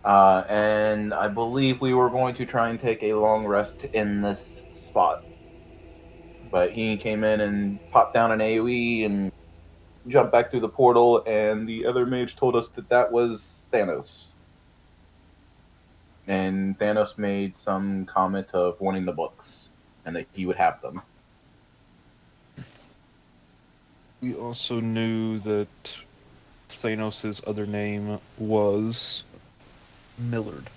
And I believe we were going to try and take a long rest in this spot. But he came in and popped down an AoE and jumped back through the portal, and the other mage told us that that was Thanos. And Thanos made some comment of wanting the books and that he would have them. We also knew that Thanos' other name was Millard.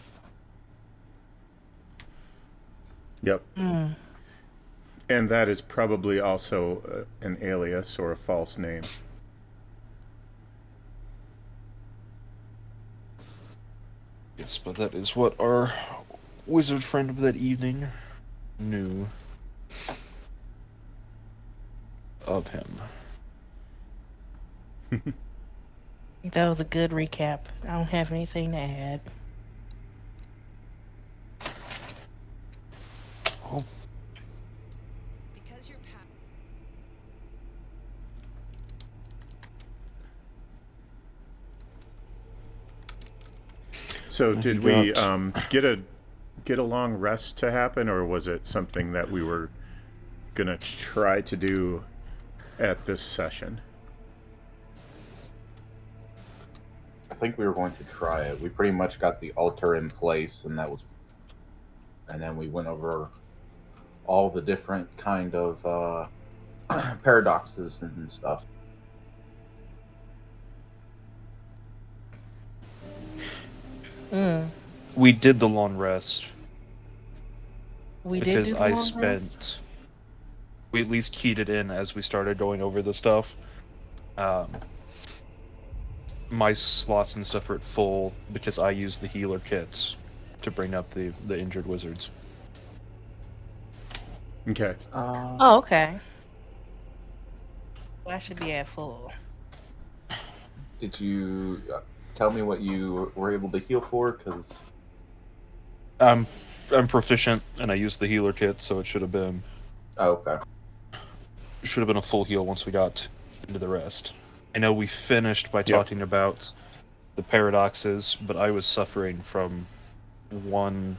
Yep. Hmm. And that is probably also an alias or a false name. Yes, but that is what our wizard friend of that evening knew of him. That was a good recap. I don't have anything to add. Oh, Because you're pa- So He did we got- get a long rest to happen, or was it something that we were gonna try to do at this session? I think we were going to try it. We pretty much got the altar in place, and then we went over all the different kind of paradoxes and stuff. Hmm. we did the long rest We did because do the I long rest? we at least keyed it in as we started going over the stuff. Um, my slots and stuff are at full because I use the healer kits to bring up the injured wizards. Okay. Oh, okay. Well, I should be at full. Did you tell me what you were able to heal for? Because I'm proficient and I use the healer kit, so it should have been okay, a full heal once we got into the rest. I know we finished by talking about the paradoxes, but I was suffering from one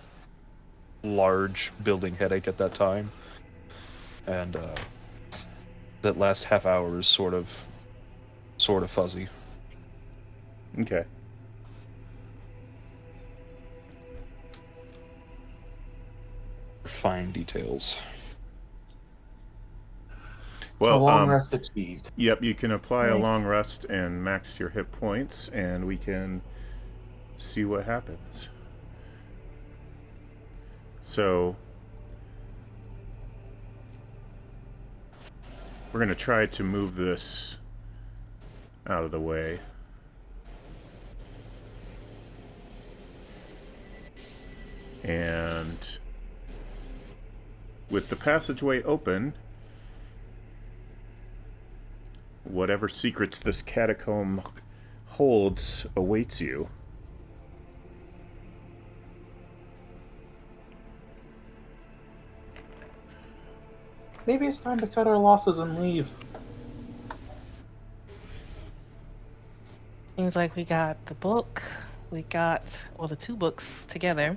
large building headache at that time, and that last half hour is sort of fuzzy. Okay. Fine details. so Well, long rest achieved. yep, you can apply a Nice. long rest and max your hit points, and we can see what happens. So, we're going to try to move this out of the way. And with the passageway open, whatever secrets this catacomb holds awaits you. Maybe it's time to cut our losses and leave. Seems like we got the book. We got, well, the two books together.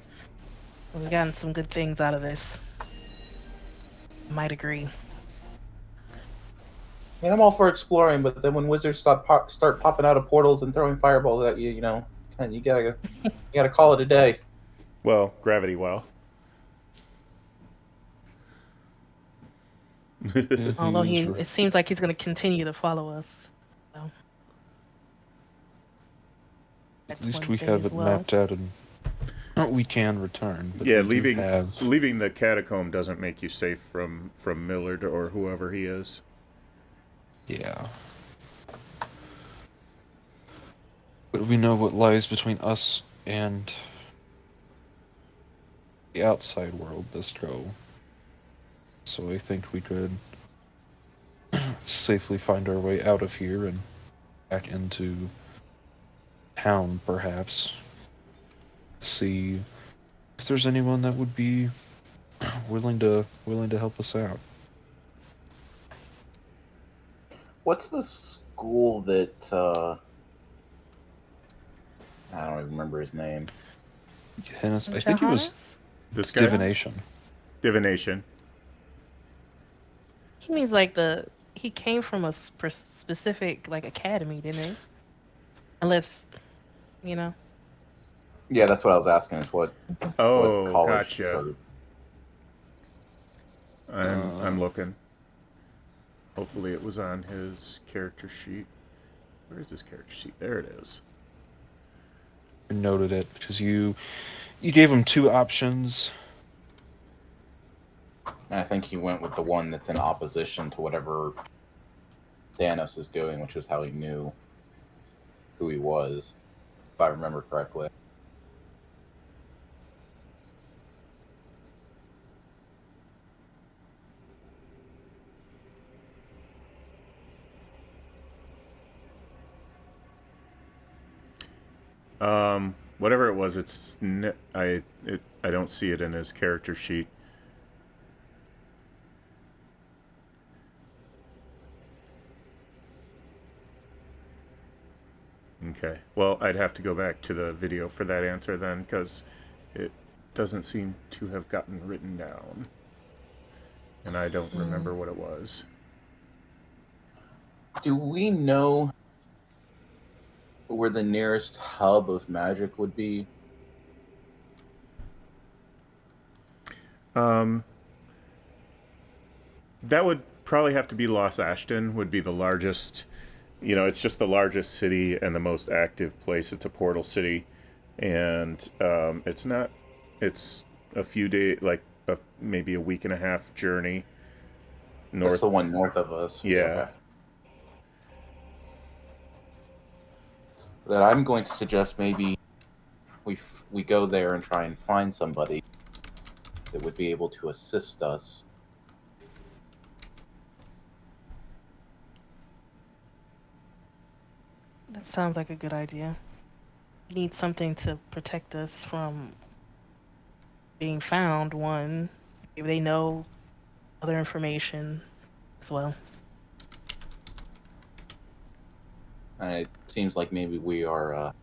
We've gotten some good things out of this. Might agree. I mean, I'm all for exploring, but then when wizards start popping out of portals and throwing fireballs at you, you gotta call it a day. Well, gravity well. Although it seems like he's going to continue to follow us. So. At That's least one we thing have as it well. mapped out, and we can return. But Yeah, we do leaving the catacomb doesn't make you safe from Millard or whoever he is. Yeah. But we know what lies between us and the outside world this go. So I think we could safely find our way out of here and back into town, perhaps. See if there's anyone that would be willing to help us out. What's the school that I don't even remember his name. Yes, I think it was Johannes? This guy? divination. Divination. He means like he came from a specific like academy, didn't he? Unless, you know. Yeah, that's what I was asking. Is what Oh, college gotcha. started? I'm looking. Hopefully it was on his character sheet. Where is his character sheet? There it is. I noted it because you gave him two options. And I think he went with the one that's in opposition to whatever Thanos is doing, which is how he knew who he was, if I remember correctly. Whatever it was, I don't see it in his character sheet. Okay. Well, I'd have to go back to the video for that answer then, because it doesn't seem to have gotten written down. And I don't remember what it was. Do we know where the nearest hub of magic would be? That would probably have to be Los Ashton, would be the largest. It's just the largest city and the most active place. It's a portal city. And it's not, it's a few days, like maybe a week and a half journey north. That's the one north of us. Yeah. Okay. That I'm going to suggest maybe we go there and try and find somebody that would be able to assist us. That sounds like a good idea. We need something to protect us from being found, one. Maybe they know other information as well. And it seems like maybe we are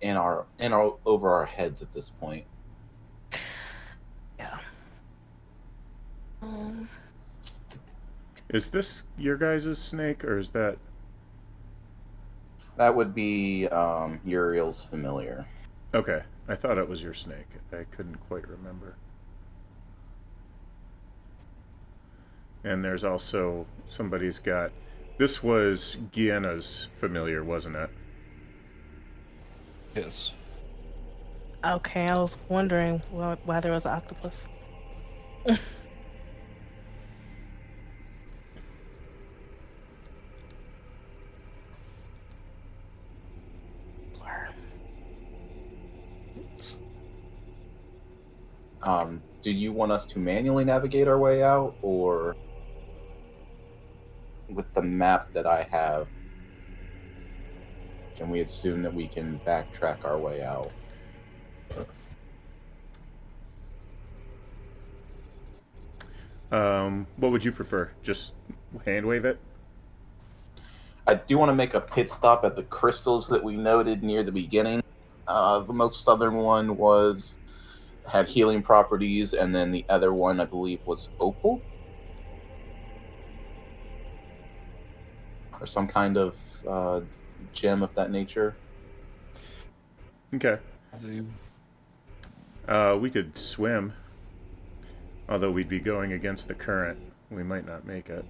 over our heads at this point. Yeah. Is this your guys' snake, or is that... That would be Uriel's familiar. Okay, I thought it was your snake. I couldn't quite remember. And there's also somebody's got... This was Guiana's familiar, wasn't it? Yes. Okay, I was wondering why there was an octopus. Do you want us to manually navigate our way out, or with the map that I have, can we assume that we can backtrack our way out? What would you prefer? Just hand wave it? I do want to make a pit stop at the crystals that we noted near the beginning. The most southern one had healing properties, and then the other one, I believe, was opal, or some kind of gem of that nature. Okay. We could swim. Although we'd be going against the current. We might not make it.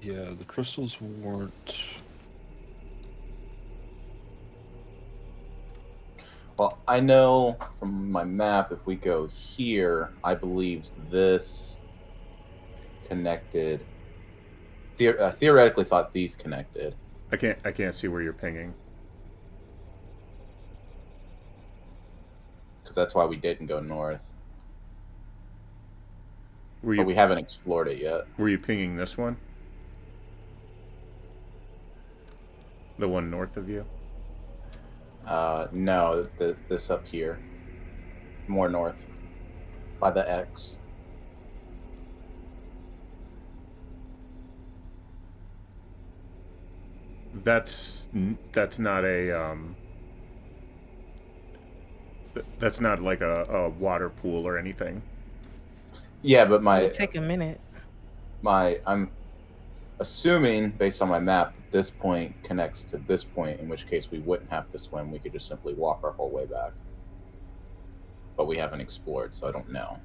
Yeah, the crystals weren't... Well, I know from my map, if we go here, I believe this connected. Theoretically, thought these connected. I can't see where you're pinging. Because that's why we didn't go north. But we haven't explored it yet. Were you pinging this one? The one north of you? No, this up here. More north. By the X. that's not a that's not like a water pool or anything. Yeah, but It would take a minute. I'm assuming based on my map that this point connects to this point, in which case we wouldn't have to swim. We could just simply walk our whole way back. But we haven't explored, so I don't know.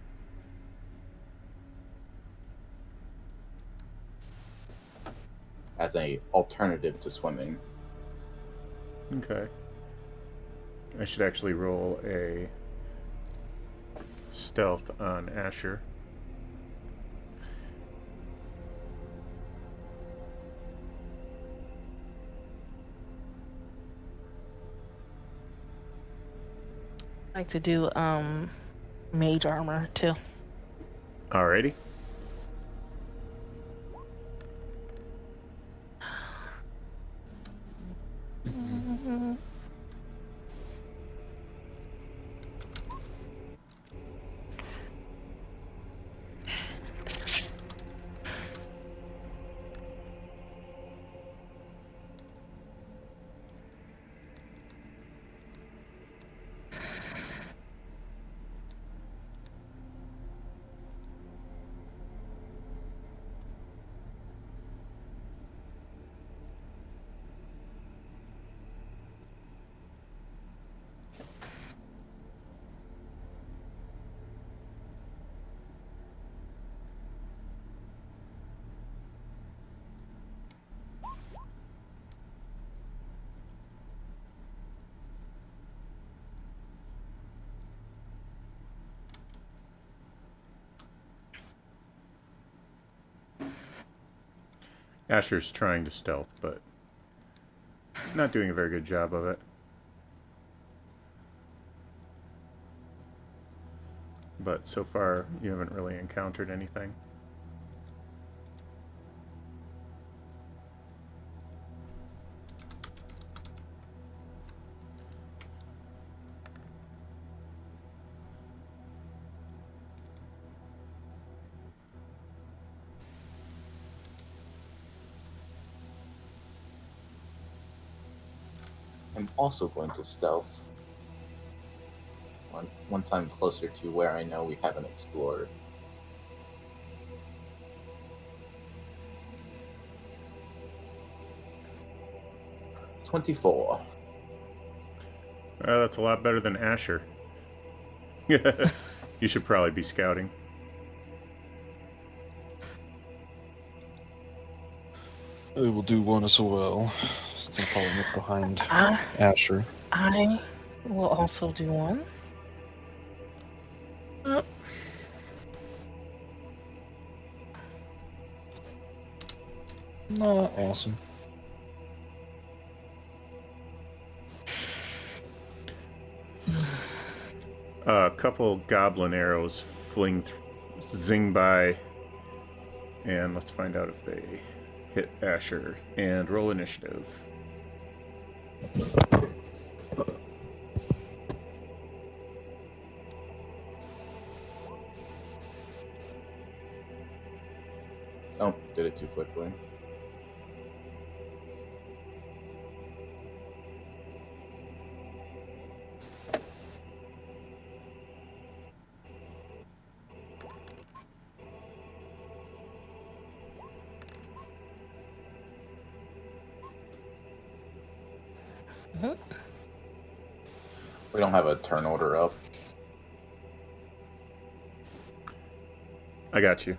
As a alternative to swimming. Okay. I should actually roll a stealth on Asher. I like to do mage armor too. Alrighty. Asher's trying to stealth, but not doing a very good job of it. But so far, you haven't really encountered anything. I'm also going to stealth once I'm closer to where I know we haven't explored. $24. That's a lot better than Asher. You should probably be scouting. I will do one as well, since I'm following up behind I Asher. I will also do one. Not awesome. A couple goblin arrows zing by, and let's find out if they hit Asher. And roll initiative. Oh, did it too quickly. We don't have a turn order up. I got you.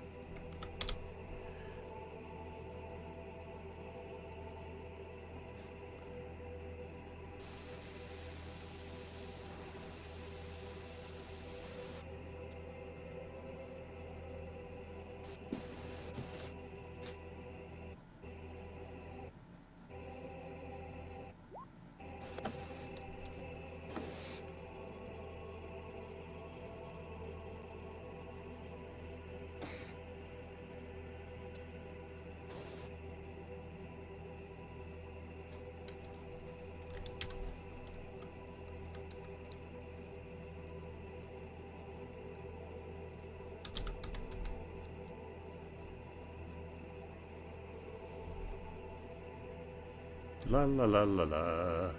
La la la la la.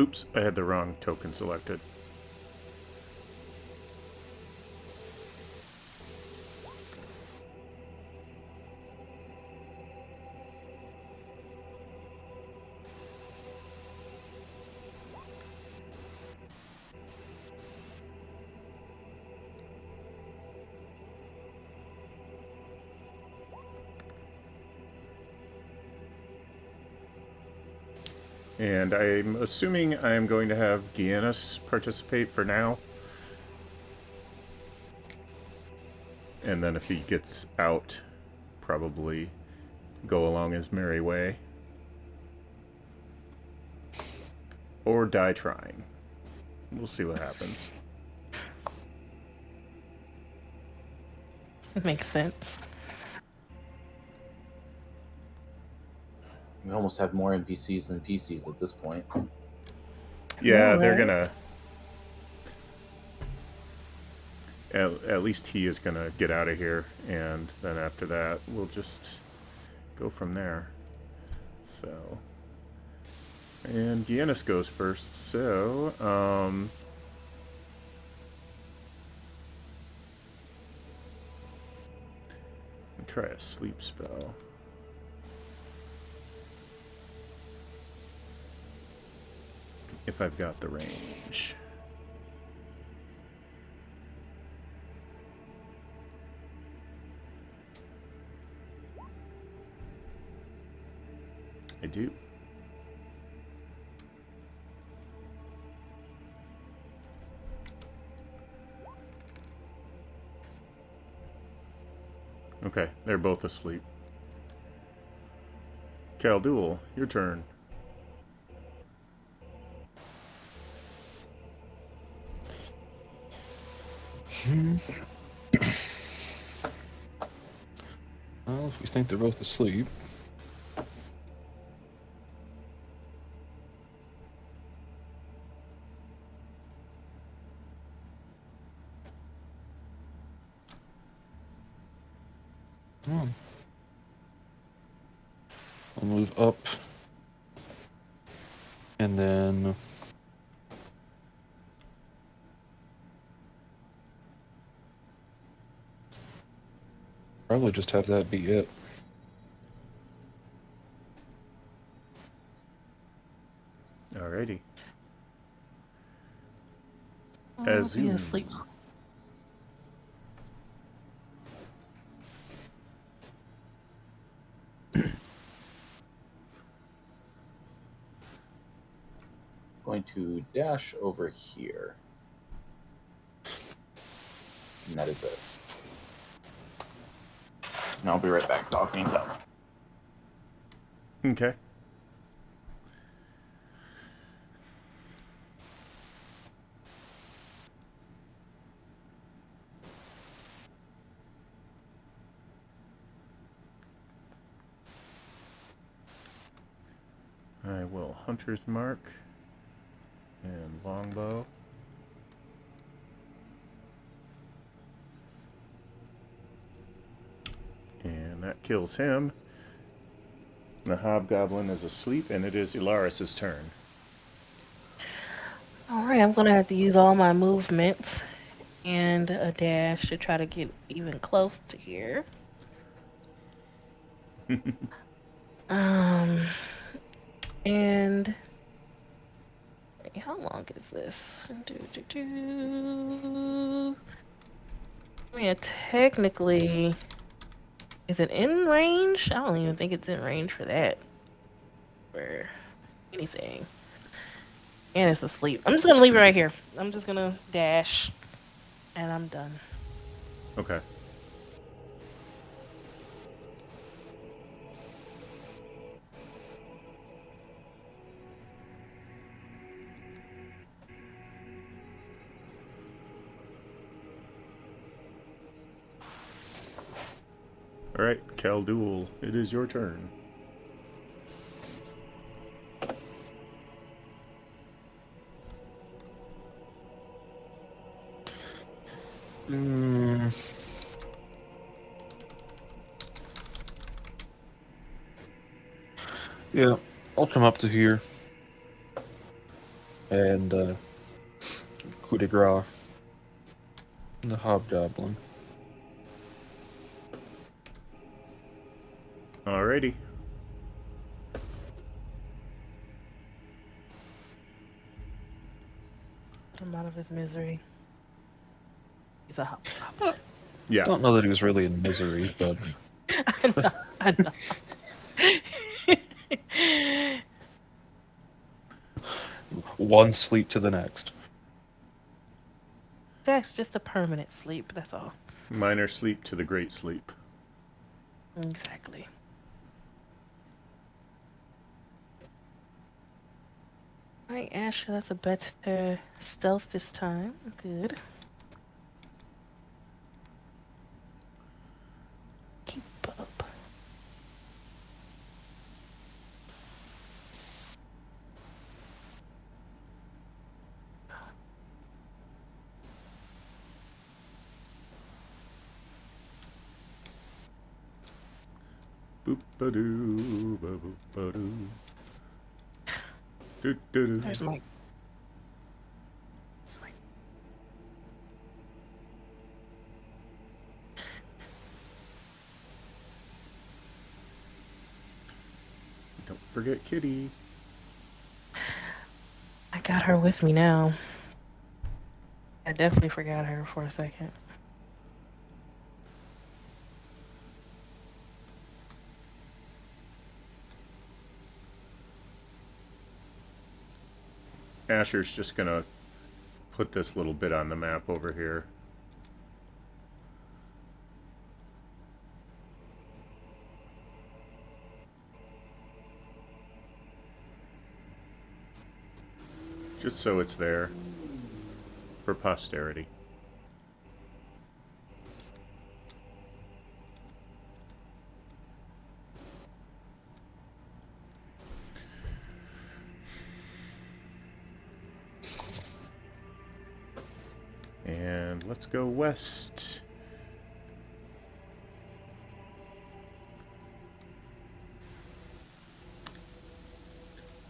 Oops, I had the wrong token selected. And I'm assuming I'm going to have Giannis participate for now. And then if he gets out, probably go along his merry way. Or die trying. We'll see what happens. It makes sense. We almost have more NPCs than PCs at this point. Yeah, know, they're right? gonna... At least he is gonna get out of here, and then after that, we'll just go from there. So... And Giannis goes first, so... try a sleep spell. If I've got the range. I do. Okay, they're both asleep. Calidorn, your turn. Well, if we think they're both asleep. I'll move up. And then... probably just have that be it. Alrighty. I'll be asleep. Going to dash over here. And that is it. And I'll be right back talking some. Okay. I will Hunter's Mark and Longbow. And that kills him. The Hobgoblin is asleep, and it is Ilaris's turn. Alright, I'm gonna have to use all my movements and a dash to try to get even close to here. And how long is this? I mean, technically, is it in range? I don't even think it's in range for that. Or anything. And it's asleep. I'm just gonna leave it right here. I'm just gonna dash, and I'm done. Okay. Alright, Calidorn, it is your turn. Yeah, I'll come up to here and coup de grace the hobgoblin. Alrighty. Put him out of his misery. He's a hobgoblin. Yeah. Don't know that he was really in misery, but I know. one sleep to the next. That's just a permanent sleep, that's all. Minor sleep to the great sleep. Exactly. Alright, Asher, that's a better stealth this time. Good. Keep up. Boop ba doo, ba boop ba doo. Doo doo doo. There's Mike. There's Mike. Don't forget Kitty. I got her with me now. I definitely forgot her for a second. Asher's just gonna put this little bit on the map over here. Just so it's there for posterity. And let's go west.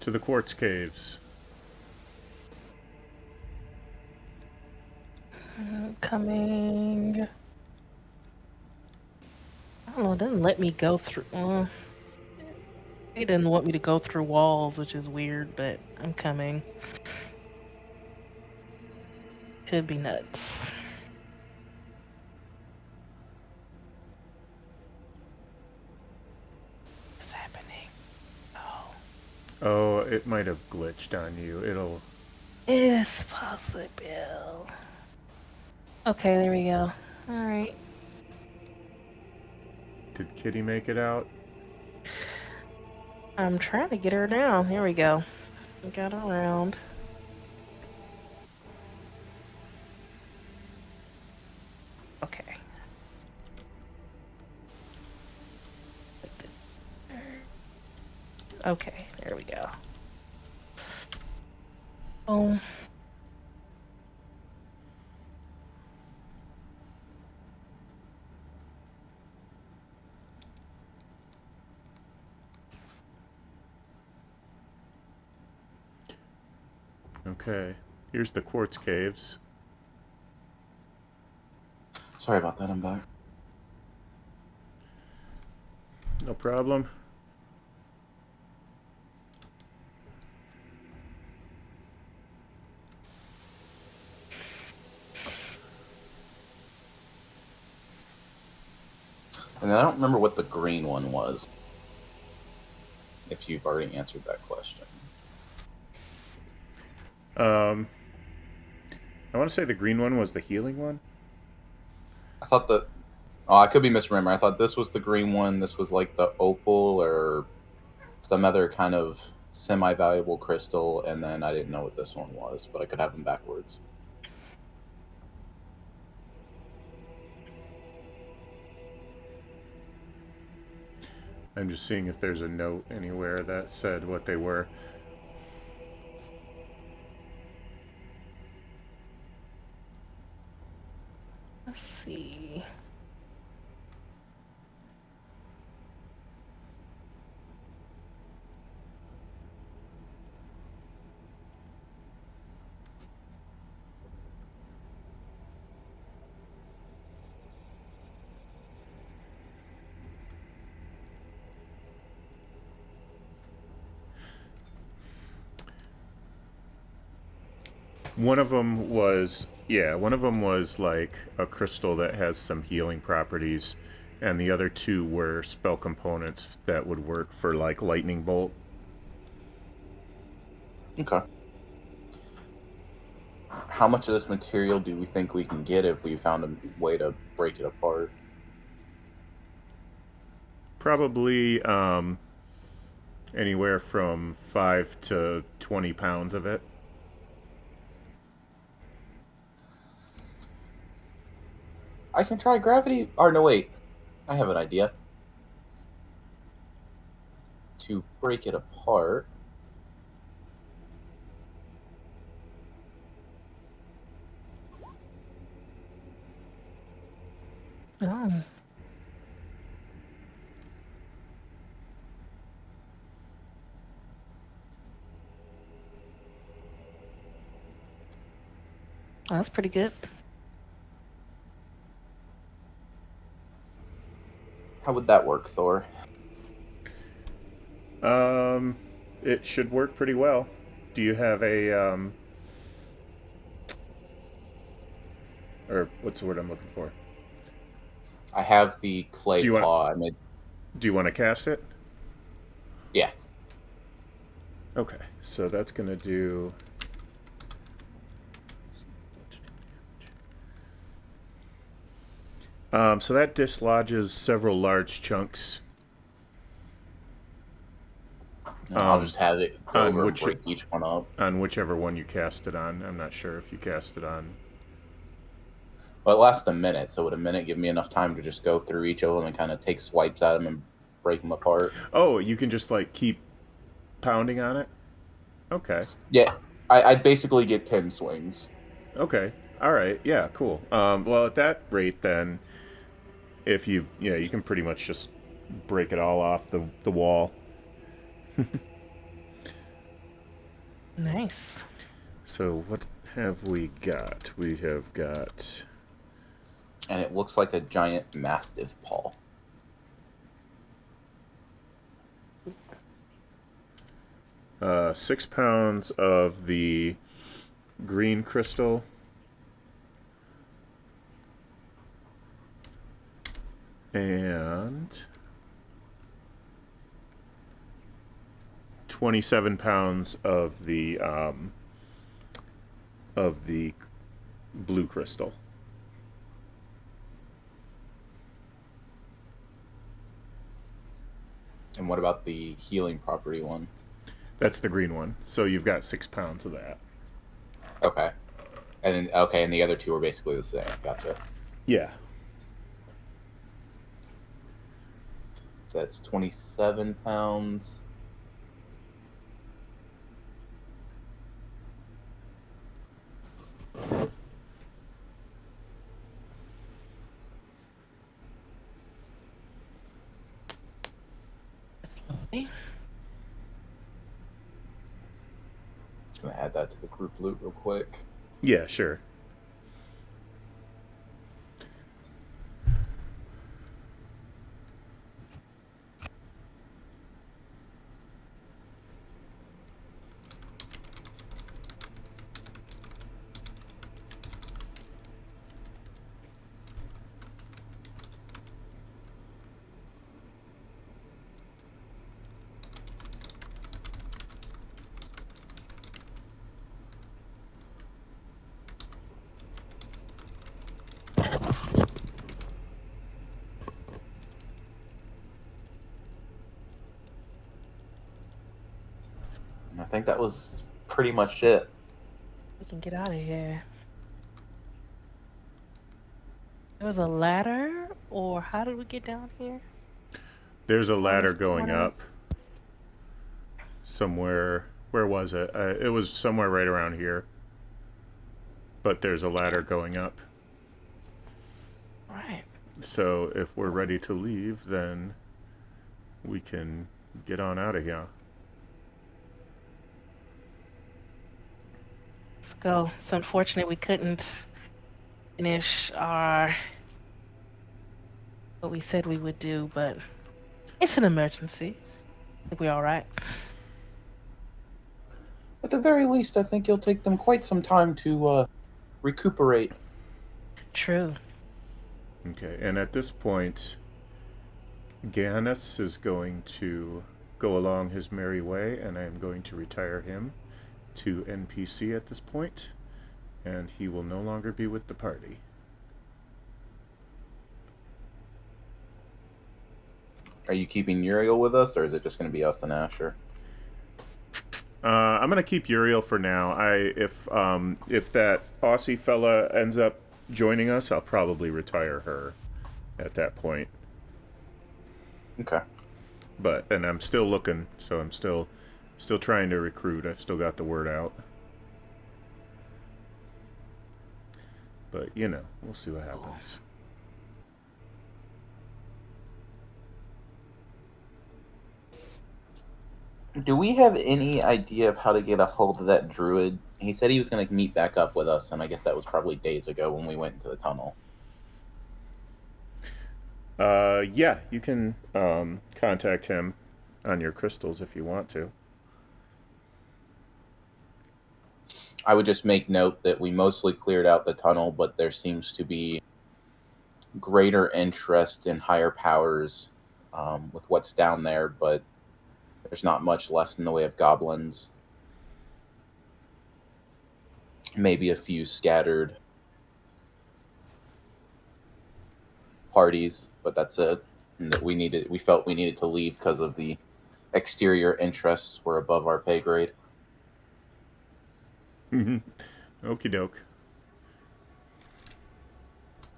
To the quartz caves. Coming. I don't know, it doesn't let me go through. It didn't want me to go through walls, which is weird, but I'm coming. Could be nuts. What's happening? Oh. Oh, it might have glitched on you. It'll... It's possible. Okay, there we go. Alright. Did Kitty make it out? I'm trying to get her down. Here we go. Got around. Okay. Okay, there we go. Oh. Okay. Here's the quartz caves. Sorry about that, I'm back. No problem. And I don't remember what the green one was. If you've already answered that question. I want to say the green one was the healing one. I thought that... Oh, I could be misremembering. I thought this was the green one. This was like the opal or some other kind of semi-valuable crystal. And then I didn't know what this one was, but I could have them backwards. I'm just seeing if there's a note anywhere that said what they were. Let's see. One of them was, yeah, one of them was like a crystal that has some healing properties, and the other two were spell components that would work for like lightning bolt. Okay. How much of this material do we think we can get if we found a way to break it apart? Probably anywhere from 5 to 20 pounds of it. I can try gravity. Or no, wait. I have an idea. To break it apart. Oh. Oh, that's pretty good. How would that work, Thor? It should work pretty well. Do you have a or what's the word I'm looking for? I have the clay Do you want- claw. I made. Do you want to cast it? Yeah. Okay, so that's gonna do. So that dislodges several large chunks. I'll just have it go on over and which- break each one up. On whichever one you cast it on. I'm not sure if you cast it on. Well, it lasts a minute, so would a minute give me enough time to just go through each of them and kind of take swipes at them and break them apart? Oh, you can just like keep pounding on it? Okay. Yeah, I'd basically get 10 swings. Okay. All right. Yeah, cool. Well, at that rate, then, if you can pretty much just break it all off the wall. Nice. So what have we got? We have got And it looks like a giant mastiff paw. uh, 6 pounds of the green crystal. And 27 pounds of the blue crystal. And what about the healing property one? That's the green one. So you've got 6 pounds of that. Okay. And then, okay, and the other two are basically the same. Gotcha. Yeah. So that's 27 pounds. Okay. Just gonna add that to the group loot real quick. Yeah, sure. And I think that was pretty much it. We can get out of here. There was a ladder, or how did we get down here? There's a ladder this going corner. up. Somewhere. Where was it? It was somewhere right around here. But there's a ladder going up. Right. So if we're ready to leave, then we can get on out of here. Let's go. It's unfortunate we couldn't finish what we said we would do, but it's an emergency. I think we're all right. At the very least, I think it'll take them quite some time to recuperate. True. Okay, and at this point, Gannis is going to go along his merry way, and I am going to retire him to NPC at this point, and he will no longer be with the party. Are you keeping Uriel with us, or is it just going to be us and Asher? I'm gonna keep Uriel for now. If that Aussie fella ends up joining us, I'll probably retire her at that point. Okay. And I'm still looking, so I'm still trying to recruit. I've still got the word out. But we'll see what happens. Do we have any idea of how to get a hold of that druid? He said he was going to meet back up with us, and I guess that was probably days ago when we went into the tunnel. Yeah, you can contact him on your crystals if you want to. I would just make note that we mostly cleared out the tunnel, but there seems to be greater interest in higher powers with what's down there, but there's not much left in the way of goblins. Maybe a few scattered parties, but that's it. And that we felt we needed to leave because of the exterior interests were above our pay grade. Okie doke.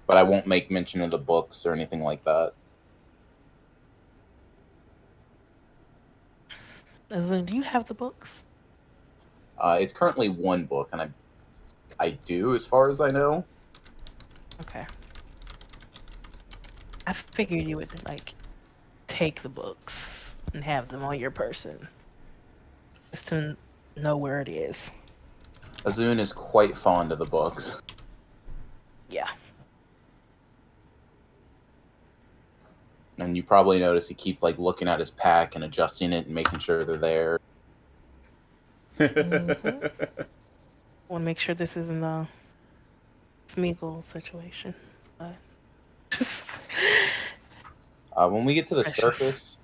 But I won't make mention of the books or anything like that. As in, do you have the books? It's currently one book, and I do, as far as I know. Okay. I figured you would take the books and have them on your person, just to know where it is. Azun is quite fond of the books. Yeah. And you probably notice he keeps looking at his pack and adjusting it and making sure they're there. Mm-hmm. Want to make sure this isn't a Smeagol situation. But... when we get to the surface,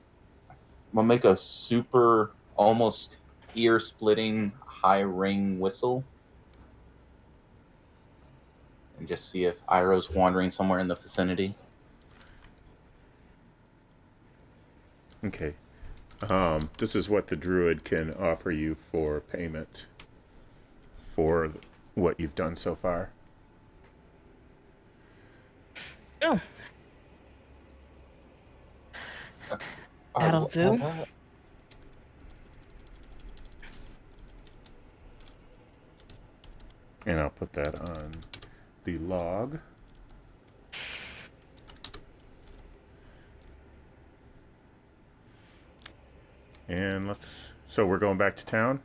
we'll make a super, almost ear-splitting high ring whistle. And just see if Iroh's wandering somewhere in the vicinity. Okay. This is what the druid can offer you for payment for what you've done so far. Oh. That'll do. And I'll put that on the log. And so we're going back to town?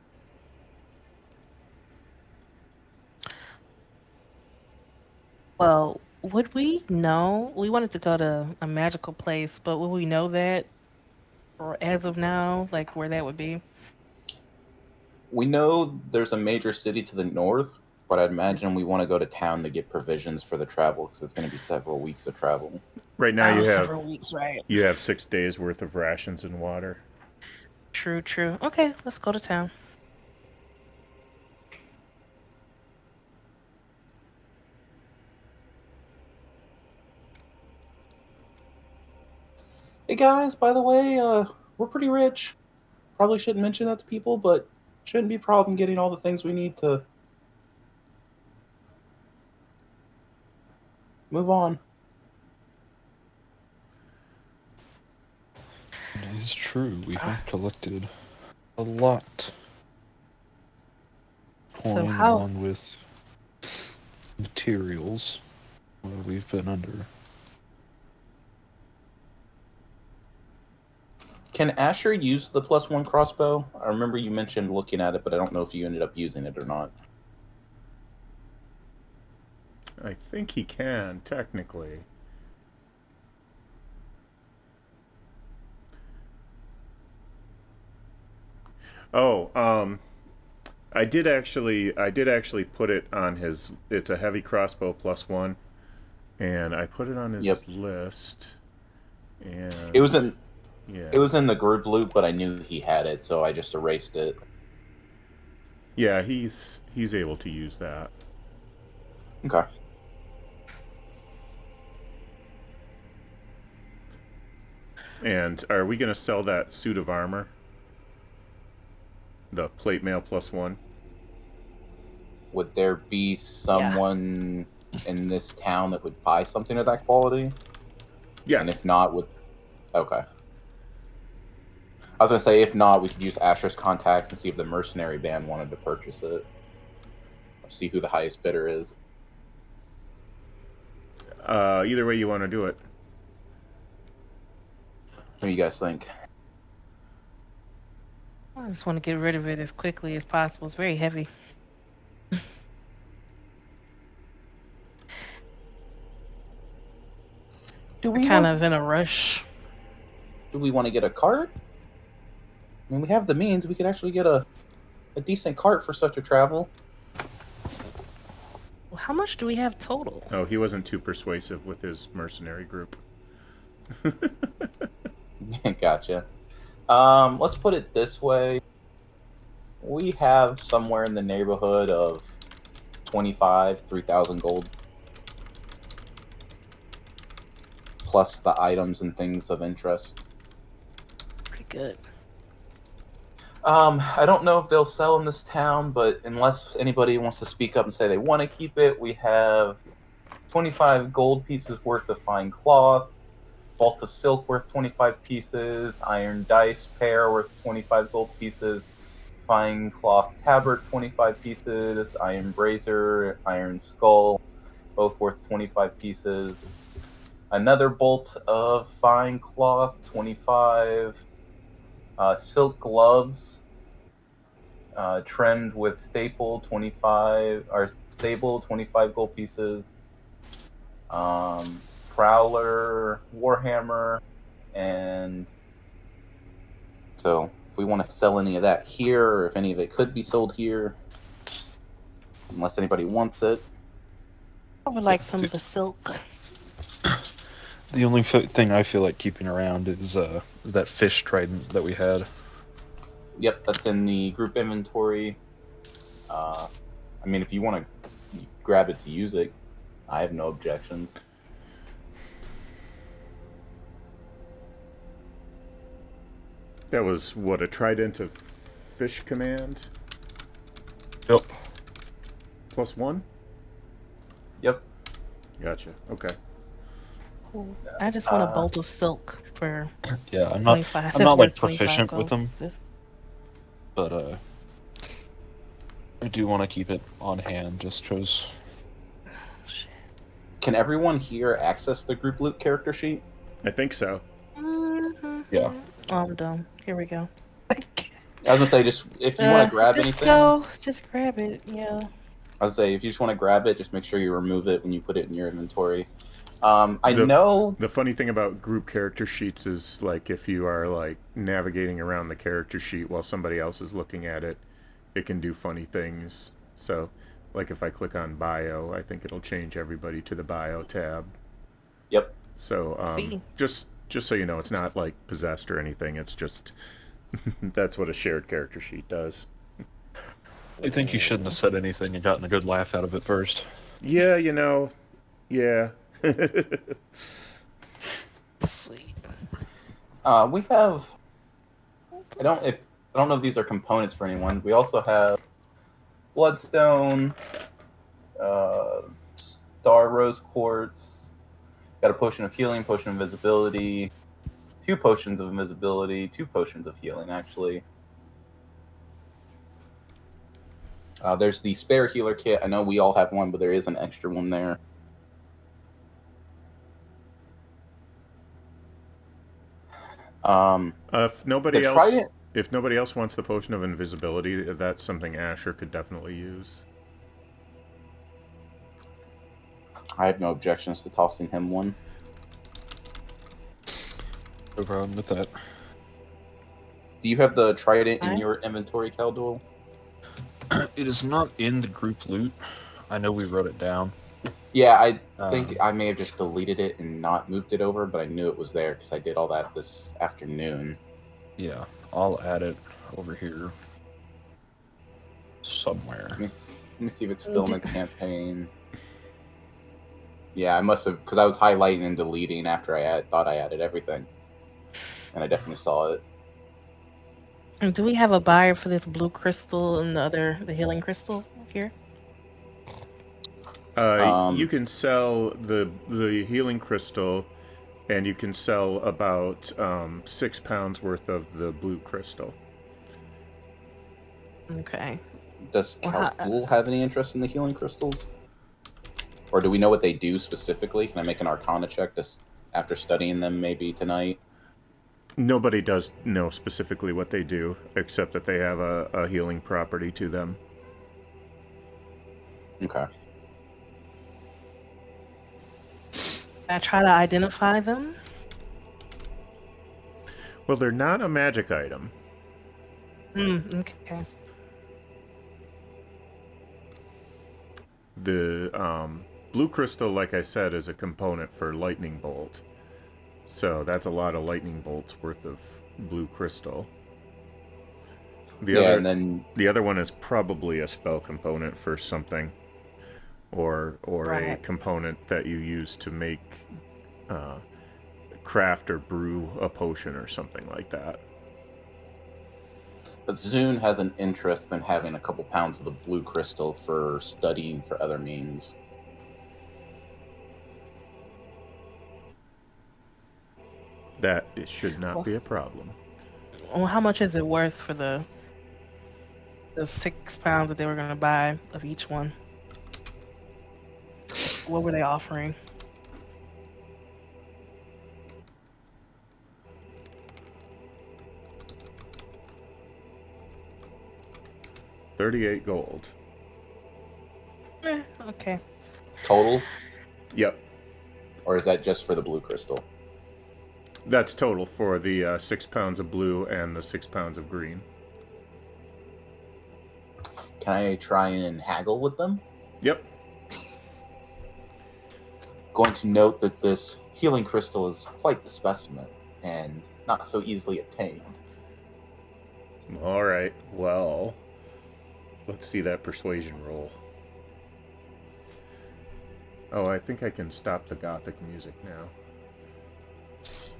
Well, would we know? We wanted to go to a magical place, but would we know that, or as of now, where that would be? We know there's a major city to the north, but I'd imagine we want to go to town to get provisions for the travel, because it's going to be several weeks of travel. Right now several weeks, right? You have 6 days worth of rations and water. True. Okay, let's go to town. Hey guys, by the way, we're pretty rich. Probably shouldn't mention that to people, but shouldn't be a problem getting all the things we need to move on. It is true. We have collected a lot. Coin along with materials while we've been under. Can Asher use the +1 crossbow? I remember you mentioned looking at it, but I don't know if you ended up using it or not. I think he can, technically. Oh, I did actually put it on his. It's a heavy crossbow +1, and I put it on his Yep. list. And It was in yeah, it was in the group loop, but I knew he had it, so I just erased it. yeah. He's able to use that. Okay. And are we gonna sell that suit of armor? The plate mail +1. Would there be Yeah. someone in this town that would buy something of that quality? Yeah. And if not, would okay. I was gonna say if not, we could use Asher's contacts and see if the mercenary band wanted to purchase it. Or see who the highest bidder is. Either way you want to do it. What do you guys think? I just want to get rid of it as quickly as possible. It's very heavy. Do We're we kind want, of in a rush. do we want to get a cart? I mean, we have the means. We could actually get a decent cart for such a travel. Well, how much do we have total? Oh, he wasn't too persuasive with his mercenary group. Gotcha. Let's put it this way. We have somewhere in the neighborhood of 3,000 gold. Plus the items and things of interest. Pretty good. I don't know if they'll sell in this town, but unless anybody wants to speak up and say they want to keep it, we have 25 gold pieces worth of fine cloth, bolt of silk worth 25 pieces, iron dice pair worth 25 gold pieces, fine cloth tabard 25 pieces, iron brazier, iron skull, both worth 25 pieces, another bolt of fine cloth 25, silk gloves trimmed with staple 25 or sable 25 gold pieces, prowler, warhammer, and so if we want to sell any of that here, or if any of it could be sold here, unless anybody wants it. I would like some of the silk. The only thing I feel like keeping around is that fish trident that we had. Yep, that's in the group inventory. I mean, if you want to grab it to use it, I have no objections. That was what, a trident of fish command Yep. +1. Yep. Gotcha. Okay. Cool. I just want a bolt of silk for Yeah, I'm 25. not like 25 proficient gold with them, pieces. but I do want to keep it on hand just because. Shit. Can everyone here access the group loot character sheet? I think so. Yeah. Oh, I'm dumb. Here we go. I was gonna say, just if you want to grab just anything, go. Just grab it. Yeah. I was say if you just want to grab it, just make sure you remove it when you put it in your inventory. I know The funny thing about group character sheets is, like, if you are, like, navigating around the character sheet while somebody else is looking at it, it can do funny things. So, like, if I click on bio, I think it'll change everybody to the bio tab. Yep. So, See. just so you know, it's not, like, possessed or anything. It's just that's what a shared character sheet does. I think you shouldn't have said anything and gotten a good laugh out of it first. Yeah, you know, yeah. Sweet. We have. I don't know if these are components for anyone. We also have bloodstone, star rose quartz. Got a potion of healing, potion of invisibility, 2 potions of invisibility, 2 potions of healing actually. There's the spare healer kit. I know we all have one, but there is an extra one there. If nobody The else, trident- if nobody else wants the potion of invisibility, that's something Asher could definitely use. I have no objections to tossing him one. No problem with that. Do you have the trident in Fine. your inventory, Calidorn? It is not in the group loot. I know we wrote it down. Yeah, I think Um, I may have just deleted it and not moved it over, but I knew it was there because I did all that this afternoon. Yeah, I'll add it over here somewhere. Let me see if it's still in the campaign. Yeah, I must have, because I was highlighting and deleting after thought I added everything, and I definitely saw it. And do we have a buyer for this blue crystal and the healing crystal here? You can sell the healing crystal, and you can sell about 6 pounds worth of the blue crystal. Okay. Does Calidorn have any interest in the healing crystals? Or do we know what they do specifically? Can I make an Arcana check just after studying them maybe tonight? Nobody does know specifically what they do, except that they have a healing property to them. Okay. I try to identify them. Well, they're not a magic item. Okay. The blue crystal, like I said, is a component for lightning bolt. So that's a lot of lightning bolts worth of blue crystal. The other one is probably a spell component for something, or a component that you use to make craft or brew a potion or something like that. But Zune has an interest in having a couple pounds of the blue crystal for studying for other means. That it should not be a problem. Well, how much is it worth for the 6 pounds that they were going to buy of each one? What were they offering? $38 gold. Okay. Total? Yep. Or is that just for the blue crystal? That's total for the 6 pounds of blue and the 6 pounds of green. Can I try and haggle with them? Yep. Going to note that this healing crystal is quite the specimen and not so easily obtained. All right. Well, let's see that persuasion roll. Oh, I think I can stop the gothic music now.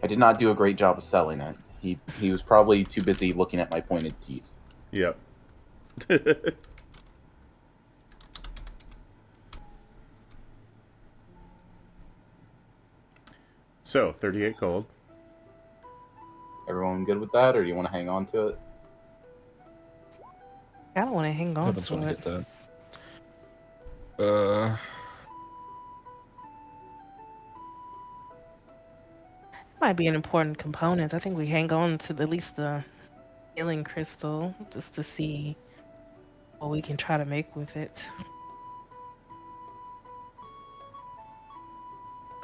I did not do a great job of selling it. He was probably too busy looking at my pointed teeth. Yep. So, 38 gold. Everyone good with that, or do you want to hang on to it? I don't want to hang I on just to want to it. get that. Might be an important component. I think we hang on to at least the healing crystal just to see what we can try to make with it.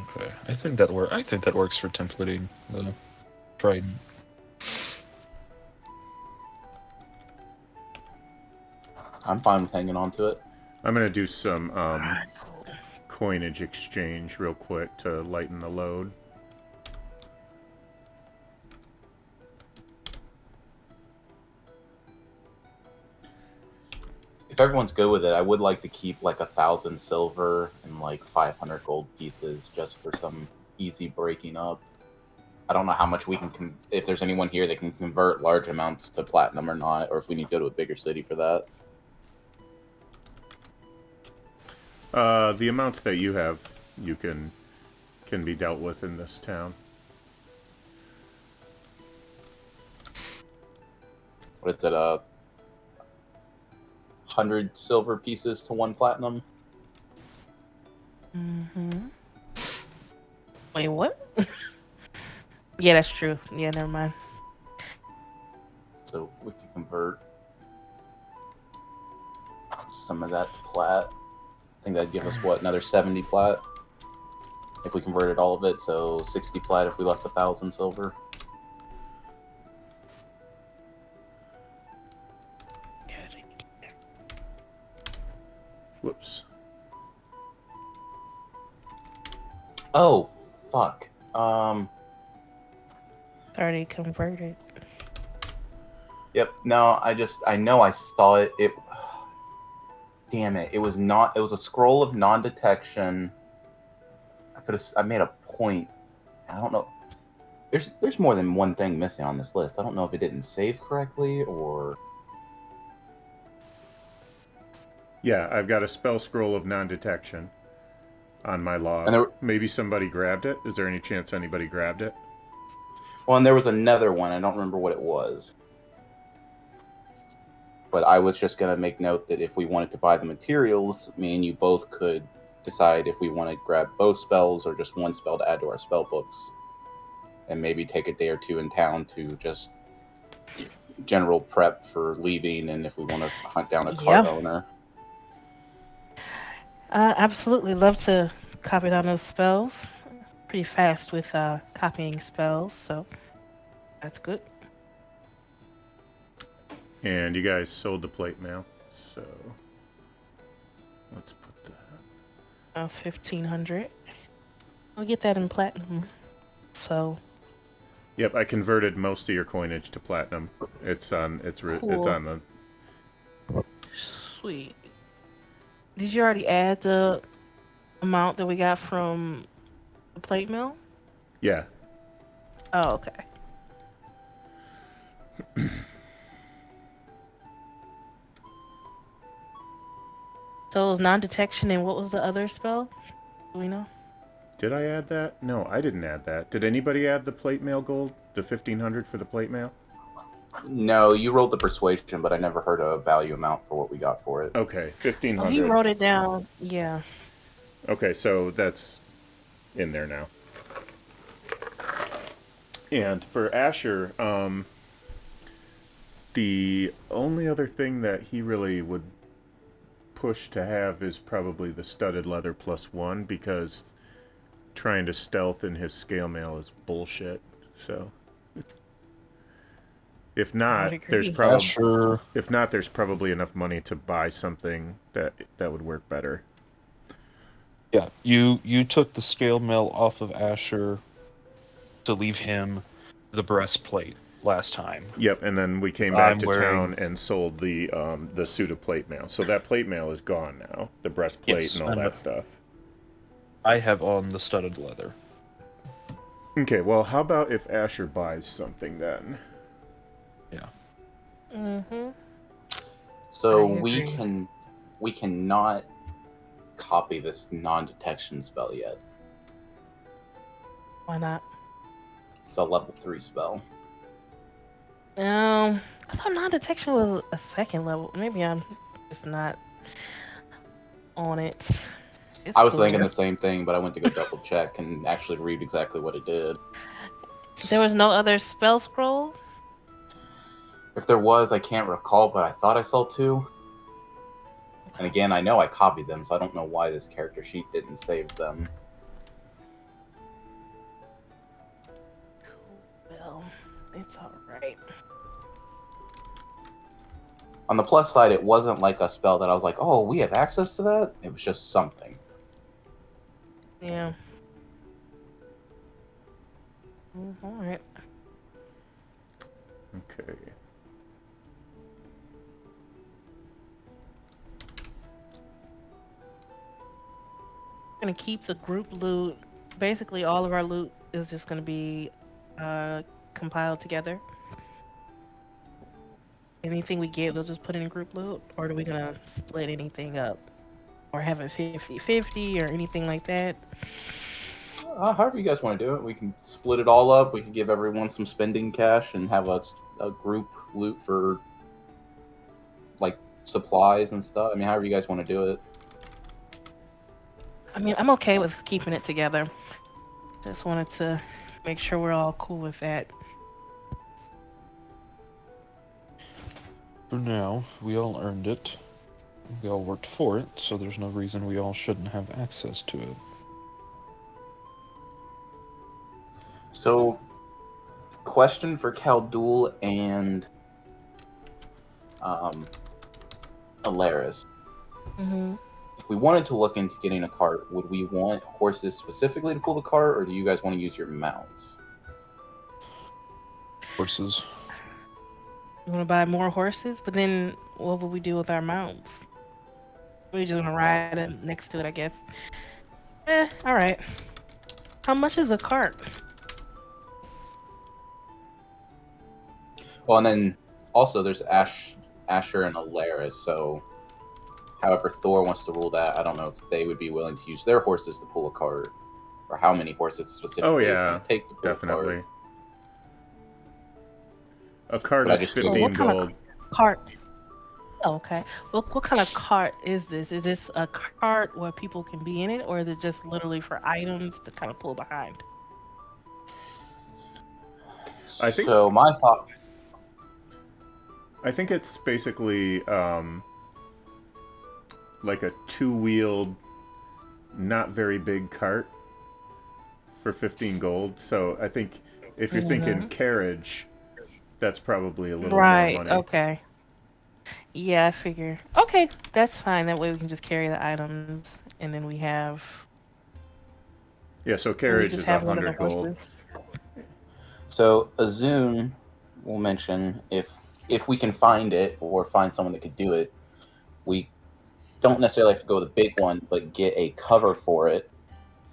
Okay, I think that works for templating the trident. I'm fine with hanging on to it. I'm going to do some coinage exchange real quick to lighten the load. If everyone's good with it, I would like to keep like 1,000 silver and like 500 gold pieces just for some easy breaking up. I don't know how much we can, if there's anyone here that can convert large amounts to platinum or not, or if we need to go to a bigger city for that. The amounts that you have, you can be dealt with in this town. What is it, 100 silver pieces to 1 platinum? Wait, what? Yeah, that's true. Yeah, never mind. So we can convert some of that to plat. I think that'd give us, what, another 70 plat? If we converted all of it, so 60 plat if we left 1,000 silver. Whoops. Oh, fuck. Already converted. Yep. No, I know I saw it. Damn it. It was a scroll of non-detection. I made a point. I don't know. There's more than one thing missing on this list. I don't know if it didn't save correctly or... Yeah, I've got a spell scroll of non-detection on my log. And Maybe somebody grabbed it? Is there any chance anybody grabbed it? Well, and there was another one. I don't remember what it was. But I was just going to make note that if we wanted to buy the materials, me and you both could decide if we want to grab both spells or just one spell to add to our spell books. And maybe take a day or two in town to just general prep for leaving, and if we want to hunt down a cart owner. Absolutely love to copy down those spells. Pretty fast with copying spells, so that's good. And you guys sold the plate mail, so let's put that. That was 1,500. I'll get that in platinum. So. Yep, I converted most of your coinage to platinum. It's on. It's on the. Sweet. Did you already add the amount that we got from the plate mill? Yeah. Oh, okay. So it was non-detection, and what was the other spell? Do we know? Did I add that? No, I didn't add that. Did anybody add the plate mail gold? The 1,500 for the plate mail? No, you rolled the persuasion, but I never heard a value amount for what we got for it. Okay, 1,500. Oh, he wrote it down. Yeah. Okay, so that's in there now. And for Asher, the only other thing that he really would push to have is probably the studded leather +1, because trying to stealth in his scale mail is bullshit. So if not, there's probably enough money to buy something that would work better. Yeah, you took the scale mail off of Asher to leave him the breastplate last time. Yep, and then we came back to town and sold the suit of plate mail. So that plate mail is gone now. The breastplate and all that stuff. I have on the studded leather. Okay, well, how about if Asher buys something then? Yeah. Mm-hmm. So we cannot copy this non-detection spell yet. Why not? It's a level 3 spell. I thought non-detection was a second level. Maybe I'm just not on it. I was thinking the same thing, but I went to go double check and actually read exactly what it did. There was no other spell scroll? If there was, I can't recall, but I thought I saw 2. And again, I know I copied them, so I don't know why this character sheet didn't save them. Well, it's alright. On the plus side, it wasn't like a spell that I was like, oh, we have access to that? It was just something. Yeah. Alright. Okay. I'm gonna keep the group loot. Basically, all of our loot is just gonna be compiled together. Anything we get, we'll just put in group loot, or are we gonna split anything up? Or have it 50-50 or anything like that? However you guys want to do it. We can split it all up. We can give everyone some spending cash and have a group loot for, like, supplies and stuff. I mean, however you guys want to do it. I mean, I'm okay with keeping it together. Just wanted to make sure we're all cool with that. For now, we all earned it. We all worked for it, so there's no reason we all shouldn't have access to it. So, question for Calidorn and Alaris. Mm-hmm. if we wanted to look into getting a cart, would we want horses specifically to pull the cart, or do you guys want to use your mounts? Horses. You want to buy more horses, but then what would we do with our mounts? We just want to ride it next to it, I guess. All right. How much is a cart? Well, and then also there's Asher and Alaris, so however Thor wants to rule that, I don't know if they would be willing to use their horses to pull a cart, or how many horses specifically it's going to take to pull definitely. a cart. A cart But I is just 15 what kind of gold. cart? Oh, okay. Well, what kind of cart is this? Is this a cart where people can be in it, or is it just literally for items to kind of pull behind? I think- So my thought. I think it's basically like a two-wheeled, not very big cart for 15 gold. So I think if you're thinking carriage, that's probably a little more Right. money. Okay. Yeah, I figure. Okay, that's fine. That way we can just carry the items, and then we have. Yeah, so we carriage just is have one of the 100 gold. horses. So Azun will mention if we can find it or find someone that could do it, we don't necessarily have to go with a big one, but get a cover for it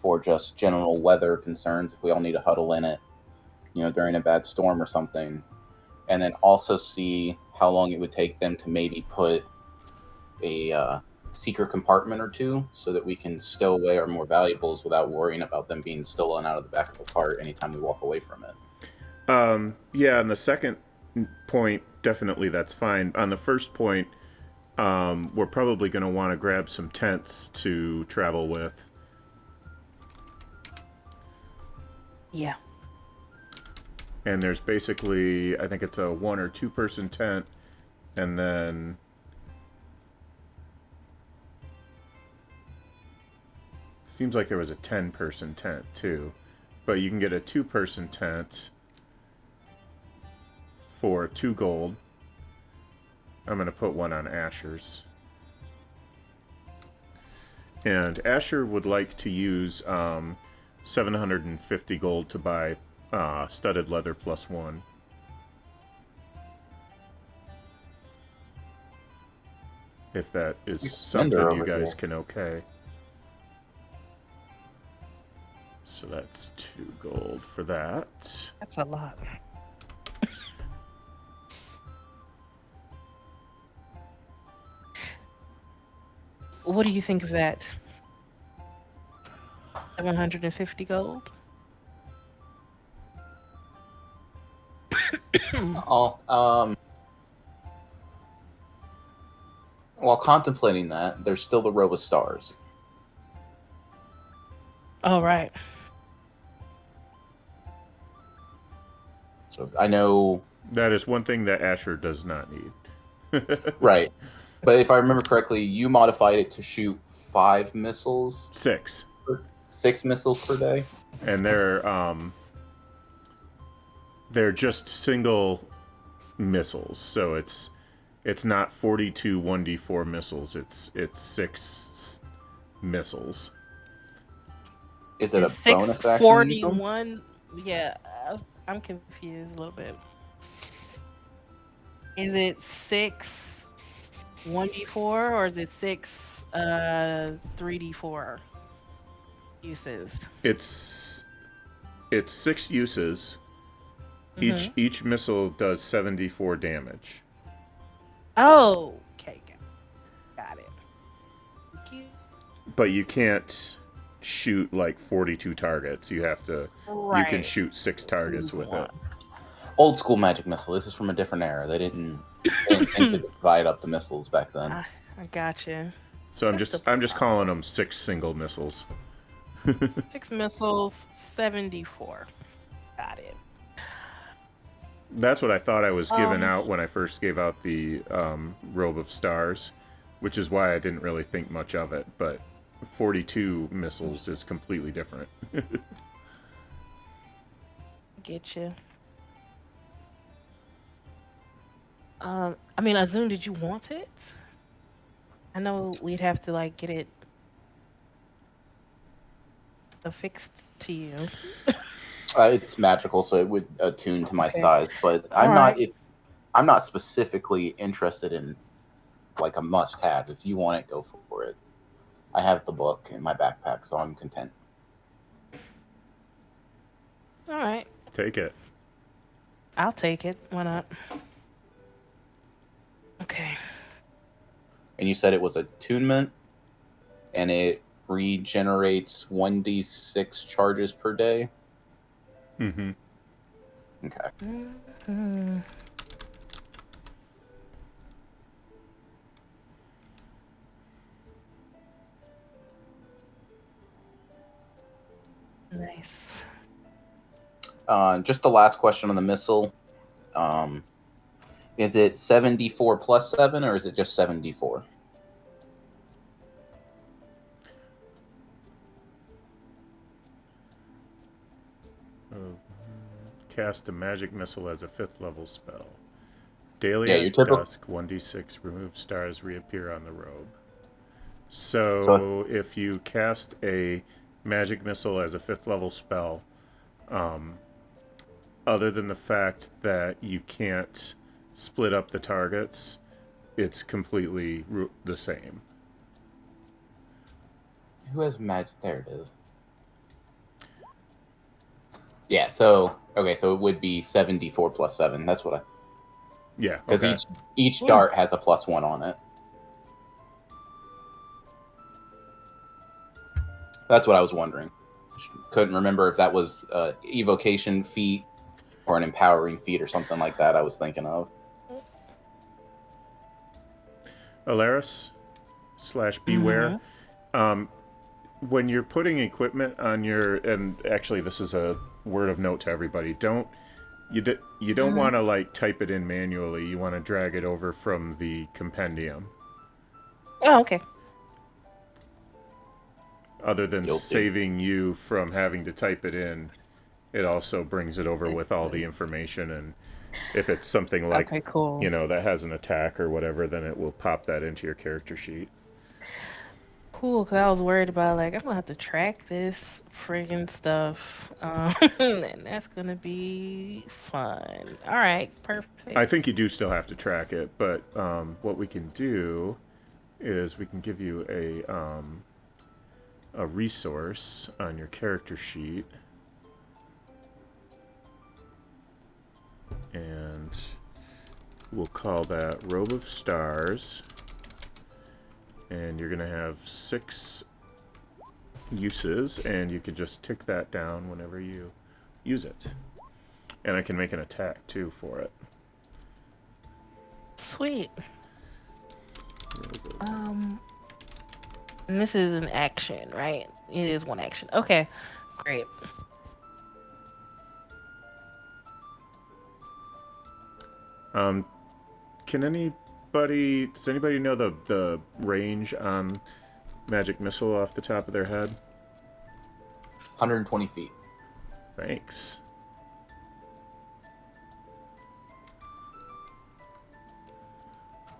for just general weather concerns if we all need to huddle in it, during a bad storm or something. And then also see how long it would take them to maybe put a secret compartment or two so that we can stow away our more valuables without worrying about them being stolen out of the back of a cart anytime we walk away from it. Yeah, on the second point, definitely that's fine. On the first point, we're probably going to want to grab some tents to travel with. Yeah. And there's basically, I think it's a 1 or 2 person tent, and then seems like there was a 10 person tent too, but you can get a 2 person tent for 2 gold. I'm gonna put one on Asher's, and Asher would like to use 750 gold to buy studded leather +1. If that is something you guys can okay. So that's 2 gold for that. That's a lot. What do you think of that? 750 gold? While contemplating that, there's still the row of stars. Oh, right. So I know. That is one thing that Asher does not need. Right. But if I remember correctly, you modified it to shoot 5 missiles. 6. 6 missiles per day. And they're just single missiles, so it's not 42 1d4 missiles. It's 6 missiles. Is it It's a bonus action? 641. Yeah, I'm confused a little bit. Is it 6 1d4 or is it 6 3d4 uses? It's 6 uses. Each missile does 74 damage. Oh, okay, got it. Thank you. But you can't shoot like 42 targets. You have to. You can shoot 6 targets with it. Old school magic missile. This is from a different era. They didn't think to divide up the missiles back then. I gotcha. So I'm just calling them 6 single missiles. 6 missiles, 74. Got it. That's what I thought I was giving out when I first gave out the Robe of Stars, which is why I didn't really think much of it. But 42 missiles is completely different. Get you. I mean, Azun, did you want it? I know we'd have to like get it affixed to you? It's magical, so it would attune to my Okay. size. But All right. I'm not specifically interested in like a must-have. If you want it, go for it. I have the book in my backpack, so I'm content. All right. Take it. I'll take it. Why not? Okay. And you said it was attunement, and it regenerates 1d6 charges per day. Mm-hmm. Okay. Mhm. Nice. Just the last question on the missile. Is it 7d4 plus 7, or is it just 7d4? Cast a magic missile as a 5th level spell. Daily Yeah, at your typical. dusk, 1d6 remove stars reappear on the robe. So So if you cast a magic missile as a 5th level spell, other than the fact that you can't split up the targets, it's completely the same. Who has magic? There it is. Yeah, so okay, so it would be 7d4 plus 7. That's what I. Yeah, Because okay. each dart has a +1 on it. That's what I was wondering. Couldn't remember if that was evocation feat or an empowering feat or something like that. I was thinking of. Alaris / Beware. When you're putting equipment on your, and actually this is a word of note to everybody, you don't want to like type it in manually. You want to drag it over from the compendium. Oh, okay. Other than Guilty. saving you from having to type it in, it also brings it over with all the information. And if it's something like, Okay, cool. that has an attack or whatever, then it will pop that into your character sheet. Cool, because I was worried about, like, I'm going to have to track this friggin' stuff. And that's going to be fun. All right, perfect. I think you do still have to track it, but what we can do is we can give you a resource on your character sheet. And we'll call that Robe of Stars. And you're going to have 6 uses, and you can just tick that down whenever you use it. And I can make an attack, too, for it. Sweet. And this is an action, right? It is one action. Okay, great. Does anybody know the range on magic missile off the top of their head? 120 feet. Thanks.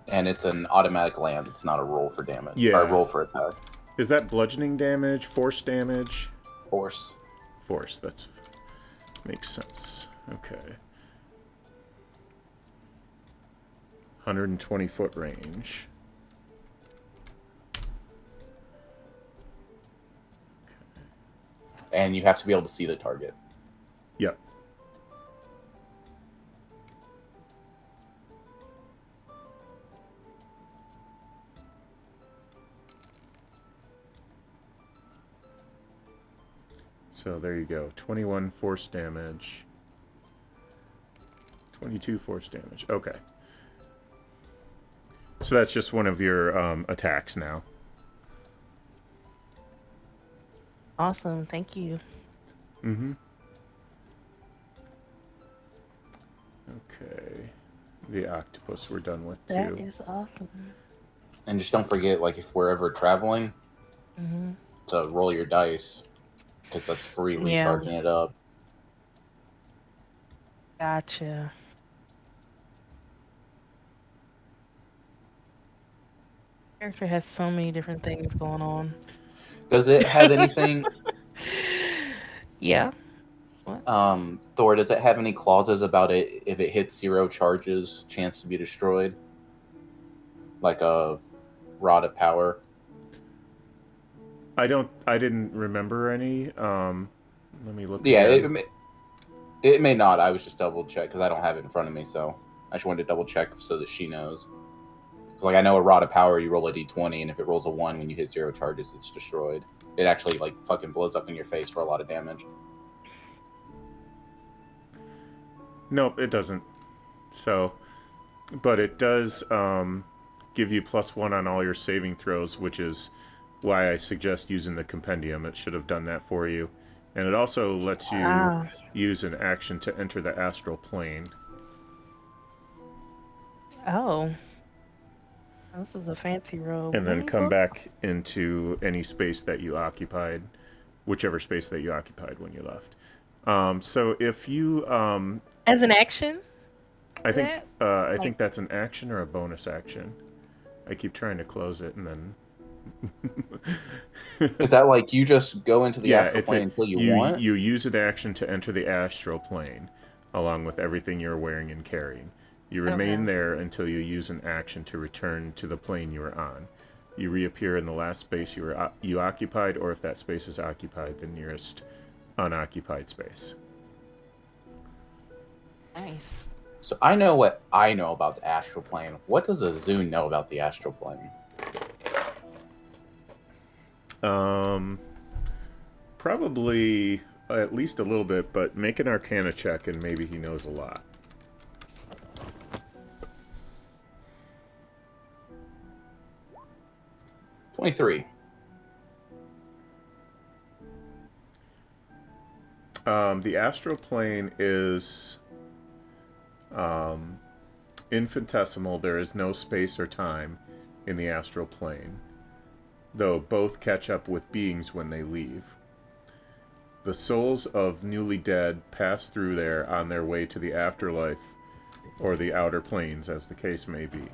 And it's an automatic land. It's not a roll for damage. Yeah. Or a roll for attack. Is that bludgeoning damage, force damage? Force. Force, that makes sense. Okay. 120-foot range. And you have to be able to see the target. Yep. So there you go. 21 force damage. 22 force damage. Okay. So that's just one of your attacks now. Awesome, thank you. Mm-hmm. Okay. The octopus we're done with, too. That is awesome. And just don't forget, like, if we're ever traveling, to roll your dice, because that's free recharging it up. Gotcha. Character has so many different things going on. Does it have anything? Yeah. What? Thor, does it have any clauses about it if it hits 0 charges, chance to be destroyed? Like a rod of power? I didn't remember any. Let me look Yeah, again. it may not. I was just double check because I don't have it in front of me, so I just wanted to double check so that she knows. Because like I know a rod of power, you roll a d20, and if it rolls a 1 when you hit 0 charges, it's destroyed. It actually like fucking blows up in your face for a lot of damage. Nope, it doesn't. So, but it does give you +1 on all your saving throws, which is why I suggest using the compendium. It should have done that for you. And it also lets you Ah. use an action to enter the astral plane. Oh. This is a fancy robe. And Let then me come look. back into any space that you occupied, whichever space that you occupied when you left. So if you, As an action? I for think, that? I Like, think that's an action or a bonus action. I keep trying to close it and then. Is that like you just go into the Yeah, astral it's plane a until you you want? you use an action to enter the astral plane, along with everything you're wearing and carrying. You remain okay. there until you use an action to return to the plane you are on. You reappear in the last space you occupied, or if that space is occupied, the nearest unoccupied space. Nice. So I know what I know about the astral plane. What does a Zune know about the astral plane? Probably at least a little bit, but make an Arcana check and maybe he knows a lot. 23. The astral plane is infinitesimal. There is no space or time in the astral plane, though both catch up with beings when they leave. The souls of newly dead pass through there on their way to the afterlife or the outer planes, as the case may be.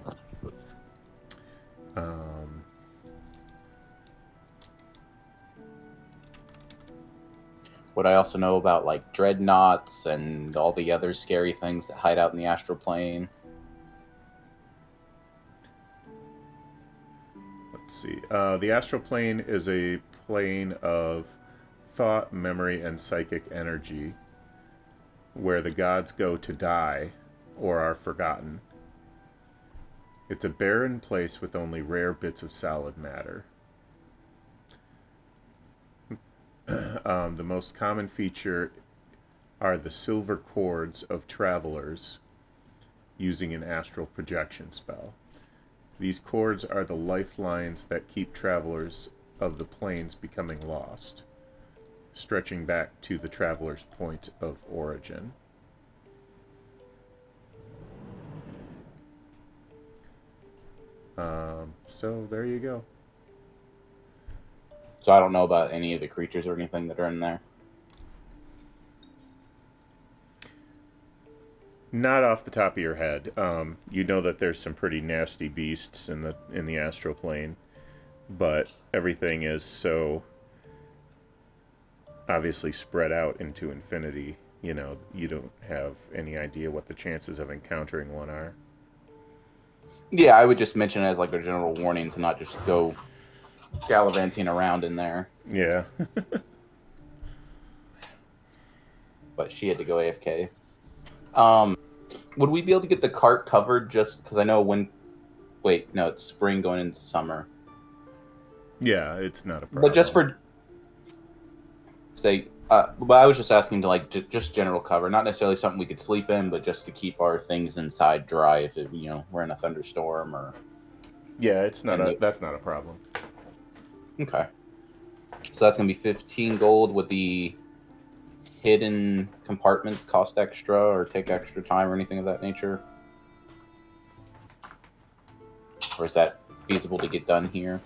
What I also know about like dreadnoughts and all the other scary things that hide out in the astral plane. Let's see. The astral plane is a plane of thought, memory, and psychic energy where the gods go to die or are forgotten. It's a barren place with only rare bits of solid matter. The most common feature are the silver cords of travelers using an astral projection spell. These cords are the lifelines that keep travelers of the planes becoming lost, stretching back to the traveler's point of origin. So there you go. So I don't know about any of the creatures or anything that are in there. Not off the top of your head. You know that there's some pretty nasty beasts in the astral plane, but everything is so obviously spread out into infinity. You know, you don't have any idea what the chances of encountering one are. Yeah, I would just mention it as like a general warning to not just go gallivanting around in there. Yeah. But she had to go AFK. Would we be able to get the cart covered just because I know when... Wait, no, it's spring going into summer. Yeah, it's not a problem. But just for... Say... but I was just asking to like just general cover, not necessarily something we could sleep in, but just to keep our things inside dry if it, we're in a thunderstorm or... Yeah, that's not a problem. Okay. So that's going to be 15 gold. Would the hidden compartments cost extra or take extra time or anything of that nature? Or is that feasible to get done here?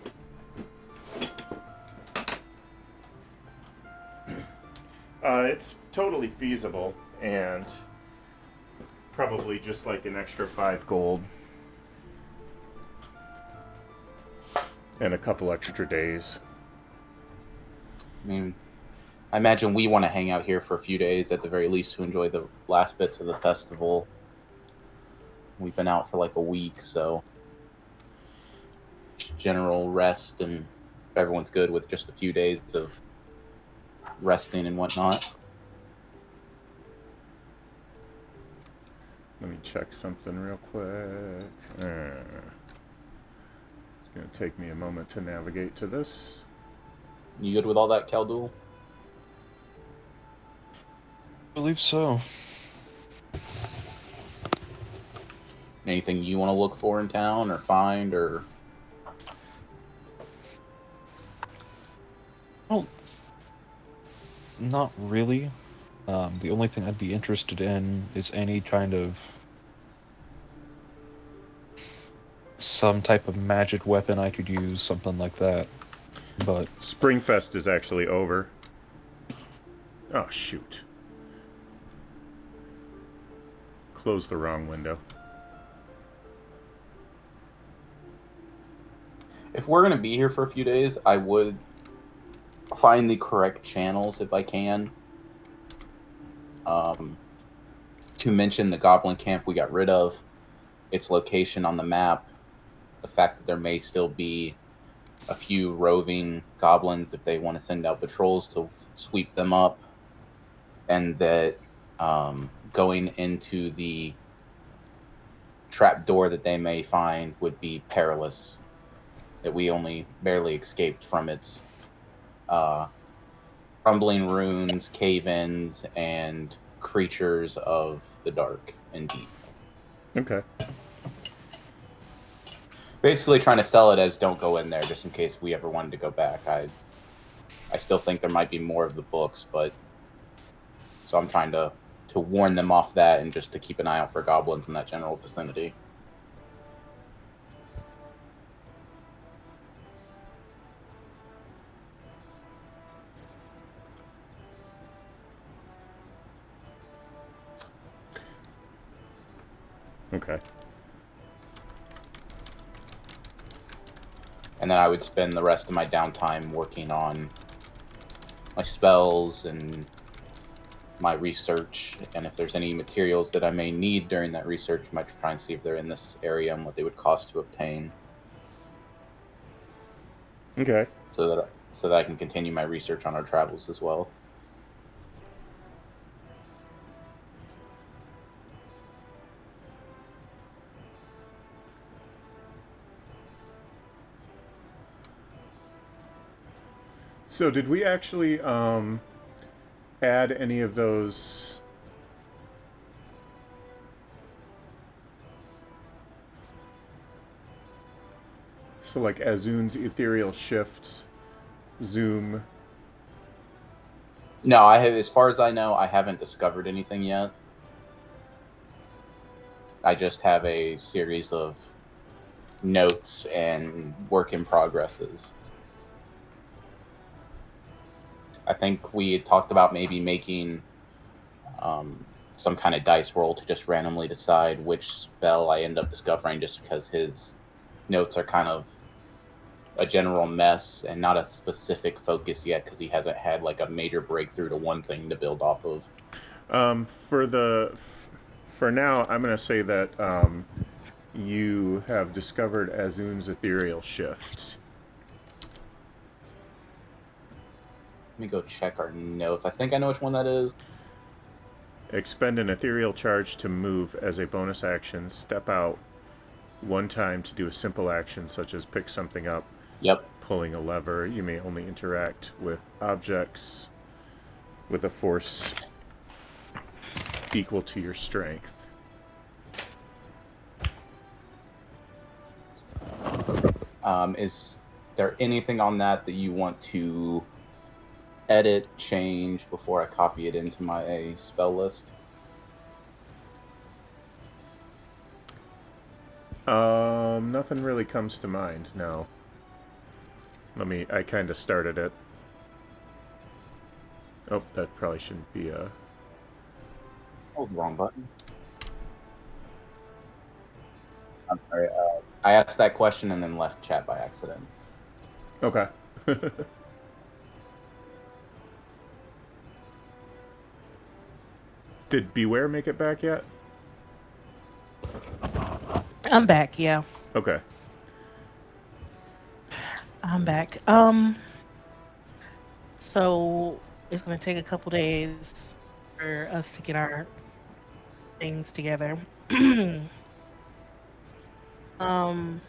It's totally feasible, and probably just like an extra 5 gold. And a couple extra days. I mean, I imagine we want to hang out here for a few days at the very least to enjoy the last bits of the festival. We've been out for like a week, so just general rest, and if everyone's good with just a few days of resting and whatnot. Let me check something real quick. It's going to take me a moment to navigate to this. You good with all that, Caldul? I believe so. Anything you want to look for in town or find or? Well, not really. The only thing I'd be interested in is any kind of some type of magic weapon I could use, something like that. But Springfest is actually over. Oh, shoot. Close the wrong window. If we're going to be here for a few days, I would find the correct channels if I can. To mention the goblin camp we got rid of, its location on the map, the fact that there may still be a few roving goblins if they want to send out patrols to sweep them up, and that going into the trap door that they may find would be perilous, that we only barely escaped from its crumbling ruins, cave-ins, and creatures of the dark and deep. Okay. Basically trying to sell it as don't go in there just in case we ever wanted to go back. I still think there might be more of the books, but so I'm trying to warn them off that and just to keep an eye out for goblins in that general vicinity. Okay. And then I would spend the rest of my downtime working on my spells and my research, and if there's any materials that I may need during that research, I might try and see if they're in this area and what they would cost to obtain. Okay. So that I can continue my research on our travels as well. So did we actually add any of those? So like Azun's ethereal shift, zoom. No, I have, as far as I know, I haven't discovered anything yet. I just have a series of notes and work in progresses. I think we had talked about maybe making some kind of dice roll to just randomly decide which spell I end up discovering, just because his notes are kind of a general mess and not a specific focus yet, because he hasn't had like a major breakthrough to one thing to build off of. For now, I'm going to say that you have discovered Azun's ethereal shift. Let me go check our notes. I think I know which one that is. Expend an ethereal charge to move as a bonus action. Step out one time to do a simple action such as pick something up. Yep. Pulling a lever. You may only interact with objects with a force equal to your strength. Is there anything on that you want to edit, change before I copy it into my spell list? Nothing really comes to mind, no. I kind of started it. Oh, that probably shouldn't be a... That was the wrong button. I'm sorry. I asked that question and then left chat by accident. Okay. Did Beware make it back yet? I'm back. Yeah, Okay. I'm back. So it's gonna take a couple days for us to get our things together. um,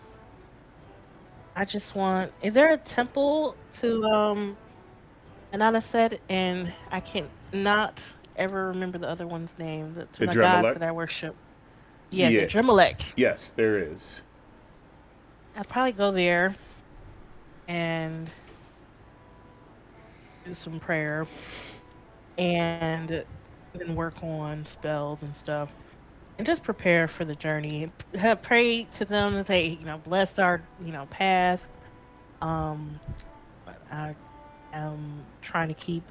I just want. Is there a temple to Anana said? And I can not ever remember the other one's name. To the gods Idremalek? that I worship. Yes, Yeah. Adremelech. Yes, there is. I'd probably go there and do some prayer and then work on spells and stuff and just prepare for the journey. Have pray to them that they, bless our, path. Um, I am trying to keep,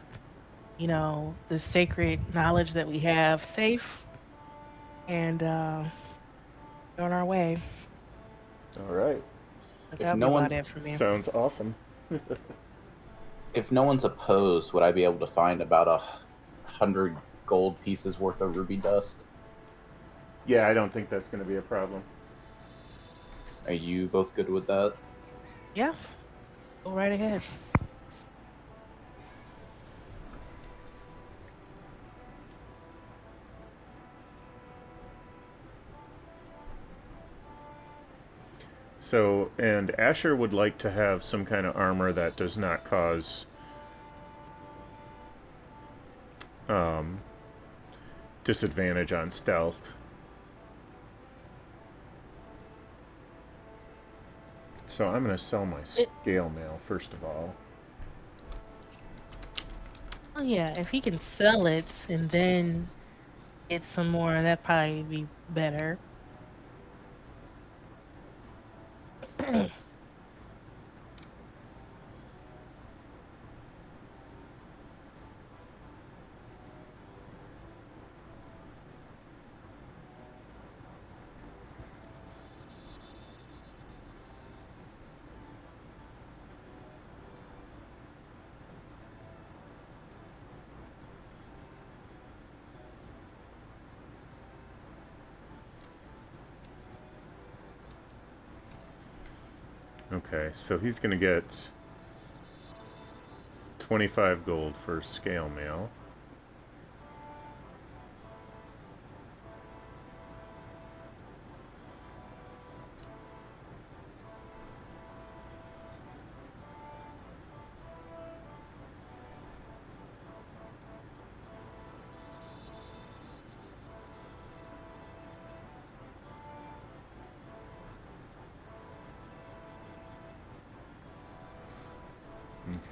the sacred knowledge that we have safe and on our way. All right. But If that'll be no about one it for me. Sounds awesome. if no one's opposed, would I be able to find about 100 gold pieces worth of ruby dust? Yeah, I don't think that's going to be a problem. Are you both good with that? Yeah, go right ahead. So, and Asher would like to have some kind of armor that does not cause disadvantage on stealth. So I'm going to sell my scale mail first of all. Oh yeah, if he can sell it and then get some more, that'd probably be better. Okay, so he's going to get 25 gold for scale mail.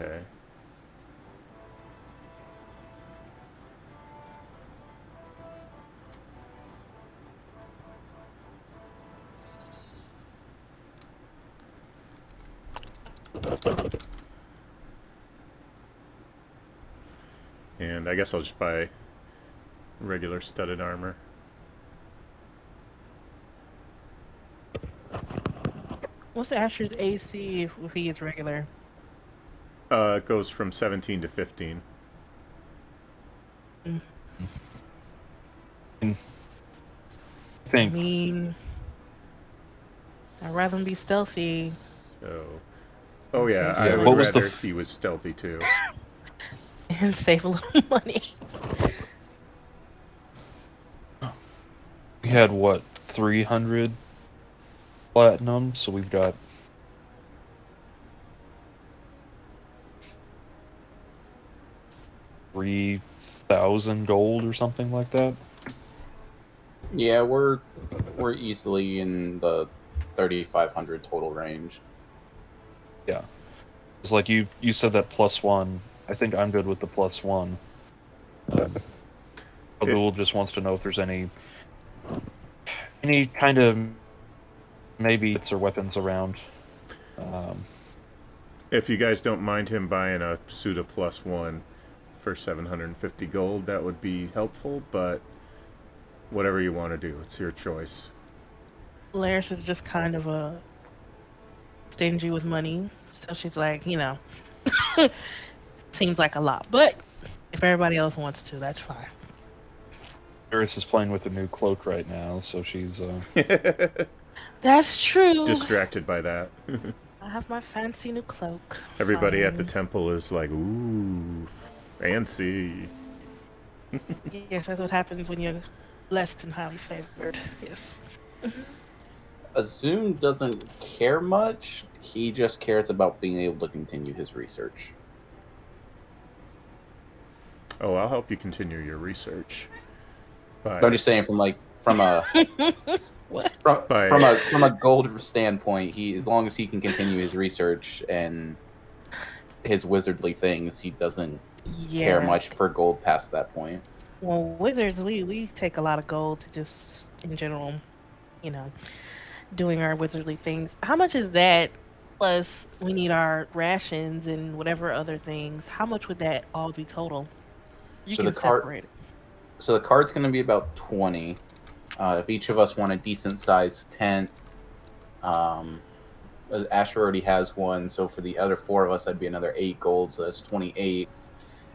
Okay. And I guess I'll just buy regular studded armor. What's Asher's AC if he is regular? It goes from 17 to 15. Mm. I I think mean, I'd rather him be stealthy. So, oh yeah, Save I some would what was the rather he was stealthy too. and save a little money. we had what 300 platinum, so we've got 3,000 gold or something like that. Yeah, we're easily in the 3,500 total range. Yeah, it's like you said that +1. I think I'm good with the +1. Abdul just wants to know if there's any kind of maybe hits or weapons around. If you guys don't mind him buying a Suda +1 for 750 gold, that would be helpful, but whatever you want to do, it's your choice. Laris is just kind of a stingy with money, so she's like, seems like a lot, but if everybody else wants to, that's fine. Iris is playing with a new cloak right now, so she's That's true. distracted by that. I have my fancy new cloak. Everybody at the Fine. temple is like, ooh, fancy. Yes, that's what happens when you're blessed and highly favored. Yes. Azun doesn't care much. He just cares about being able to continue his research. Oh, I'll help you continue your research. But I'm just saying, from a What? from a gold standpoint, he, as long as he can continue his research and his wizardly things, he doesn't care much for gold past that point. Well, wizards, we take a lot of gold to just, in general, you know, doing our wizardly things. How much is that? Plus, we need our rations and whatever other things. How much would that all be total? You So can the cart- separate it. So the card's going to be about 20. If each of us want a decent sized tent, Asher already has one. So for the other 4 of us, that'd be another 8 gold. So that's 28.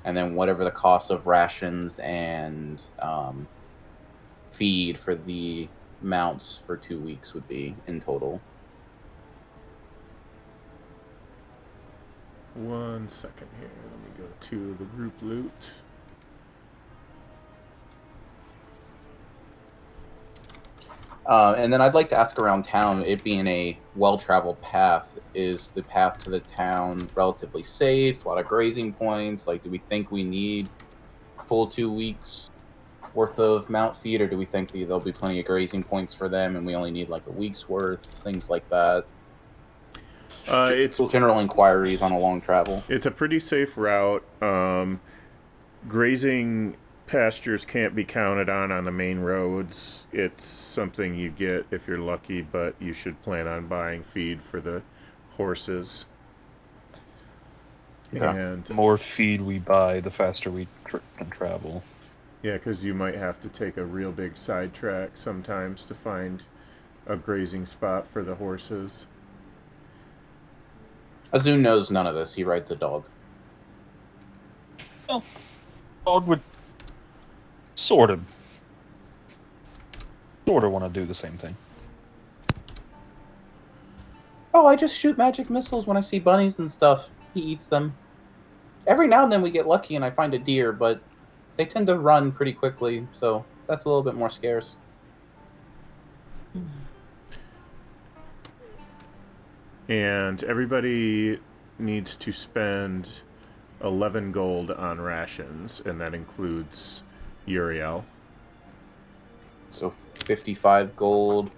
And then whatever the cost of rations and feed for the mounts for 2 weeks would be in total. 1 second here. Let me go to the group loot. And then I'd like to ask around town, it being a well-traveled path, is the path to the town relatively safe? A lot of grazing points? Like, do we think we need full 2 weeks worth of mount feed, or do we think there'll be plenty of grazing points for them and we only need like a week's worth? Things like that. It's general inquiries on a long travel. It's a pretty safe route. Grazing pastures can't be counted on the main roads. It's something you get if you're lucky, but you should plan on buying feed for the horses. Okay. And the more feed we buy, the faster we can travel. Yeah, because you might have to take a real big sidetrack sometimes to find a grazing spot for the horses. Azun knows none of this. He rides a dog. Well, dog would sort of want to do the same thing. Oh, I just shoot magic missiles when I see bunnies and stuff. He eats them. Every now and then we get lucky and I find a deer, but they tend to run pretty quickly, so that's a little bit more scarce. And everybody needs to spend 11 gold on rations, and that includes Uriel. So 55 gold.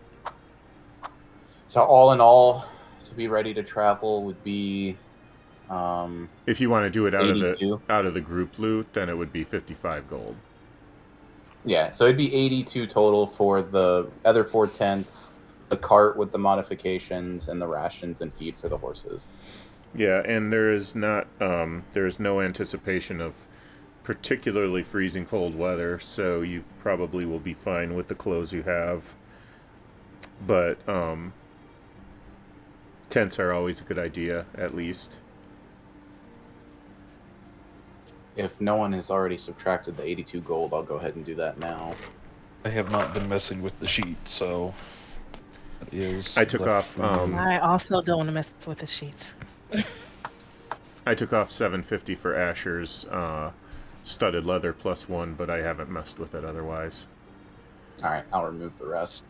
So all in all, to be ready to travel would be... if you want to do it out 82. of the group loot, then it would be 55 gold. Yeah, so it'd be 82 total for the other 4 tents, the cart with the modifications, and the rations and feed for the horses. Yeah, and there is no anticipation of particularly freezing cold weather, so you probably will be fine with the clothes you have. But tents are always a good idea, at least. If no one has already subtracted the 82 gold, I'll go ahead and do that now. I have not been messing with the sheet, so that is. I took off. I also don't want to mess with the sheets. I took off 750 for Asher's studded leather +1, but I haven't messed with it otherwise. All right, I'll remove the rest.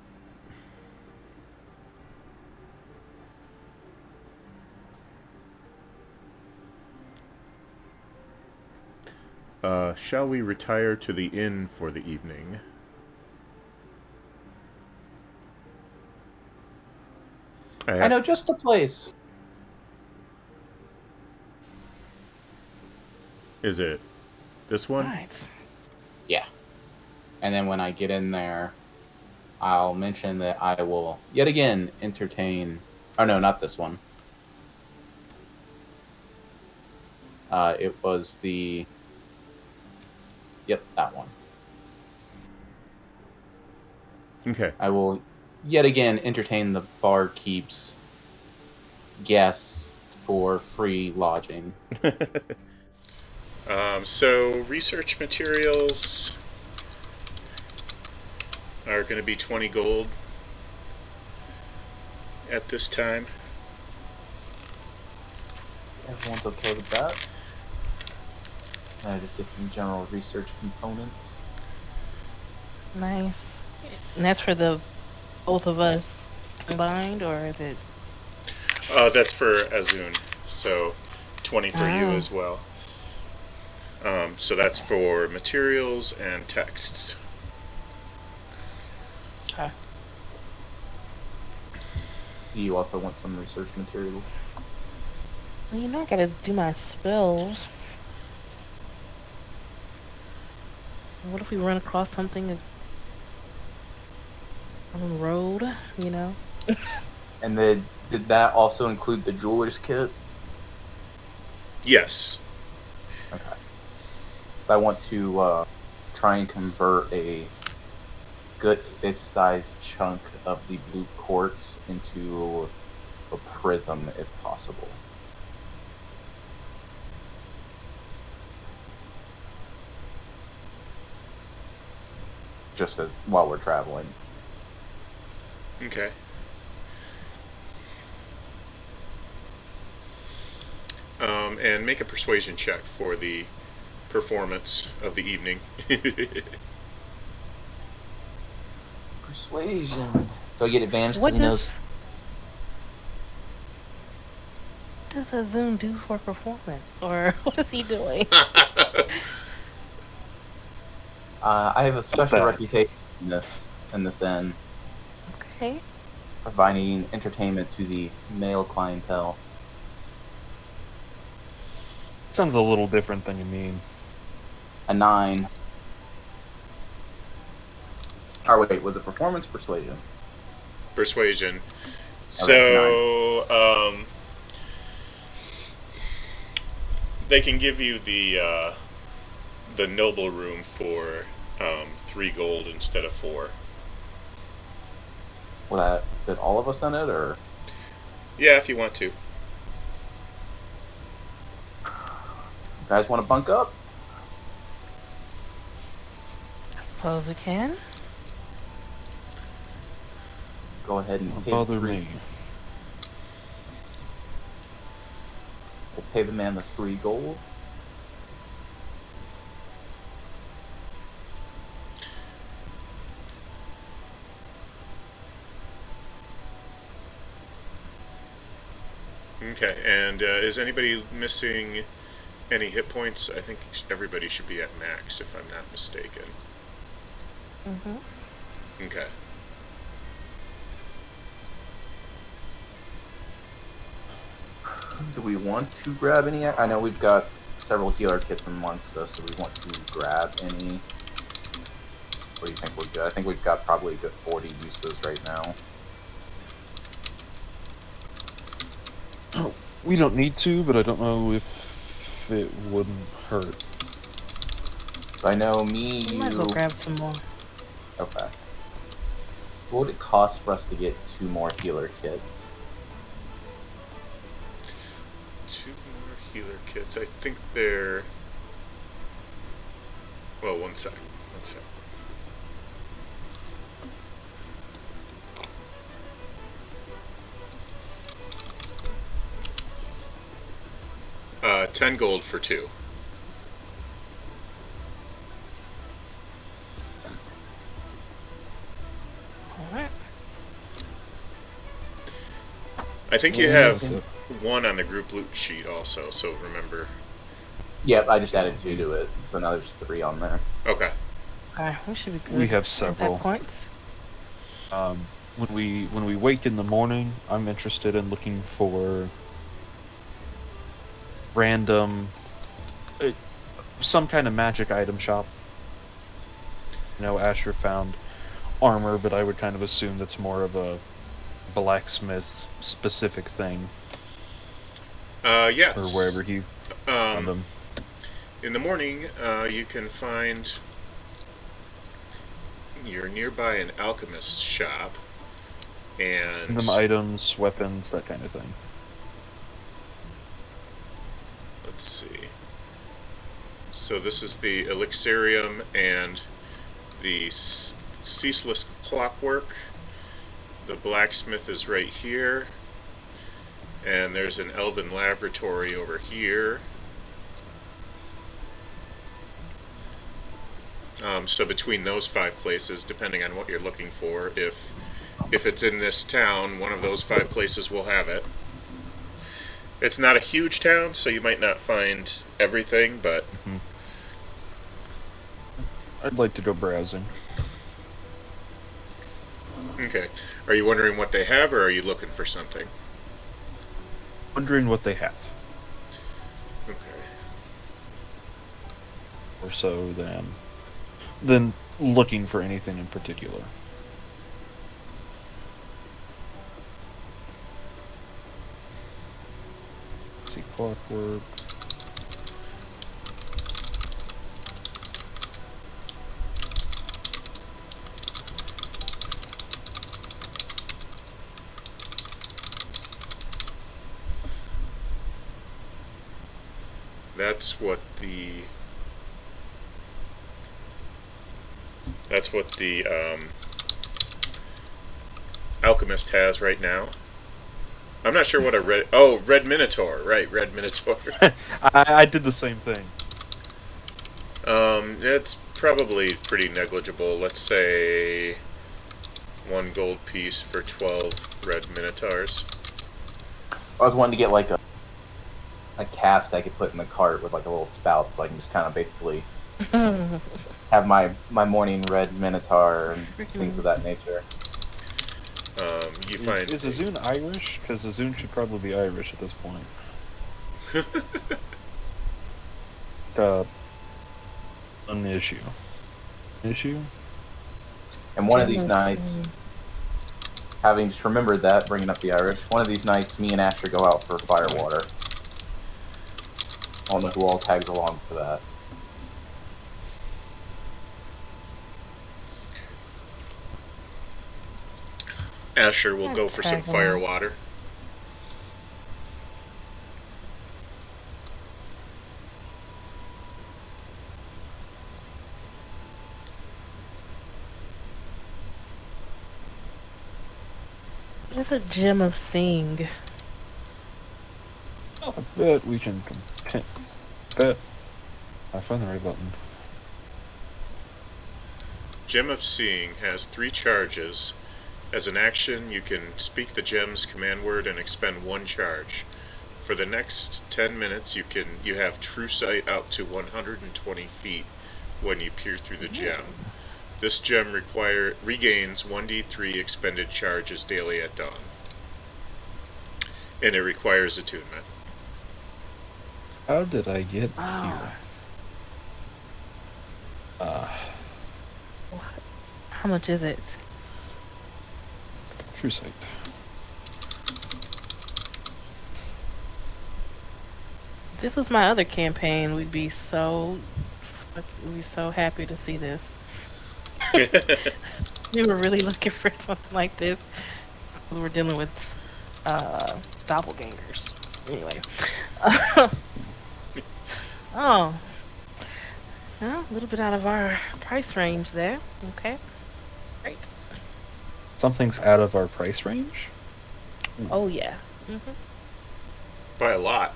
Shall we retire to the inn for the evening? I know just the place. Is it this one? Right. Yeah. And then when I get in there, I'll mention that I will yet again entertain... Oh, no, not this one. It was the... Yep, that one. Okay. I will yet again entertain the barkeep's guests for free lodging. So research materials. are going to be 20 gold at this time. Everyone's okay with that. And I just get some general research components. Nice. And that's for the both of us combined, or is it? That's for Azun, so 20 for you Oh. as well. So that's for materials and texts. Okay. Do you also want some research materials? Well, you know I gotta do my spells. What if we run across something on the road? You know. And then, did that also include the jeweler's kit? Yes. Okay. So I want to try and convert a good fist-sized chunk of the blue quartz into a prism, if possible. Just while we're traveling. Okay. And make a persuasion check for the performance of the evening. Persuasion. Do I get advantage because What he knows? does Azun do for performance, or what is he doing? I have a special that. reputation in this inn, Okay. providing entertainment to the male clientele. Sounds a little different than you mean. A 9. Or wait, was it performance or persuasion? Persuasion. Okay, So, they can give you the noble room for 3 gold instead of 4. Will that fit all of us in it, or? Yeah, if you want to. You guys want to bunk up? I suppose we can. Go ahead and Don't pay bother the 3. me. We'll pay the man the 3 gold. Okay, and is anybody missing any hit points? I think everybody should be at max, if I'm not mistaken. Mhm. Okay. Do we want to grab any? I know we've got several healer kits amongst us. Do we want to grab any? Or do you think we're good? I think we've got probably a good 40 uses right now. We don't need to, but I don't know if it wouldn't hurt. So I know me, We might as well you. grab some more. Okay. What would it cost for us to get 2 more healer kits? 2 more healer kits. I think they're... Well, one sec. One sec. $10 gold for 2. All right. I think you have 1 on the group loot sheet also, so remember. Yep, I just added 2 to it, so now there's 3 on there. Okay. Okay, we should be good. We have at several. that points. When we wake in the morning, I'm interested in looking for random, some kind of magic item shop. You know, Asher found armor, but I would kind of assume that's more of a blacksmith specific thing, Yes. or wherever he found them. In the morning, you can find... You're nearby an alchemist shop, and... Random items, weapons, that kind of thing. Let's see. So this is the Elixirium and the ceaseless clockwork. The blacksmith is right here. And there's an elven laboratory over here. So between those 5 places, depending on what you're looking for, if it's in this town, one of those 5 places will have it. It's not a huge town, so you might not find everything, but... I'd like to go browsing. Okay. Are you wondering what they have, or are you looking for something? Wondering what they have. Okay. Or so than looking for anything in particular. Let's see, clockwork. That's what the alchemist has right now. I'm not sure what a red minotaur, right? Red minotaur. I did the same thing. It's probably pretty negligible. Let's say 1 gold piece for 12 red minotaurs. I was wanting to get like a cast I could put in the cart with like a little spout, so I can just kind of basically have my morning red minotaur and things of that nature. You find Is Azun Irish? Because Azun should probably be Irish at this point. An issue. And one of these nights, having just remembered that, bringing up the Irish, one of these nights, me and Asher go out for firewater. I don't know who all tags along for that. Asher will go for some Tag fire along. water. What is a gem of seeing? I bet we can bet. I found the right button. Gem of Seeing has 3 charges. As an action, you can speak the gem's command word and expend 1 charge. For the next 10 minutes, you have true sight out to 120 feet when you peer through the gem. This gem regains 1d3 expended charges daily at dawn. And it requires attunement. How did I get here? How much is it? True sight. If this was my other campaign, we'd be so happy to see this. We were really looking for something like this. We were dealing with doppelgangers. Anyway. Oh. Well, a little bit out of our price range there. Okay. Great. Something's out of our price range? Oh, yeah. By a lot.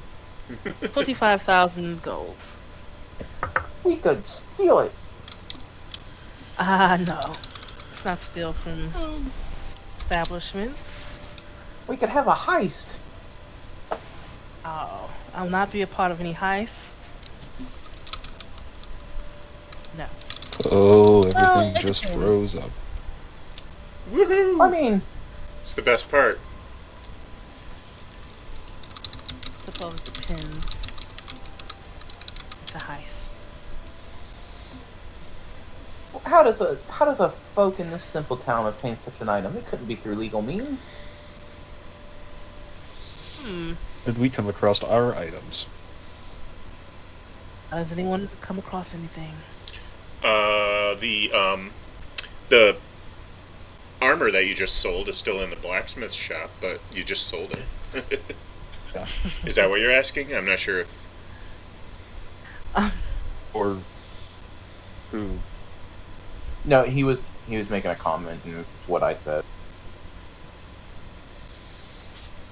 25,000 gold. We could steal it. No. Let's not steal from establishments. We could have a heist. Oh, I'll not be a part of any heist. No. Oh, everything it just depends. froze up. Woohoo! I mean, It's the best part. Suppose it depends. It's a heist. how does a folk in this simple town obtain such an item? It couldn't be through legal means. Did we come across our items? Has anyone come across anything? The armor that you just sold is still in the blacksmith shop, but you just sold it. Yeah. Is that what you're asking? I'm not sure if... Or who No, he was making a comment, and it's what I said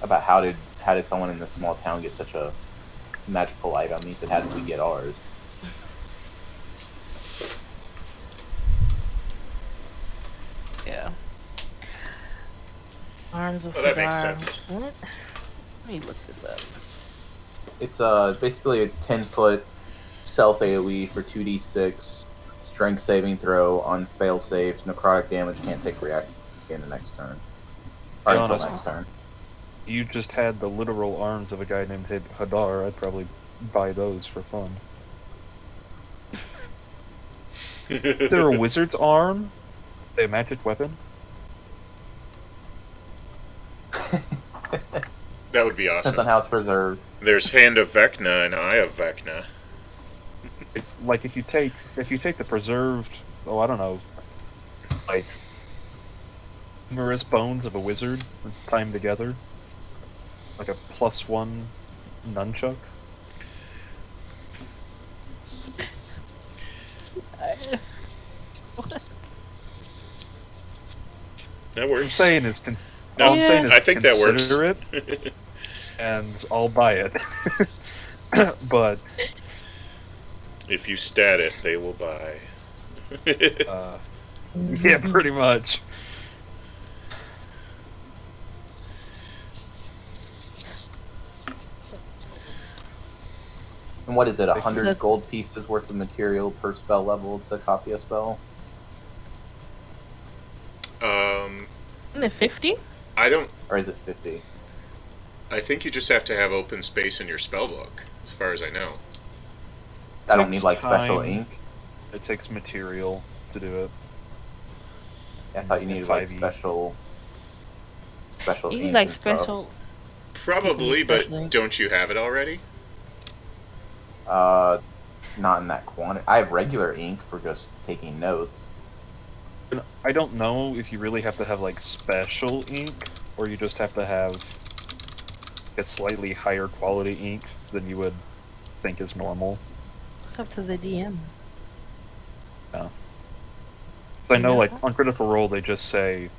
about how did someone in this small town get such a magical item? He said, "How did we get ours?" Yeah. Arms of Well, that makes Hadar. sense. What? Let me look this up. It's basically a 10-foot stealth AoE for 2d6, strength saving throw on fail safe, necrotic damage, can't take react in the next turn. Or Be until honest. next turn. You just had the literal arms of a guy named Hadar. I'd probably buy those for fun. Is there a wizard's arm? A magic weapon? That would be Depends on awesome. how it's preserved. There's Hand of Vecna and Eye of Vecna. Like if you take the preserved, oh I don't know, like numerous bones of a wizard and tie them together, like a +1 nunchuck. That I'm works. saying is No, all I'm saying is I think that works. consider it, and I'll buy it. But If you stat it, they will buy. yeah, pretty much. And what is it, So- 100 gold pieces worth of material per spell level to copy a spell? Isn't it 50? I don't. Or is it 50? I think you just have to have open space in your spell book, as far as I know. I don't Takes need like special time. ink. It takes material to do it. I thought you needed like 5e. special You ink need like and stuff. special. Probably, but Definitely. don't you have it already? Not in that quantity. I have regular ink for just taking notes. And I don't know if you really have to have like special ink, or you just have to have a slightly higher quality ink than you would think is normal. It's up to the DM. Yeah. I know, Yeah. like on Critical Role, they just say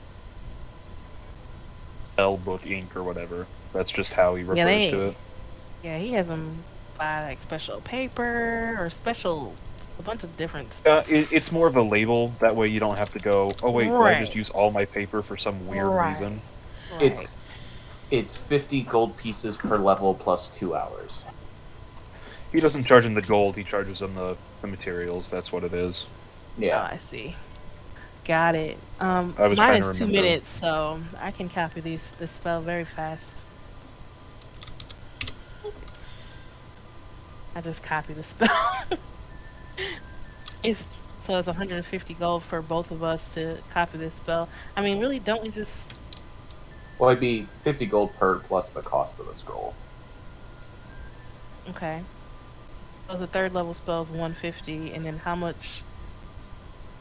spell book ink or whatever. That's just how he refers they- to it. Yeah, he has them buy like special paper or a bunch of different stuff. It's more of a label. That way you don't have to go, oh wait, did I Right. just use all my paper for some weird Right. reason? Right. It's 50 gold pieces per level plus 2 hours. He doesn't charge them the gold, he charges them the materials. That's what it is. Yeah. Oh, I see. Got it. I was Mine trying is to 2 remember. minutes, so I can copy this spell very fast. I just copy the spell. It's 150 gold for both of us to copy this spell. I mean, really, don't we just? Well, it'd be 50 gold per plus the cost of the scroll. Okay. So the third level spell is 150, and then how much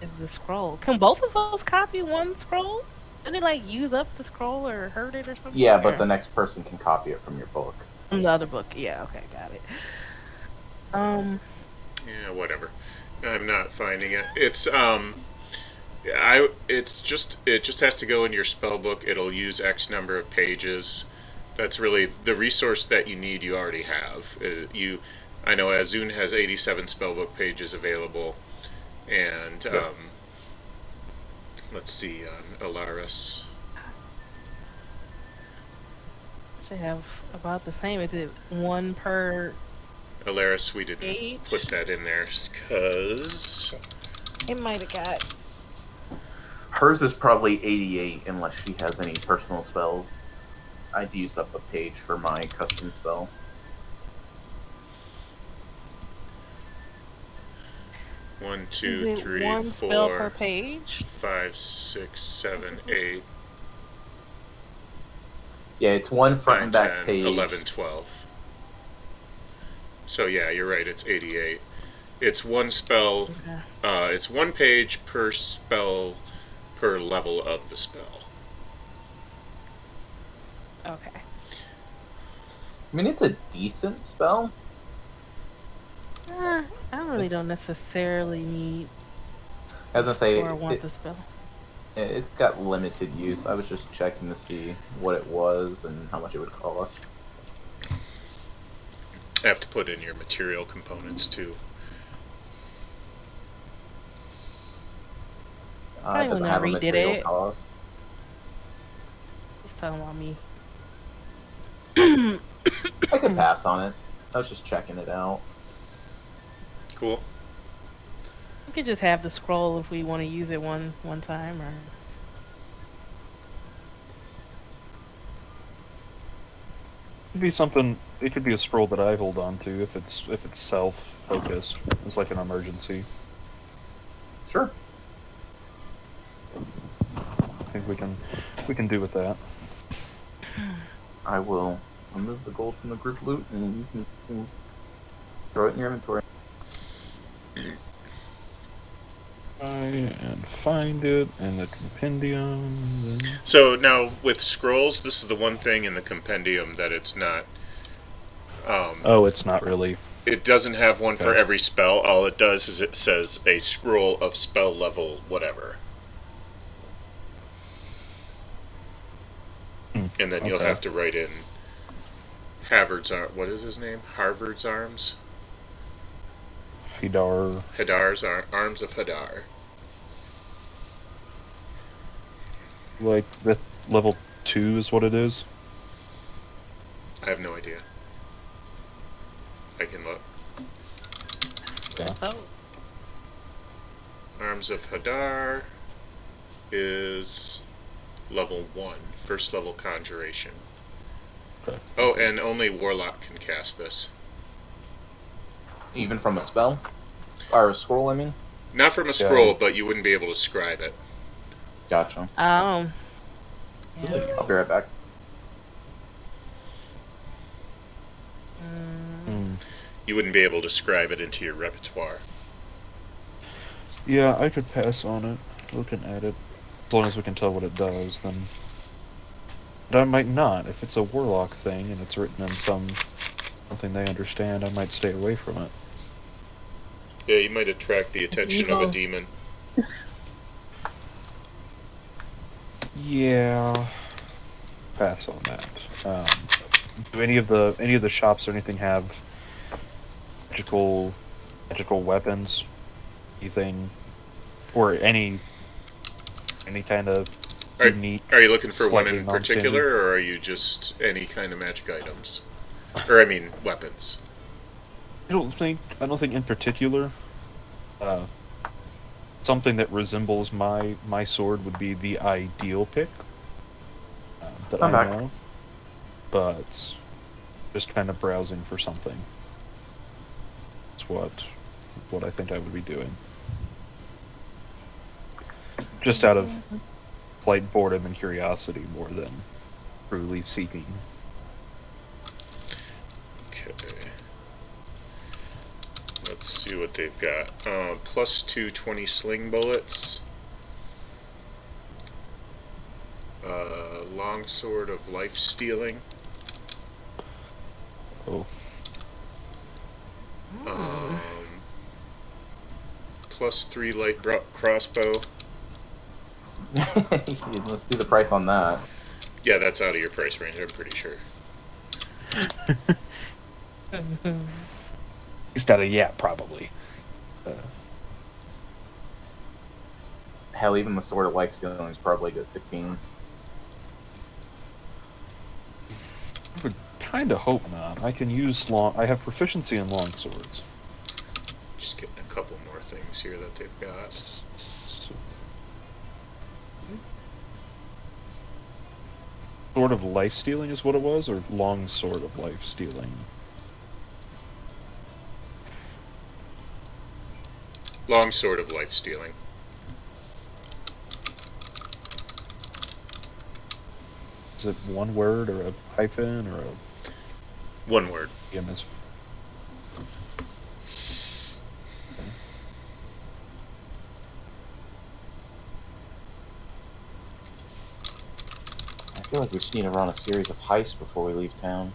is the scroll? Can both of us copy one scroll? Did it like use up the scroll or hurt it or something? Yeah, but Or- the next person can copy it from your book. from the other book. Yeah. Okay, got it. Yeah, whatever. I'm not finding it. It just has to go in your spell book. It'll use X number of pages. That's really the resource that you need. You already have. I know Azun has 87 spellbook pages available, and Yep. let's see, Alaris. Should have about the same. Is it one per? Alaris, we didn't Page? put that in there because It might have got. Hers is probably 88 unless she has any personal spells. I'd use up a page for my custom spell. one, Is two, it three, one spell per 4, page? 5, 6, 7, 8, Yeah, it's one front 9, and back 10, page. 11, 12. So yeah, you're right. It's 88. It's one spell. Okay. It's one page per spell per level of the spell. Okay. I mean, it's a decent spell. I really don't necessarily need. I was gonna say Or want the spell. it's got limited use. I was just checking to see what it was and how much it would cost. I have to put in your material components too. Probably It doesn't when I have a redid material it. cost. He's talking about me. I could pass on it. I was just checking it out. Cool. We could just have the scroll if we want to use it one time, or It'd be something. It could be a scroll that I hold on to if it's self-focused. It's like an emergency. Sure. I think we can do with that. I will remove the gold from the group loot and you can throw it in your inventory. And find it in the compendium. So now with scrolls, this is the one thing in the compendium that it's not. Oh, it's not really. It doesn't have one for Okay. every spell. All it does is it says a scroll of spell level whatever. And then you'll Okay. have to write in Harvard's what is his name? Harvard's arms? Hidar. Hadar's arms of Hadar. Like that level 2 is what it is. I have no idea. I can look. Yeah. oh, Arms of Hadar is level 1, first level conjuration. Okay. Oh, and only Warlock can cast this. Even from a spell? Or a scroll, I mean? Not from a scroll, but you wouldn't be able to scribe it. Gotcha. yeah. I'll be right back. You wouldn't be able to scribe it into your repertoire. Yeah, I could pass on it. Looking at it. As long as we can tell what it does, then. But I might not. If it's a warlock thing and it's written in something they understand, I might stay away from it. Yeah, you might attract the attention of a demon. Yeah. Pass on that. Do any of the shops or anything have magical weapons? Anything, or any kind of unique? Are you looking for one slightly in non-standard? particular, or are you just any kind of magic items? Or, I mean, weapons. I don't think in particular. Something that resembles my sword would be the ideal pick that I'm I back. know, but just kind of browsing for something. That's what I think I would be doing. Just out of slight boredom and curiosity more than truly seeking. Okay. Let's see what they've got. Plus 220 sling bullets. Longsword of life stealing. Oh, Plus 3 light crossbow. Let's see the price on that. Yeah, that's out of your price range, I'm pretty sure. instead of yeah, probably. Hell, even the Sword of Life Stealing is probably good 15. I would kind of hope not. I can use I have proficiency in long swords. Just getting a couple more things here that they've got. So, sword of life stealing is what it was, or long sword of life stealing. Longsword of life stealing. Is it one word or a hyphen or a One word. MS? I feel like we just need to run a series of heists before we leave town.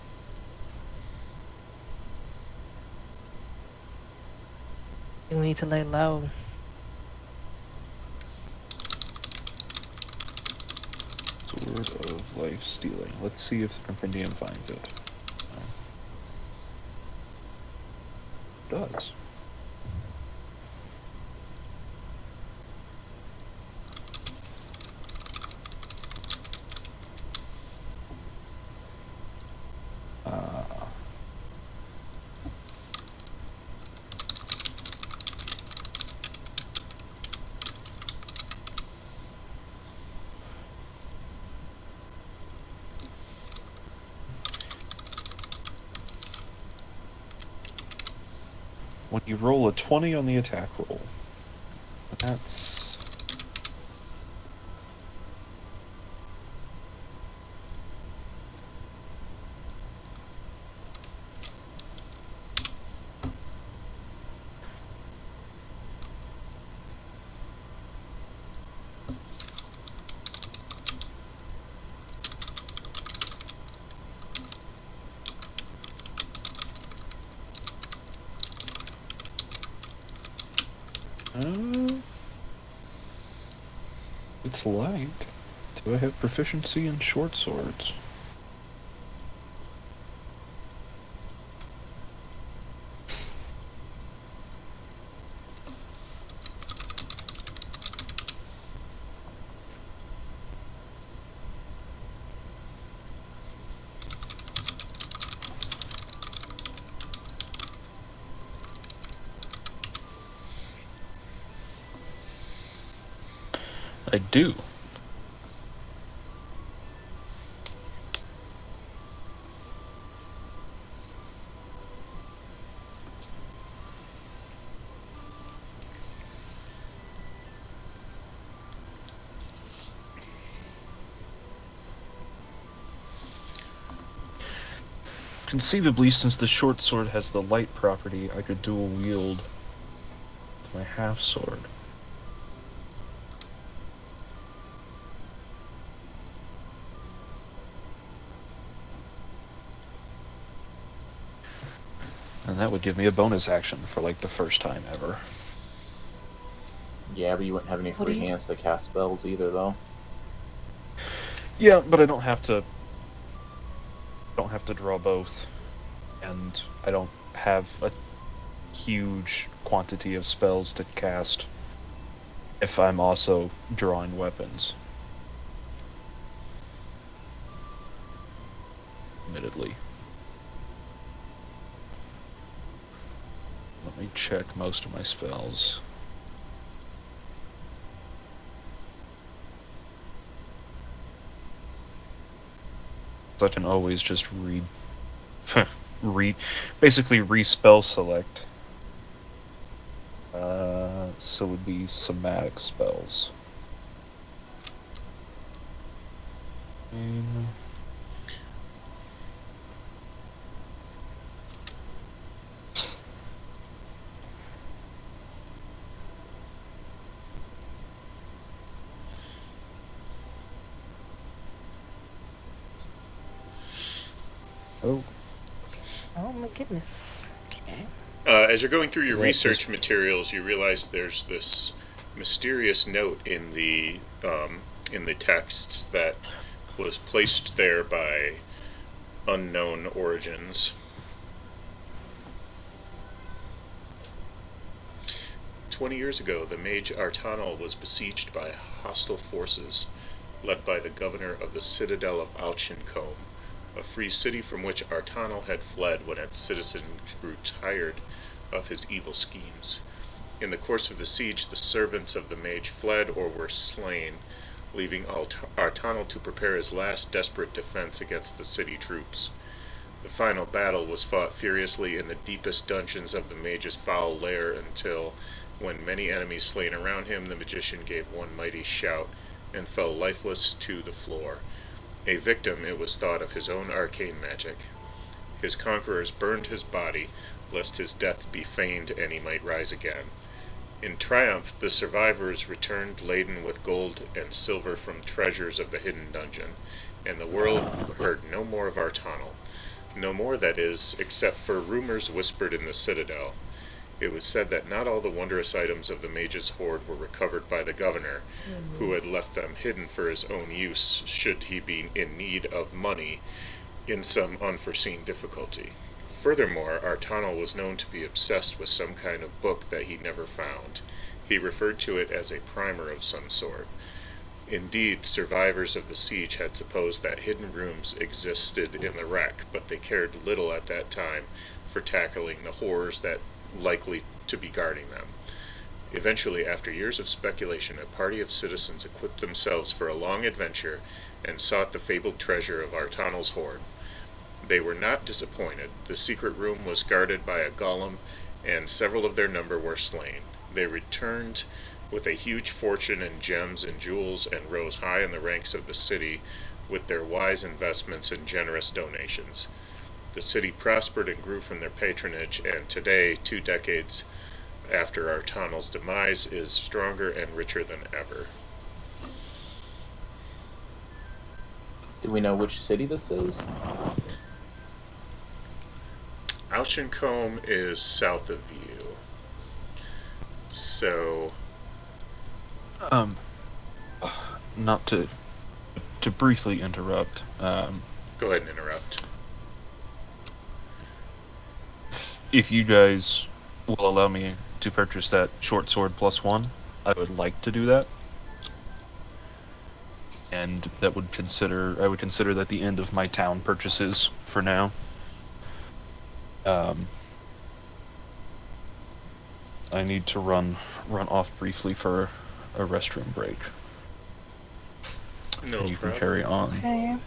We need to lay low. Sword of Life Stealing. Let's see if the compendium finds it. It does. When you roll a 20 on the attack roll, that's... It's like... Do I have proficiency in short swords? I do. Conceivably, since the short sword has the light property, I could dual wield my half sword. And that would give me a bonus action for like the first time ever. Yeah, but you wouldn't have any free hands to cast spells either, though. Yeah, but I don't have to draw both, and I don't have a huge quantity of spells to cast if I'm also drawing weapons. Admittedly. Let me check most of my spells. So I can always just basically respell select. So it would be somatic spells. Oh my goodness. Okay. As you're going through your research materials, you realize there's this mysterious note in the texts that was placed there by unknown origins. 20 years ago, the mage Artanal was besieged by hostile forces, led by the governor of the citadel of Alchincombe, a free city from which Artanal had fled when its citizens grew tired of his evil schemes. In the course of the siege, the servants of the mage fled or were slain, leaving Artanal to prepare his last desperate defense against the city troops. The final battle was fought furiously in the deepest dungeons of the mage's foul lair until, when many enemies slain around him, the magician gave one mighty shout and fell lifeless to the floor, a victim, it was thought, of his own arcane magic. His conquerors burned his body, lest his death be feigned and he might rise again. In triumph, the survivors returned laden with gold and silver from treasures of the hidden dungeon, and the world heard no more of Artanal. No more, that is, except for rumors whispered in the citadel. It was said that not all the wondrous items of the mage's hoard were recovered by the governor, who had left them hidden for his own use should he be in need of money in some unforeseen difficulty. Furthermore, Artanel was known to be obsessed with some kind of book that he never found. He referred to it as a primer of some sort. Indeed, survivors of the siege had supposed that hidden rooms existed in the wreck, but they cared little at that time for tackling the horrors that likely to be guarding them. Eventually, after years of speculation, a party of citizens equipped themselves for a long adventure and sought the fabled treasure of Artanel's hoard. They were not disappointed. The secret room was guarded by a golem, and several of their number were slain. They returned with a huge fortune in gems and jewels and rose high in the ranks of the city with their wise investments and generous donations. The city prospered and grew from their patronage, and today, 2 decades after Artanel's demise, is stronger and richer than ever. Do we know which city this is? Auchencombe is south of you. So, Not to briefly interrupt. go ahead and interrupt. If you guys will allow me to purchase that short sword +1, I would like to do that. And I would consider that the end of my town purchases for now. I need to run off briefly for a restroom break. No And you problem. can carry on. Okay.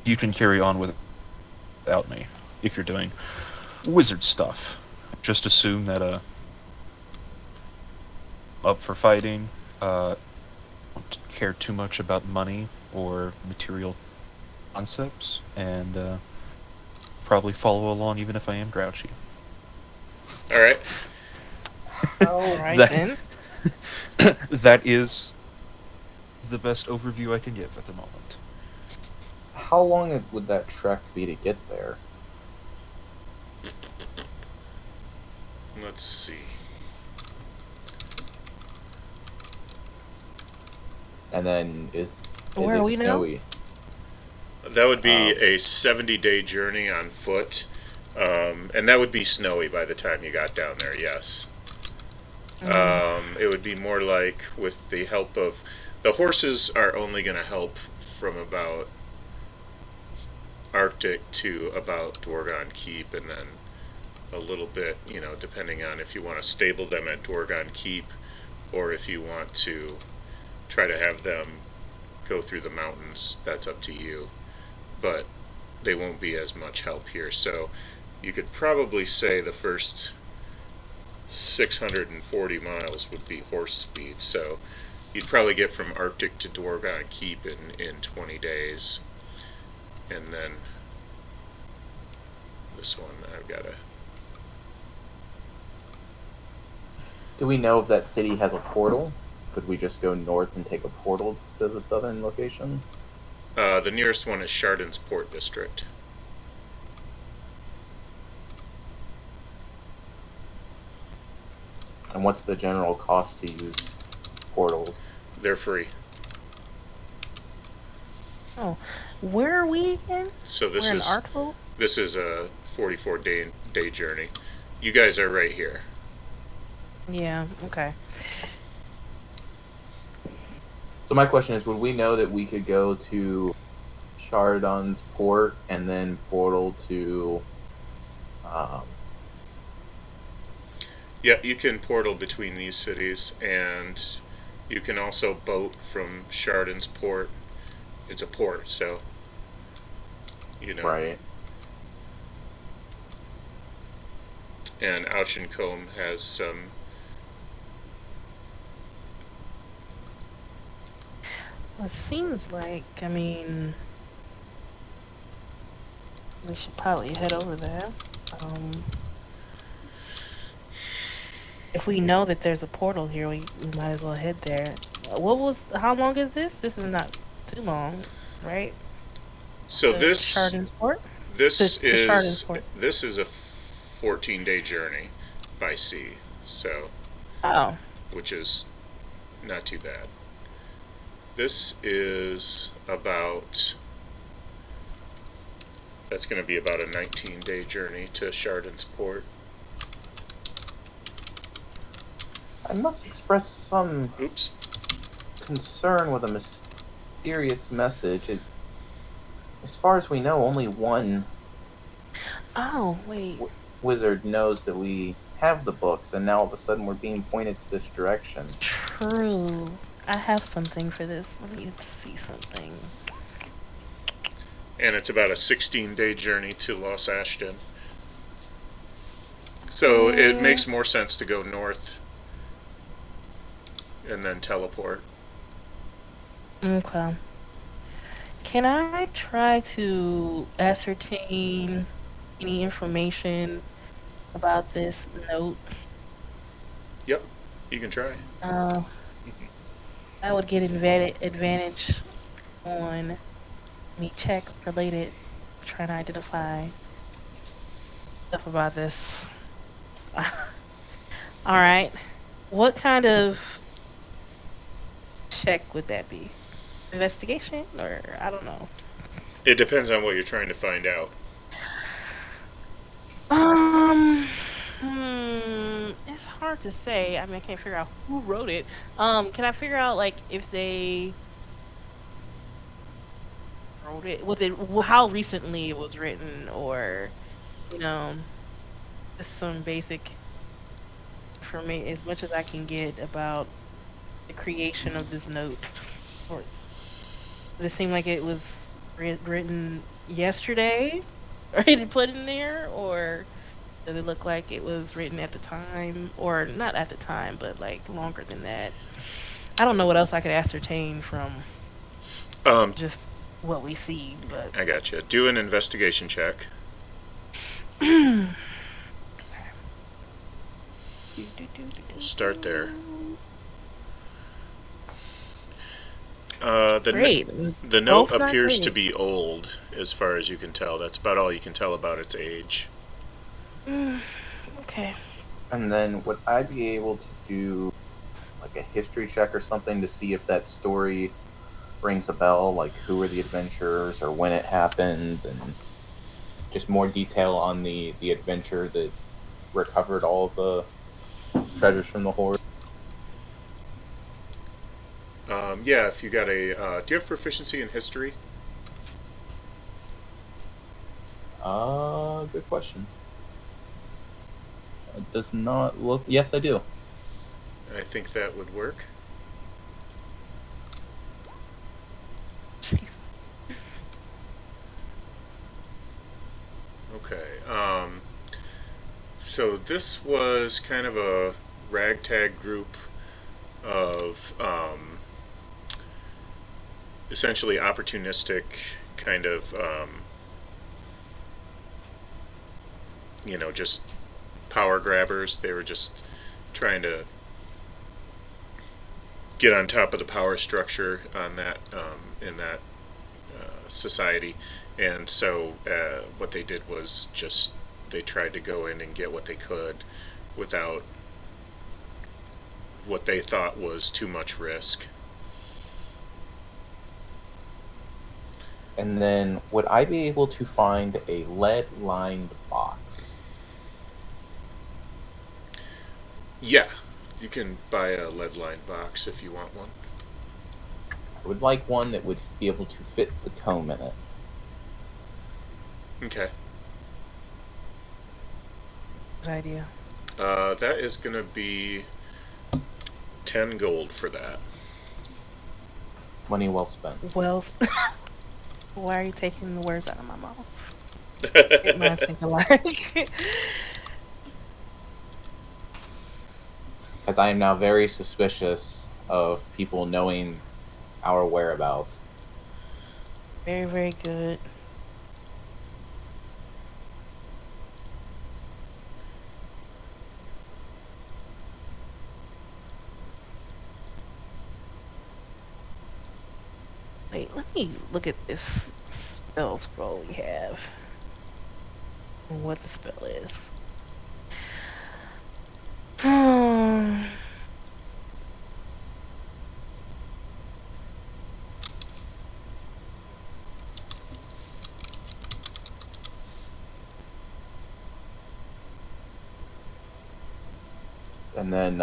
You can carry on without me if you're doing wizard stuff. Just assume that up for fighting. Don't care too much about money or material concepts, and probably follow along even if I am grouchy. All right. All right That- then. That is the best overview I can give at the moment. How long would that trek be to get there? Let's see. And then is Where it are we now? snowy? That would be a 70-day journey on foot, and that would be snowy by the time you got down there, yes. It would be more like with the help of... The horses are only going to help from about Arctic to about Dwargon Keep, and then a little bit, depending on if you want to stable them at Dwargon Keep, or if you want to try to have them go through the mountains, that's up to you. But they won't be as much help here, so you could probably say the first 640 miles would be horse speed, so you'd probably get from Arctic to Dwargon Keep in 20 days. And then this one, I've got to... Do we know if that city has a portal? Could we just go north and take a portal to the southern location? The nearest one is Chardon's Port District. And what's the general cost to use portals? They're free. Oh, where are we again? So this We're in is Arkville? this is a 44-day journey. You guys are right here. Yeah. Okay. So my question is, would we know that we could go to Chardon's port and then portal to... Yeah, you can portal between these cities, and you can also boat from Chardon's Port. It's a port, so Right. And Auchencombe has some. It seems like, we should probably head over there. If we know that there's a portal here, we might as well head there. How long is this? This is not too long, right? So The this Chardon's Port? this to Chardon's is Port. this is a 14-day journey. by sea, so Oh. which is not too bad. This is about that's going to be about a 19-day journey to Chardon's port. I must express some Oops. concern with a mysterious message. As far as we know, only one Oh, wait. wizard knows that we have the books, and now all of a sudden we're being pointed to this direction. True. I have something for this. Let me see something. And it's about a 16-day journey to Los Ashton. So it makes more sense to go north and then teleport. Okay. Can I try to ascertain any information about this note? Yep, you can try. I would get advantage on any check related, trying to identify stuff about this. All right. What kind of check would that be? Investigation, or I don't know. It depends on what you're trying to find out. Um, it's hard to say. I mean, I can't figure out who wrote it. Can I figure out like if they wrote it? Was it how recently it was written, or you know, just some basic information as much as I can get about the creation of this note? Or does it seem like it was written yesterday, or it put in there, or does it look like it was written at the time, or not at the time, but like longer than that? I don't know what else I could ascertain from just what we see, but I got you. Do an investigation check. Start there. Great. The note Both not appears to great. be old, as far as you can tell. That's about all you can tell about its age. Okay. And then would I be able to do like a history check or something to see if that story rings a bell, like who were the adventurers or when it happened, and just more detail on the adventure that recovered all of the treasures from the horde? Yeah, if you got a. Do you have proficiency in history? Good question. It does not look. Yes, I do. I think that would work. Okay. So this was kind of a ragtag group of essentially opportunistic kind of just power grabbers. They were just trying to get on top of the power structure on that in that society, and so what they did was just they tried to go in and get what they could without what they thought was too much risk. And then would I be able to find a lead-lined box? Yeah, you can buy a lead-lined box if you want one. I would like one that would be able to fit the tome in it. Okay. Good idea. That is going to be 10 gold for that. Money well spent. Well, why are you taking the words out of my mouth? It might think alike. Because I am now very suspicious of people knowing our whereabouts. Very, very good. Wait, let me look at this spell scroll we have. And what the spell is. And then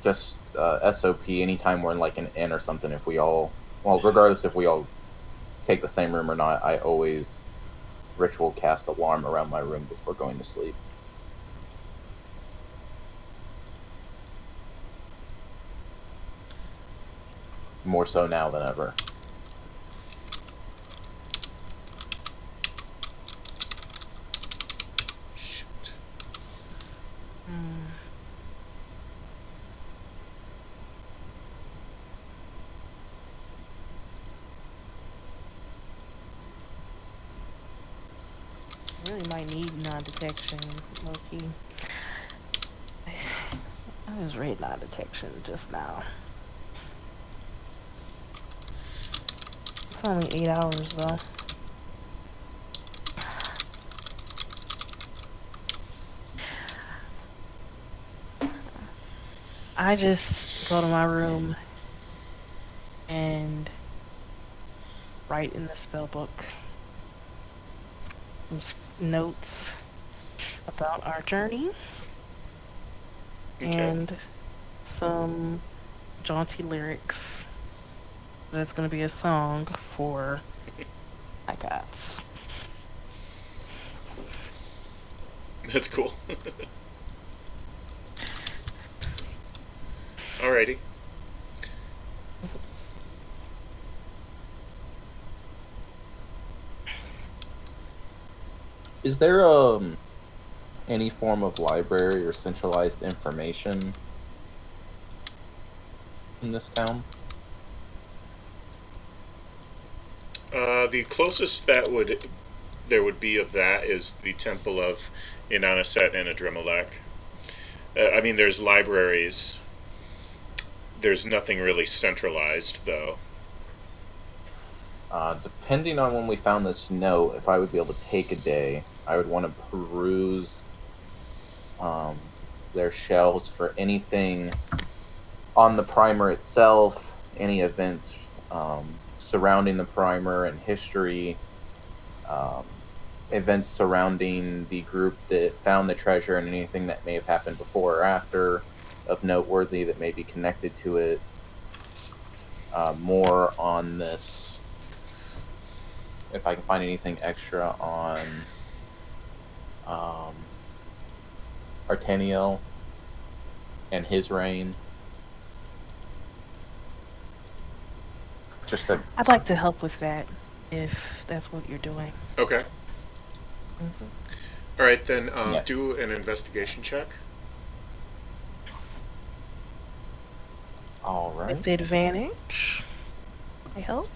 just SOP anytime we're in like an inn or something. If we all, well, regardless if we all take the same room or not, I always ritual cast alarm around my room before going to sleep. More so now than ever. Shoot. Really might need non-detection, low-key. I just read non-detection just now. It's only 8 hours though. I just go to my room and write in the spell book notes about our journey and some jaunty lyrics. That's gonna be a song for my gods. That's cool. Alrighty. Is there any form of library or centralized information in this town? The closest that there would be of that is the Temple of Inanaset and Adremalek. I mean, there's libraries. There's nothing really centralized, though. Depending on when we found this note, if I would be able to take a day, I would want to peruse their shelves for anything on the primer itself, any events surrounding the primer and history, events surrounding the group that found the treasure, and anything that may have happened before or after of noteworthy that may be connected to it. More on this, if I can find anything extra on Artaniel and his reign. Just a I'd like to help with that if that's what you're doing. Okay. All right, then Yeah. do an investigation check. all right. With the advantage, I help.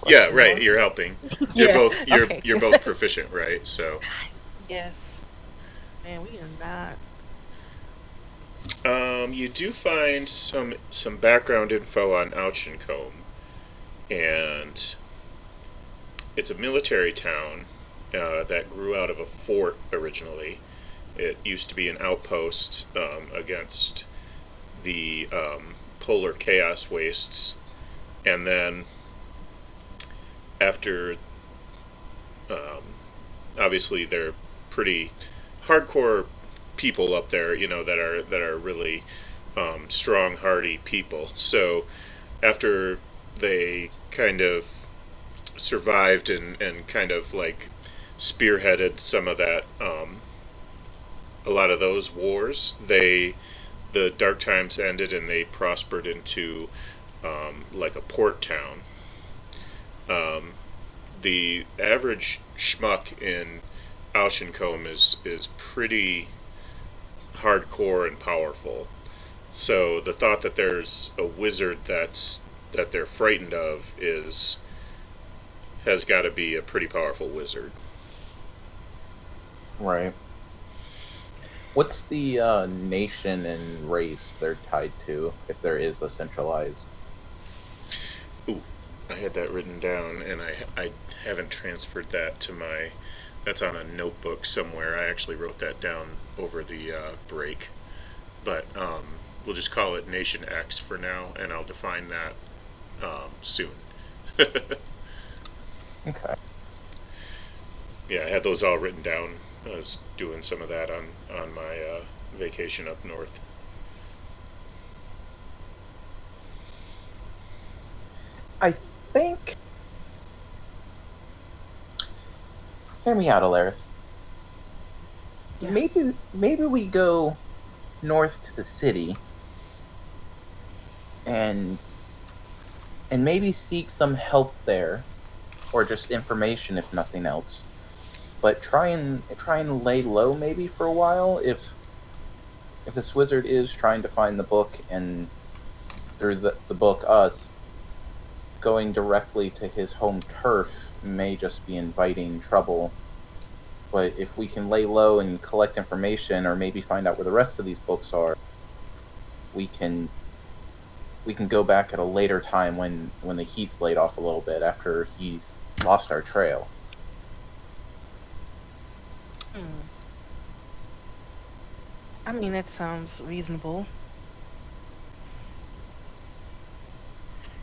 Yeah, right. You're helping. You're Yeah, both okay. you're both proficient, right? So, Yes. Man, we are not. you do find some background info on Auchencombe, and it's a military town that grew out of a fort originally. It used to be an outpost against the polar chaos wastes, and then after, obviously, they're pretty hardcore people up there, that are really strong, hardy people. So after they kind of survived and kind of like spearheaded some of that, a lot of those wars, the dark times ended and they prospered into like a port town. The average schmuck in Auchencombe is pretty hardcore and powerful. So the thought that there's a wizard that they're frightened of has got to be a pretty powerful wizard. Right. What's the nation and race they're tied to, if there is a centralized? Ooh, I had that written down, and I haven't transferred that to my. That's on a notebook somewhere. I actually wrote that down over the break, but we'll just call it Nation X for now, and I'll define that soon. Okay. Yeah, I had those all written down I was doing some of that on my vacation up north. I think. Hear me out, Alaris. Yeah. Maybe we go north to the city and maybe seek some help there, or just information if nothing else. But try and lay low maybe for a while if this wizard is trying to find the book, and through the book us going directly to his home turf may just be inviting trouble. But if we can lay low and collect information, or maybe find out where the rest of these books are, we can go back at a later time when the heat's laid off a little bit after he's lost our trail. I mean, that sounds reasonable.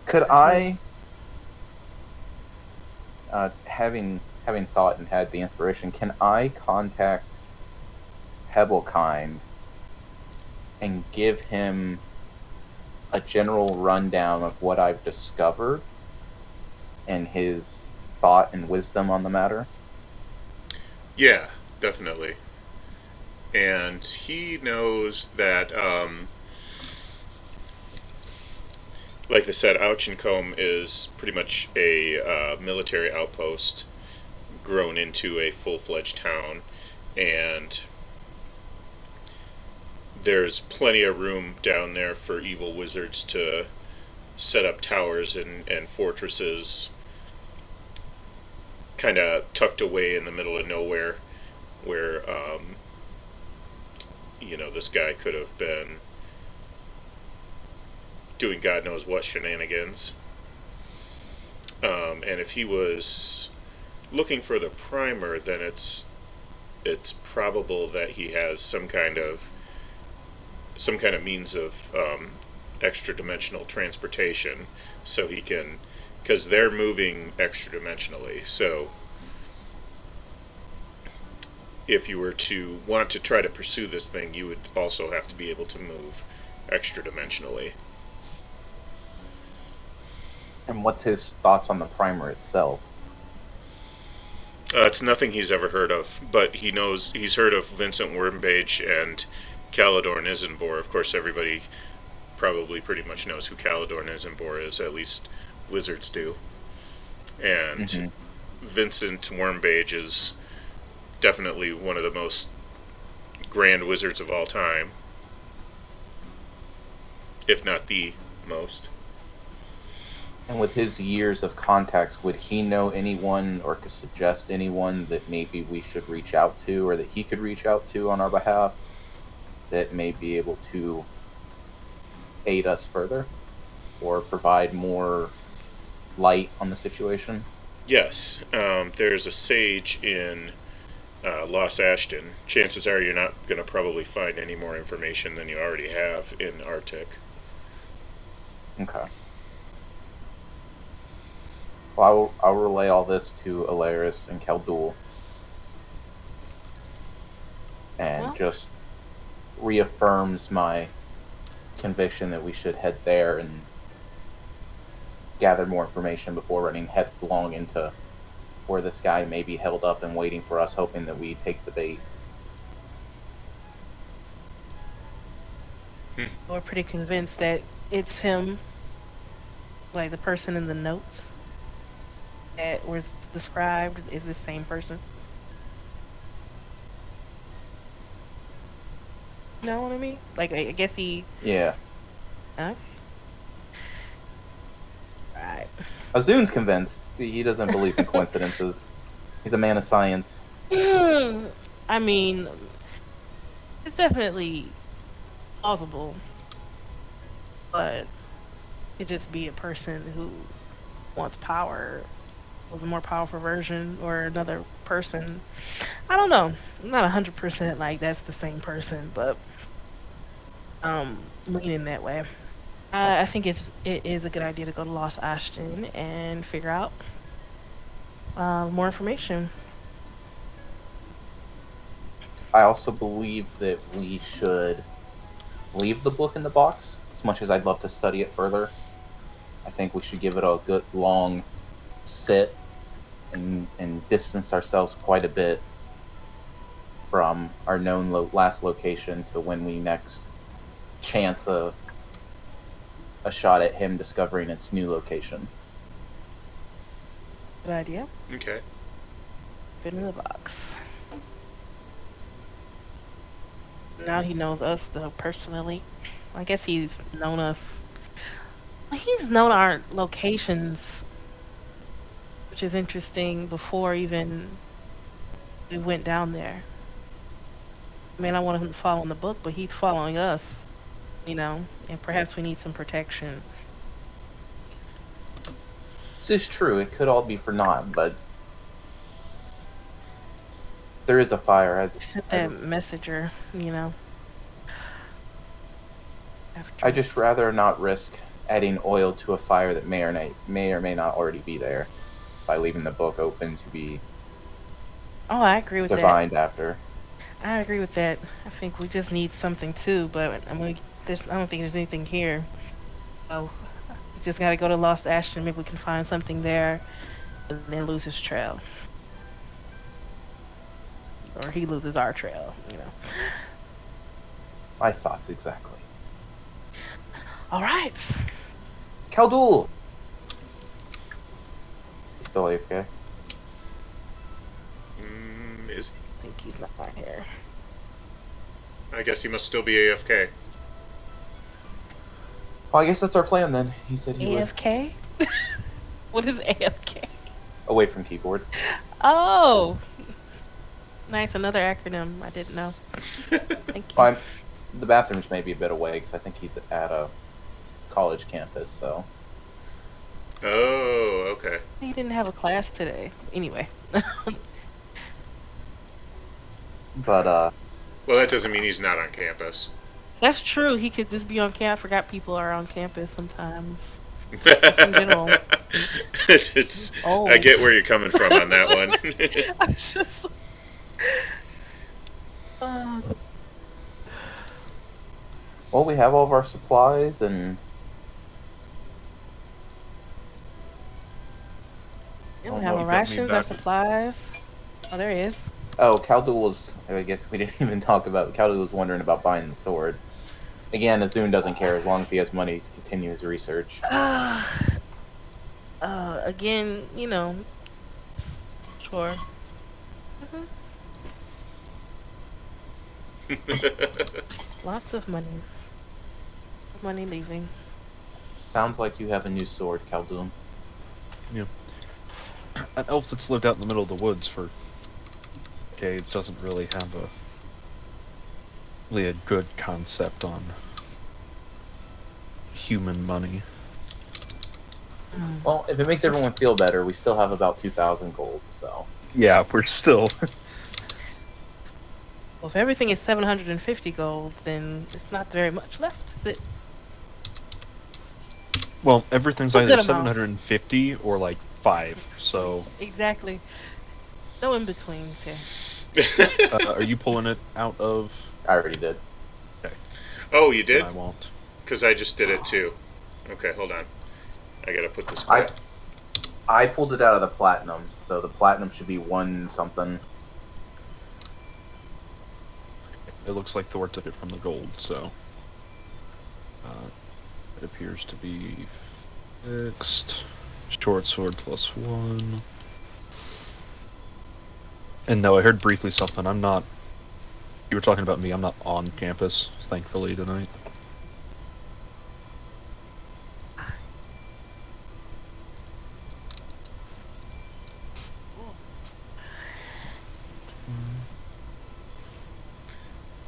Could I, having thought and had the inspiration, can I contact Pebblekind and give him a general rundown of what I've discovered and his thought and wisdom on the matter? Yeah, definitely. And he knows that, like I said, Auchincombe is pretty much a military outpost grown into a full-fledged town, and there's plenty of room down there for evil wizards to set up towers and fortresses kind of tucked away in the middle of nowhere where, this guy could have been doing God knows what shenanigans. And if he was looking for the primer, then it's probable that he has some kind of means of extra dimensional transportation, so he can, because they're moving extra dimensionally. So if you were to want to try to pursue this thing, you would also have to be able to move extra dimensionally. And what's his thoughts on the primer itself? It's nothing he's ever heard of, but he's heard of Vincent Wormbage and Calidorn Isambor. Of course, everybody probably pretty much knows who Calidorn Isambor is, at least wizards do. And Vincent Wormbage is definitely one of the most grand wizards of all time, if not the most. And with his years of contacts, would he know anyone or could suggest anyone that maybe we should reach out to, or that he could reach out to on our behalf, that may be able to aid us further or provide more light on the situation? Yes, there's a sage in Los Ashton. Chances are you're not going to probably find any more information than you already have in Arctic. Okay. Well, I'll relay all this to Alaris and Kaldul, and just reaffirms my conviction that we should head there and gather more information before running headlong into where this guy may be held up and waiting for us, hoping that we take the bait. We're pretty convinced that it's him, like the person in the notes that was described is the same person. You know what I mean? Like, I guess he... Yeah. Okay. Right. Azun's convinced. He doesn't believe in coincidences. He's a man of science. I mean, it's definitely plausible, but it just be a person who wants power, was a more powerful version, or another person. I don't know. I'm not 100% like that's the same person, but leaning that way. I think it is a good idea to go to Los Ashton and figure out more information. I also believe that we should leave the book in the box. As much as I'd love to study it further, I think we should give it a good long sit and distance ourselves quite a bit from our known last location to when we next chance a shot at him discovering its new location. Good idea. Okay. Put it in the box. Now he knows us, though, personally. I guess he's known us. He's known our locations, which is interesting, before even we went down there. I mean, I wanted him to follow in the book, but he's following us, and perhaps we need some protection. This is true. It could all be for naught, but there is a fire. Sent that messenger, I just rather not risk adding oil to a fire that may or may not already be there by leaving the book open to be Oh, I agree with that. divined after. I agree with that. I think we just need something too, but I mean, I don't think there's anything here. So we just gotta go to Lost Ashton. Maybe we can find something there, and then lose his trail, or he loses our trail. My thoughts exactly. All right. Khaldul! Is he still AFK? Is I think he's not here. I guess he must still be AFK. Well, I guess that's our plan then. He said he would. AFK? What is AFK? Away from keyboard. Oh, nice. Another acronym I didn't know. Thank you. The bathrooms may be a bit away because I think he's at a college campus, so. Oh, okay. He didn't have a class today. Anyway. But, Well, that doesn't mean he's not on campus. That's true. He could just be on campus. I forgot people are on campus sometimes. Just in general. I get where you're coming from on that one. I'm just. well, we have all of our supplies and. We don't have our rations, our supplies. Oh, there he is. Oh, Khaldul was. I guess we didn't even talk about. Khaldul was wondering about buying the sword. Again, Azun doesn't care as long as he has money to continue his research. Again, sure. Lots of money. Money leaving. Sounds like you have a new sword, Khaldul. Yeah. An elf that's lived out in the middle of the woods for decades doesn't really have a good concept on human money. Well, if it makes everyone feel better, we still have about 2,000 gold, so. Yeah, we're still. Well, if everything is 750 gold, then it's not very much left, is it? Well, everything's A either good amount. 750 or like 5, so. Exactly. No in betweens here. Are you pulling it out of. I already did. Okay. Oh, you did? I won't. Because I just did it too. Okay, hold on. I gotta put this. I pulled it out of the platinum, so the platinum should be 1 something. It looks like Thor took it from the gold, so. It appears to be fixed. Short sword +1. And no, I heard briefly something. I'm not. You were talking about me. I'm not on campus, thankfully, tonight.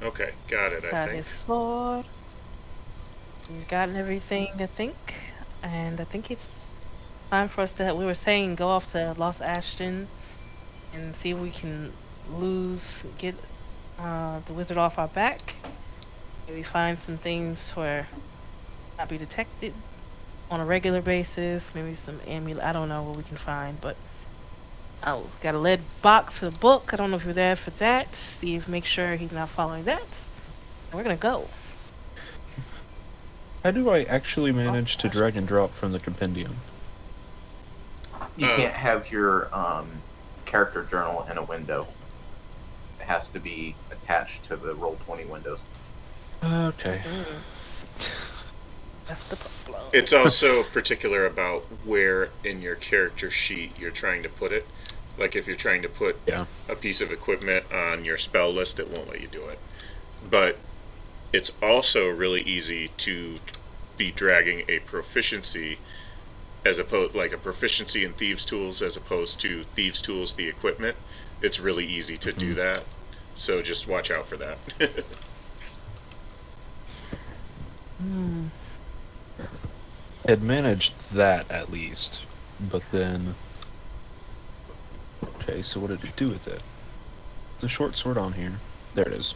Okay, got it, I Got think. his sword. We've gotten everything, I think. And I think it's time for us to, we were saying, go off to Lost Ashton and see if we can get the wizard off our back. Maybe find some things for not be detected on a regular basis. Maybe some amulet. I don't know what we can find, but Oh, got a lead box for the book. I don't know if you're there for that. See if make sure he's not following that. And we're gonna go. How do I actually manage to drag and drop from the compendium? You can't have your character journal in a window. It has to be attached to the Roll20 windows. Okay. That's the problem. It's also particular about where in your character sheet you're trying to put it. Like if you're trying to put a piece of equipment on your spell list, it won't let you do it. But it's also really easy to be dragging a proficiency as opposed like a proficiency in thieves tools as opposed to thieves tools the equipment. It's really easy to do that. So just watch out for that. Had managed that at least, but then... Okay, so what did it do with it? The short sword on here. There it is.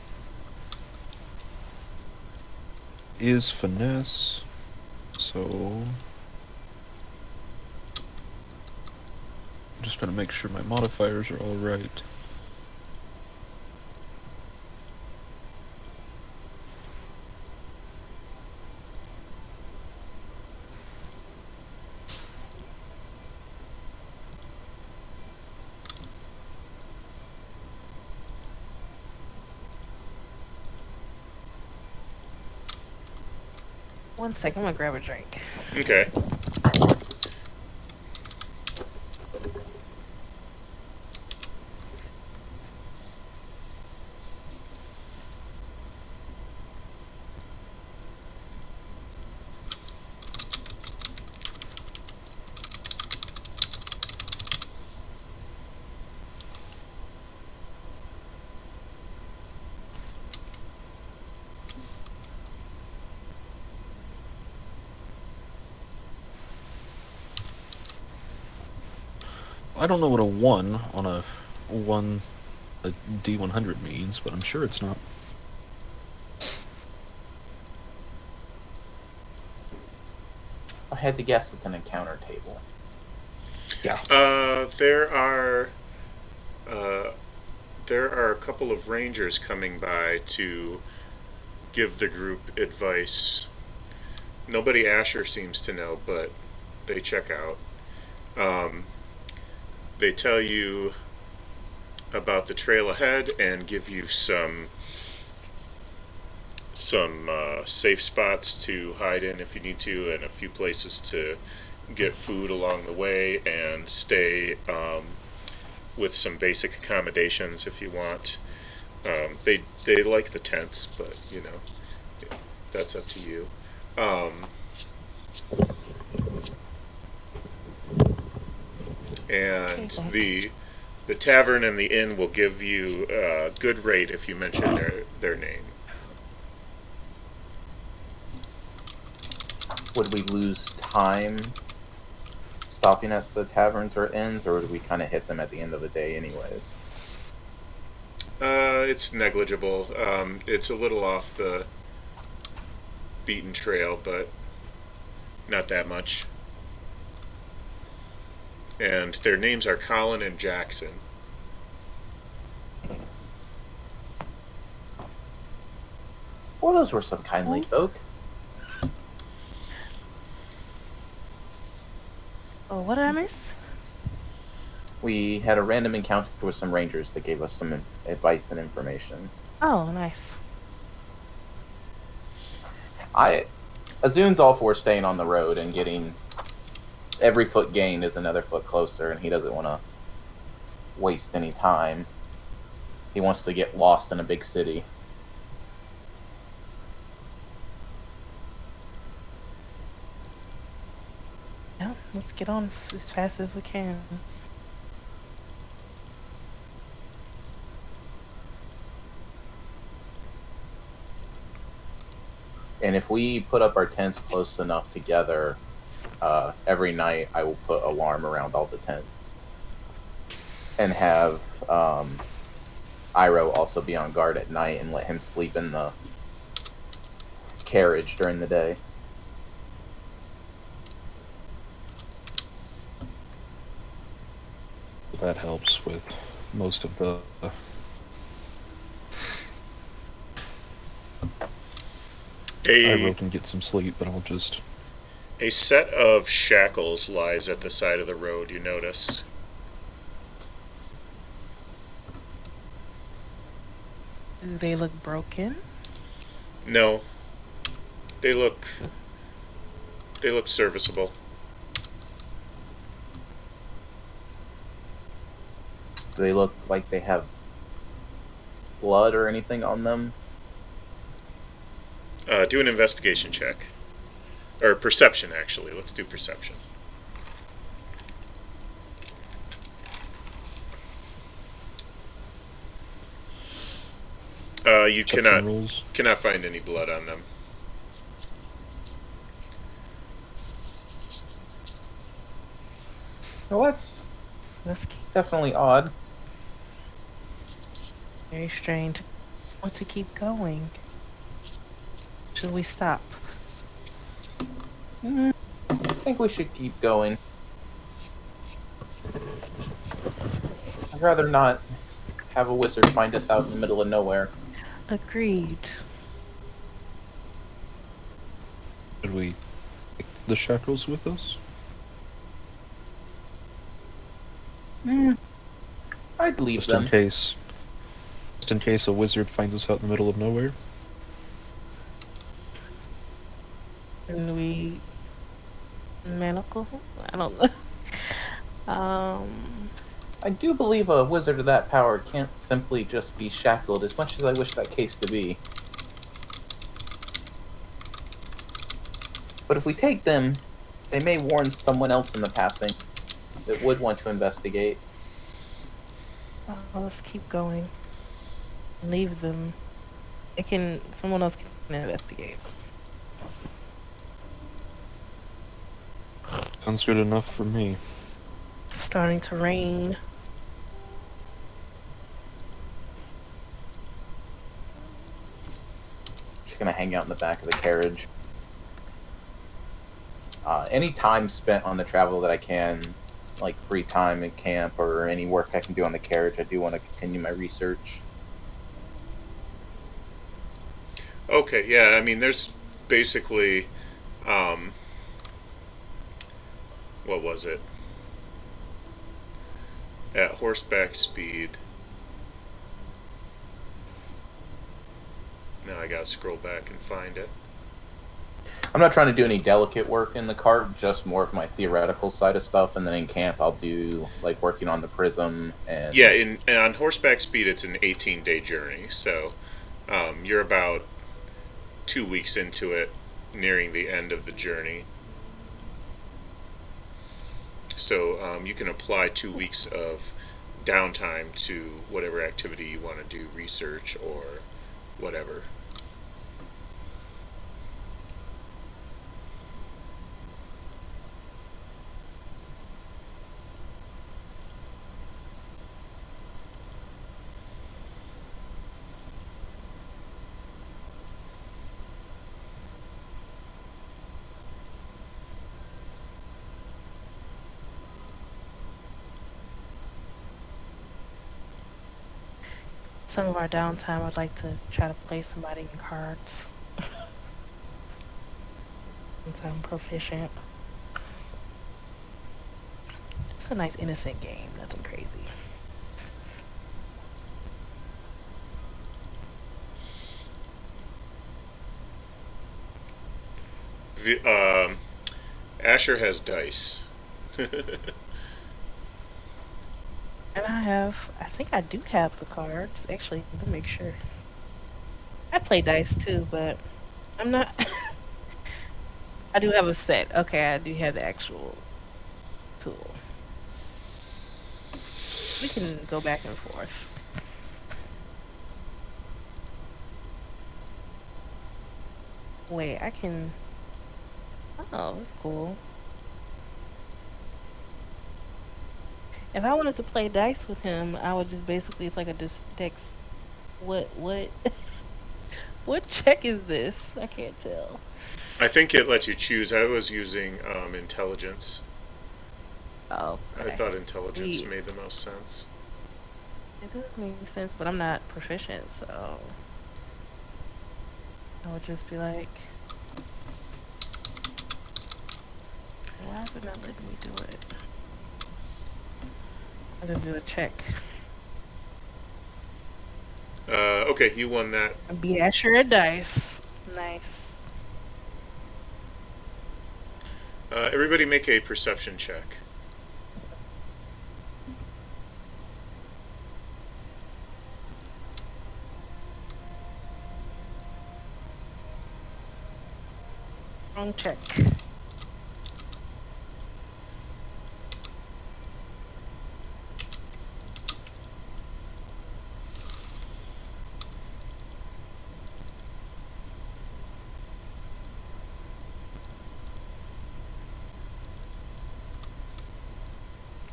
Is finesse. So... I'm just gonna make sure my modifiers are all right. One second, I'm gonna grab a drink. Okay. I don't know what a 1 on a D100 means, but I'm sure it's not. I had to guess it's an encounter table. Yeah. There are a couple of rangers coming by to give the group advice. Nobody Asher seems to know, but they check out. They tell you about the trail ahead and give you some safe spots to hide in if you need to, and a few places to get food along the way and stay with some basic accommodations if you want. They like the tents, but you know, that's up to you. And the tavern and the inn will give you a good rate if you mention their name. Would we lose time stopping at the taverns or inns, or would we kind of hit them at the end of the day anyways? It's negligible. It's a little off the beaten trail, but not that much. And their names are Colin and Jackson. Well, those were some kindly folk. Oh, what did I miss? We had a random encounter with some rangers that gave us some advice and information. Oh, nice. Azun's all for staying on the road and getting every foot gained is another foot closer, and he doesn't want to waste any time. He wants to get lost in a big city. Yeah, let's get on as fast as we can. And if we put up our tents close enough together, every night I will put alarm around all the tents. And have Iroh also be on guard at night and let him sleep in the carriage during the day. that helps with most of the. I wrote and get some sleep, but I'll just. A set of shackles lies at the side of the road, you notice. Do they look broken? No. They look serviceable. Do they look like they have blood or anything on them? Do an investigation check. Or perception, actually. Let's do perception. You cannot find any blood on them. Well, that's definitely odd. Very strange. Want to keep going? Should we stop? I think we should keep going. I'd rather not have a wizard find us out in the middle of nowhere. Agreed. Should we take the shackles with us? I'd leave Just them. Just in case a wizard finds us out in the middle of nowhere. And we manacle? I don't know. I do believe a wizard of that power can't simply just be shackled, as much as I wish that case to be. But if we take them, they may warn someone else in the passing that would want to investigate. Well, let's keep going. Leave them. Someone else can investigate. Sounds good enough for me. It's starting to rain. Just gonna hang out in the back of the carriage. Any time spent on the travel that I can, like free time at camp or any work I can do on the carriage, I do want to continue my research. Okay, yeah, I mean, there's basically, what was it? At horseback speed. Now I gotta scroll back and find it. I'm not trying to do any delicate work in the cart, just more of my theoretical side of stuff, and then in camp I'll do like working on the prism and Yeah, and on horseback speed it's an 18-day journey, so you're about 2 weeks into it, nearing the end of the journey. So you can apply 2 weeks of downtime to whatever activity you want to do, research or whatever. Some of our downtime, I'd like to try to play somebody in cards. Since I'm proficient. It's a nice innocent game, nothing crazy. Asher has dice. And I think I do have the cards. Actually, let me make sure. I play dice too, but I'm not. I do have a set. Okay, I do have the actual tool. We can go back and forth. Wait, I can. Oh, that's cool. If I wanted to play dice with him, I would just basically, it's like a text. What? What check is this? I can't tell. I think it lets you choose. I was using intelligence. Oh, I okay. thought intelligence We- made the most sense. It does make sense, but I'm not proficient, so I would just be like, why is it not letting me do it? I'll just do a check. Okay, you won that. I beat Asher a dice. Nice. Everybody make a perception check. Wrong check.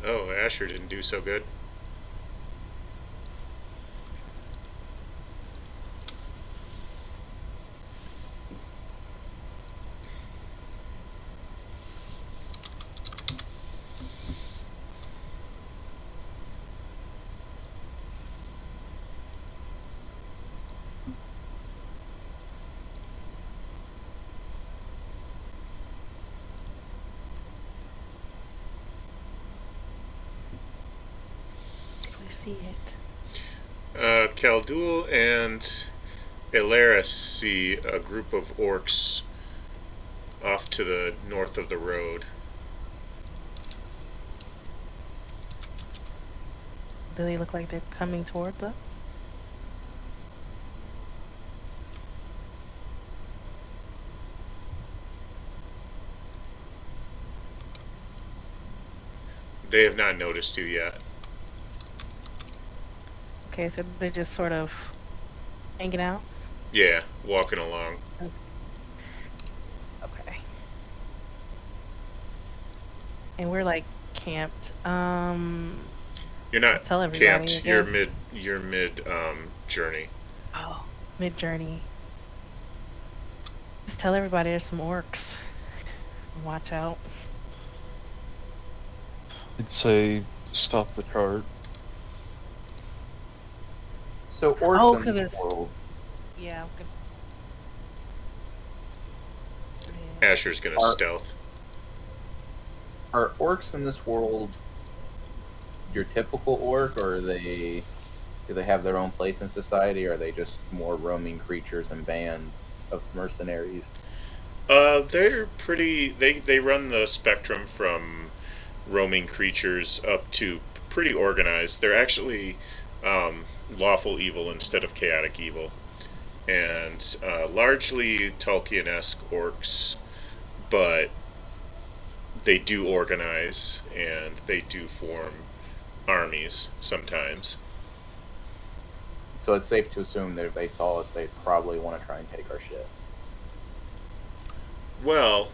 Oh, Asher didn't do so good. We see it. Kaldul and Elaris see a group of orcs off to the north of the road. Do they look like they're coming towards us? They have not noticed you yet. Okay, so they're just sort of hanging out. Yeah, walking along. Okay. And we're like camped. You're not Tell everybody, I camped. You're guess. mid journey. Oh, mid journey. Just tell everybody there's some orcs. Watch out. I'd say stop the cart. So orcs Oh, in 'cause this there's- world, Yeah. I'm gonna... Asher's gonna Are- stealth. are orcs in this world your typical orc, or do they have their own place in society, or are they just more roaming creatures and bands of mercenaries? They're pretty. They run the spectrum from roaming creatures up to pretty organized. They're actually lawful evil instead of chaotic evil, and largely Tolkien-esque orcs, but they do organize and they do form armies sometimes. So it's safe to assume that if they saw us, they'd probably want to try and take our shit. Well,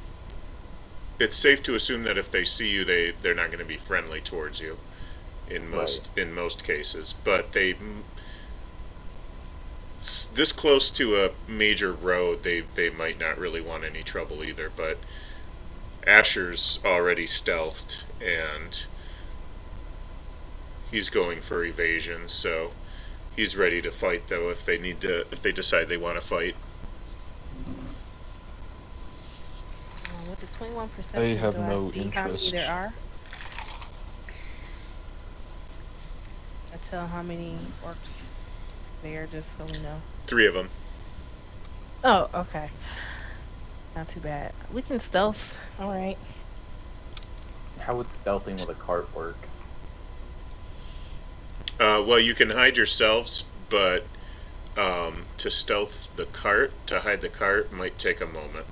it's safe to assume that if they see you, they're not going to be friendly towards you in most cases. But this close to a major road, they might not really want any trouble either. But Asher's already stealthed and he's going for evasion, so he's ready to fight though if they decide they want to fight. With the 21%, I have do no I see how many interest. there are? I tell how many orcs there, just so we know. 3 of them. Oh, okay. Not too bad. We can stealth. All right. How would stealthing with a cart work? Well, you can hide yourselves, but to stealth the cart, to hide the cart, might take a moment.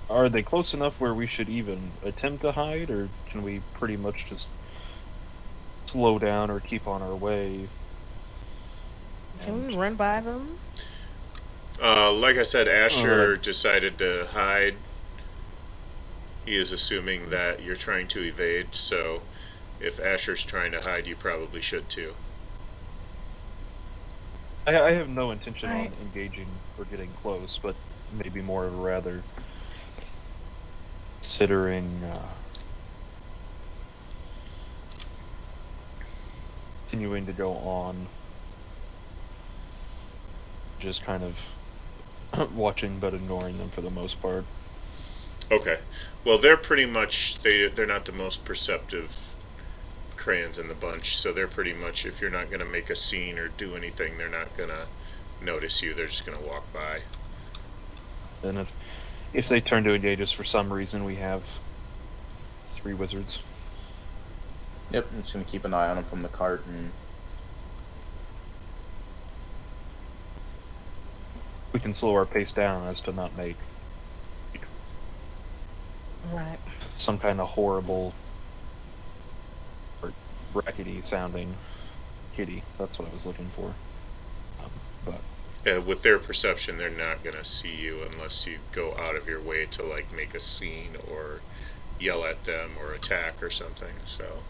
Are they close enough where we should even attempt to hide, or can we pretty much just slow down or keep on our way? Can we run by them? Like I said, Asher decided to hide. He is assuming that you're trying to evade, so if Asher's trying to hide, you probably should too. I have no intention Alright. on engaging or getting close, but maybe more of a rather considering continuing to go on, just kind of watching but ignoring them for the most part. Okay. Well, they're pretty much they're not the most perceptive crayons in the bunch, so they're pretty much, if you're not going to make a scene or do anything, they're not going to notice you. They're just going to walk by. And if they turn to engage us for some reason, we have 3 wizards. Yep, I'm just gonna keep an eye on them from the cart and We can slow our pace down as to not make Right. some kind of horrible or rackety sounding kitty. That's what I was looking for. But With their perception, they're not going to see you unless you go out of your way to like make a scene or yell at them or attack or something. So.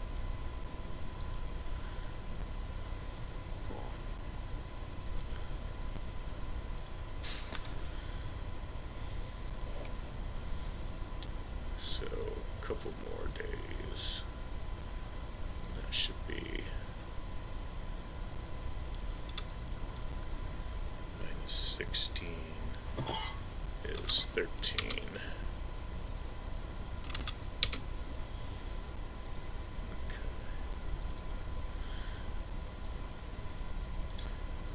So, a couple more days. That should be -16 is 13.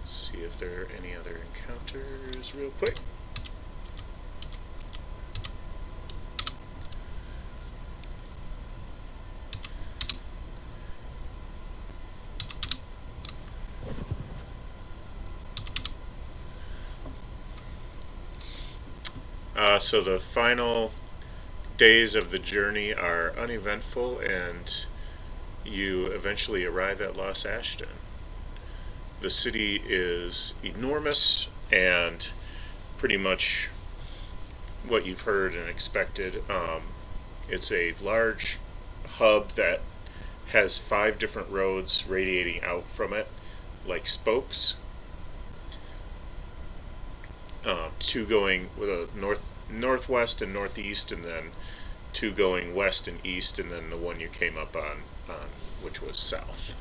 See if there are any other encounters real quick. So the final days of the journey are uneventful, and you eventually arrive at Los Ashton. The city is enormous and pretty much what you've heard and expected. It's a large hub that has 5 different roads radiating out from it, like spokes. 2 going with a northwest and northeast, and then 2 going west and east, and then the one you came up on which was south.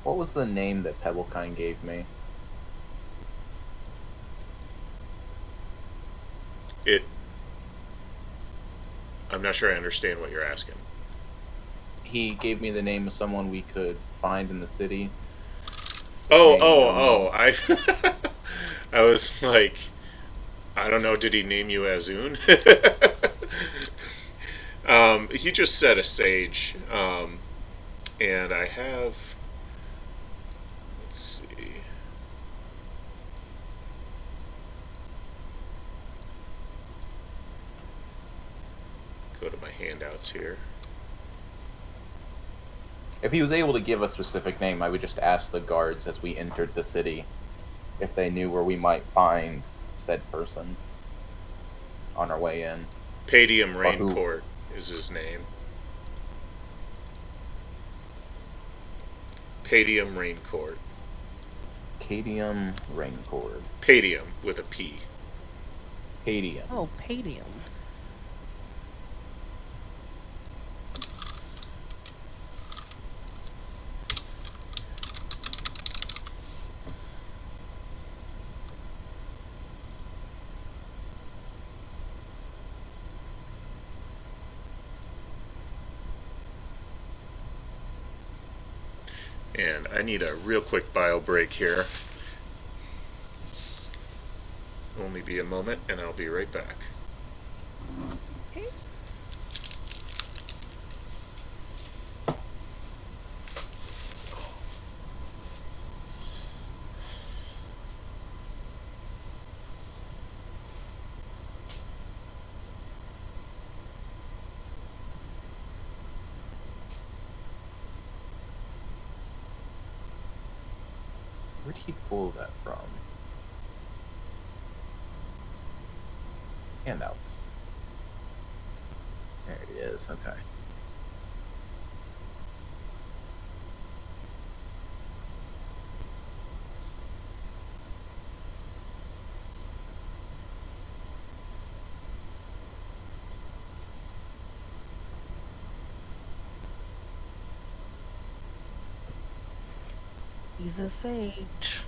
what was the name that Pebblekind gave me? I'm not sure I understand what you're asking. He gave me the name of someone we could find in the city. I I was like, I don't know, did he name you Azun? He just said a sage. And I have, let's see. Go to my handouts here. If he was able to give a specific name, I would just ask the guards as we entered the city if they knew where we might find said person on our way in. Padium Raincourt is his name. Padium Raincourt. Cadium Raincord. Padium with a P. Cadium. Oh, Padium. And I need a real quick bio break here. Only be a moment, and I'll be right back. Okay. Where'd he pull that from? Handouts. There he is, okay. Jesus H.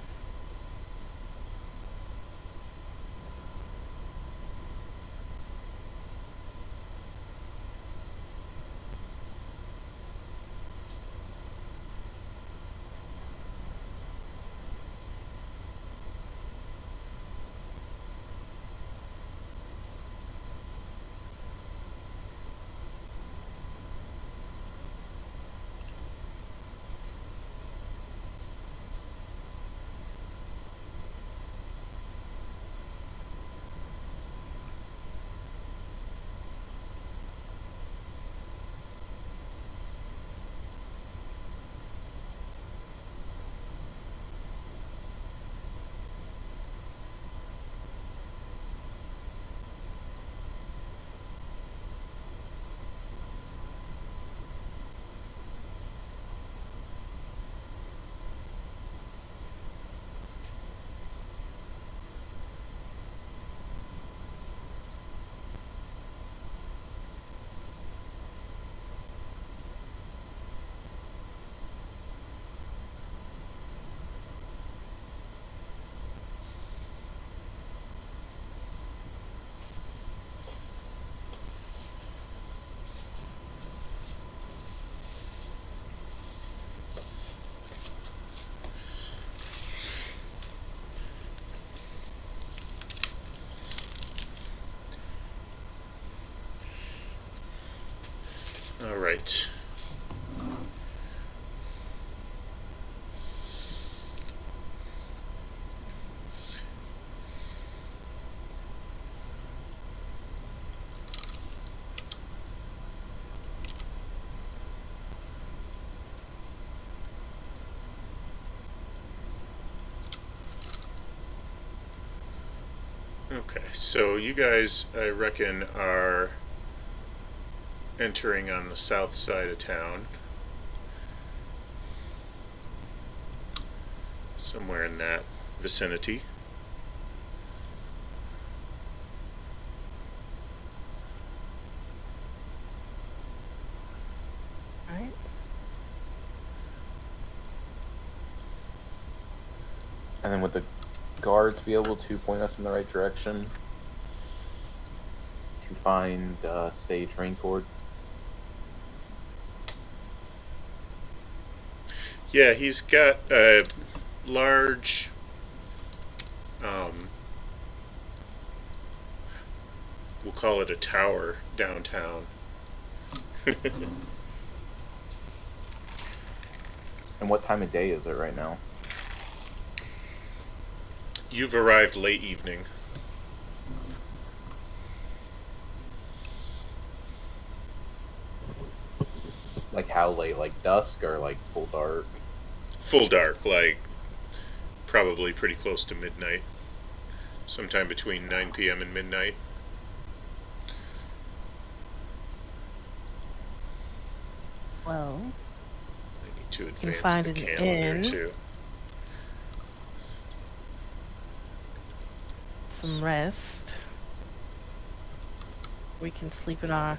All right. Okay, so you guys, I reckon, are entering on the south side of town. Somewhere in that vicinity. Right? And then would the guards be able to point us in the right direction to find, say, train cord? Yeah, he's got a large we'll call it a tower downtown. And what time of day is it right now? You've arrived late evening. Like how late? Like dusk or like full dark? Full dark, like probably pretty close to midnight. Sometime between 9 p.m. and midnight. Well, I need to can advance find the an calendar inn. too. Some rest. We can sleep in our,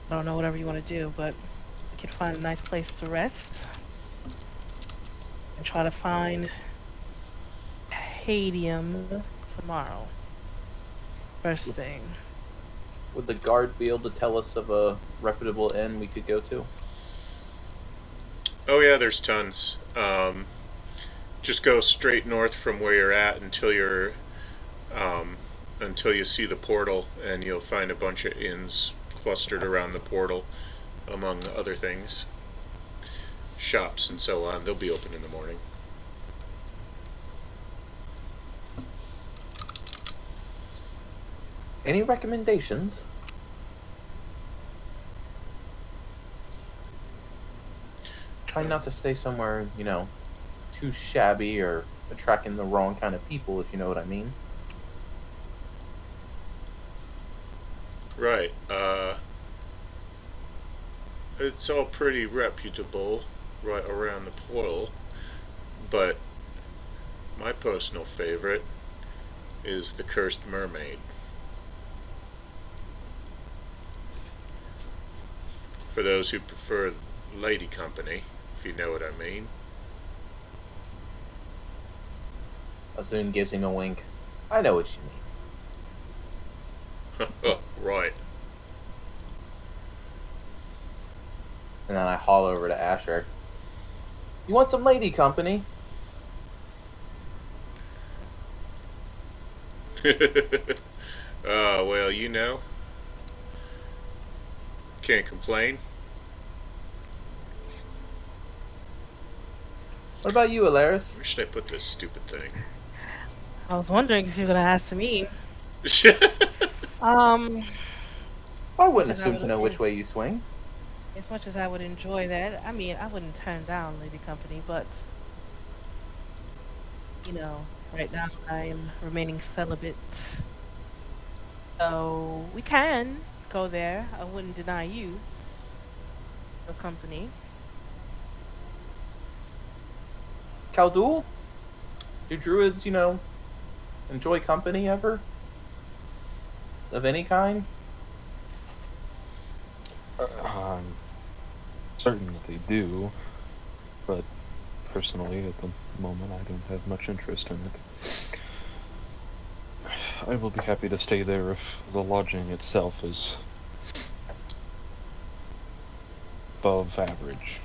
I don't know, whatever you want to do, but we can find a nice place to rest and try to find Hadium tomorrow. First thing. Would the guard be able to tell us of a reputable inn we could go to? Oh yeah, there's tons. Just go straight north from where you're at until you see the portal, and you'll find a bunch of inns clustered around the portal, among other things. Shops and so on. They'll be open in the morning. Any recommendations? Try not to stay somewhere, too shabby or attracting the wrong kind of people, if you know what I mean. Right. It's all pretty reputable right around the portal, but my personal favorite is the Cursed Mermaid. For those who prefer lady company, if you know what I mean. Azun gives him a wink. I know what you mean. Oh, right. And then I haul over to Asher. You want some lady company? Well, you know, can't complain. What about you, Alaris? Where should I put this stupid thing? I was wondering if you were gonna ask me. Um, I as much wouldn't as I assume to would, know which way you swing. as much as I would enjoy that, I mean, I wouldn't turn down Lady Company, but right now I am remaining celibate, so we can go there. I wouldn't deny you the company. Khaldul? Do druids, enjoy company ever? Of any kind? I'm certain that they do, but personally, at the moment, I don't have much interest in it. I will be happy to stay there if the lodging itself is above average.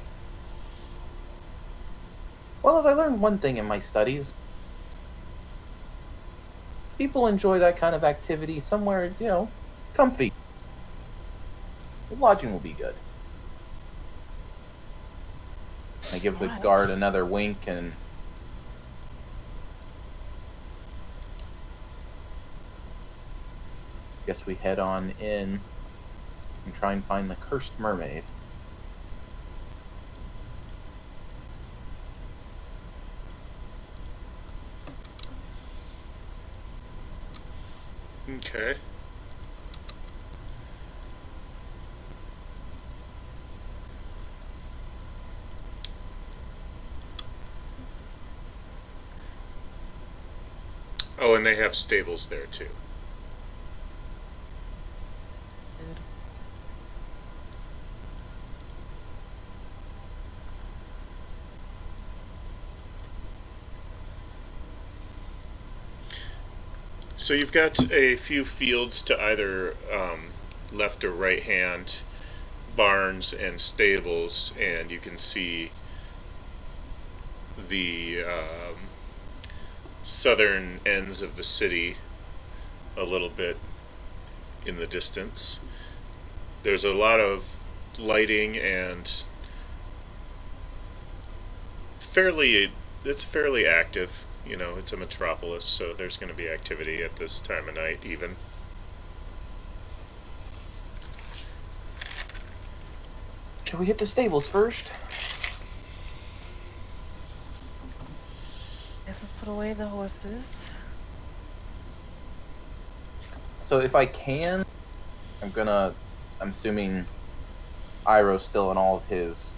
Well, if I learned one thing in my studies, people enjoy that kind of activity somewhere, comfy. The lodging will be good. I give the Alright. guard another wink and guess we head on in and try and find the cursed mermaid. Okay. Oh, and they have stables there too. Good. So you've got a few fields to either left or right hand, barns and stables, and you can see the southern ends of the city a little bit in the distance. There's a lot of lighting and it's fairly active. You know, it's a metropolis, so there's going to be activity at this time of night, even. Shall we hit the stables first? Guess let's put away the horses. So if I can, I'm assuming Iroh's still in all of his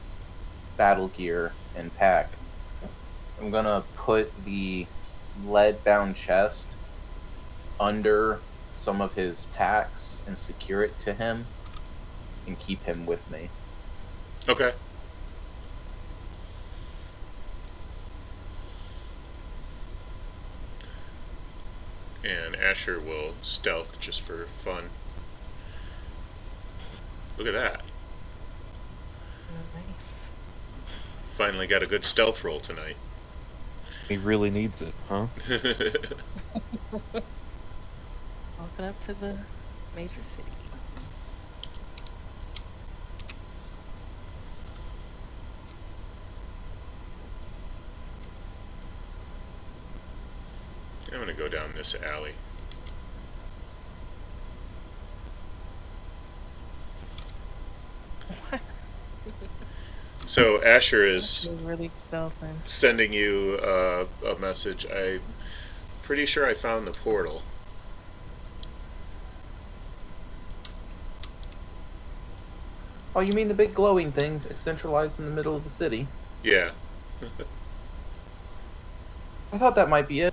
battle gear and pack. I'm gonna put the lead-bound chest under some of his packs and secure it to him and keep him with me. Okay. And Asher will stealth just for fun. Look at that. Oh, nice. Finally got a good stealth roll tonight. He really needs it, huh? Walking up to the major city. I'm gonna go down this alley. So Asher is You're really stealthing. sending you a message. I'm pretty sure I found the portal. Oh, you mean the big glowing things centralized in the middle of the city? Yeah. I thought that might be it.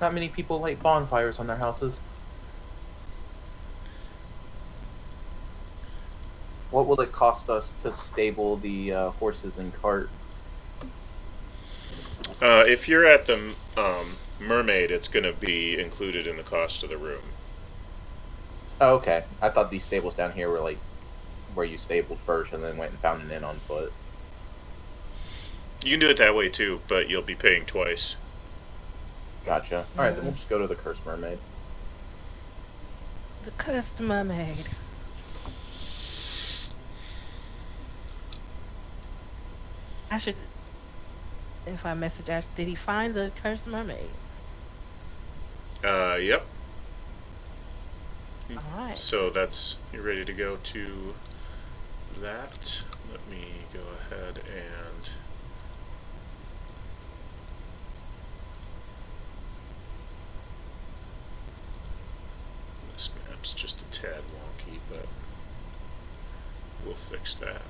Not many people light bonfires on their houses. What will it cost us to stable the horses and cart? If you're at the Mermaid, it's going to be included in the cost of the room. Oh, okay. I thought these stables down here were like where you stabled first and then went and found an inn on foot. You can do it that way too, but you'll be paying twice. Gotcha. All right, then we'll just go to the Cursed Mermaid. The Cursed Mermaid. I should, if I message Ash, did he find the Cursed Mermaid? Yep. Alright. So that's, you're ready to go to that. Let me go ahead and this map's just a tad wonky, but we'll fix that.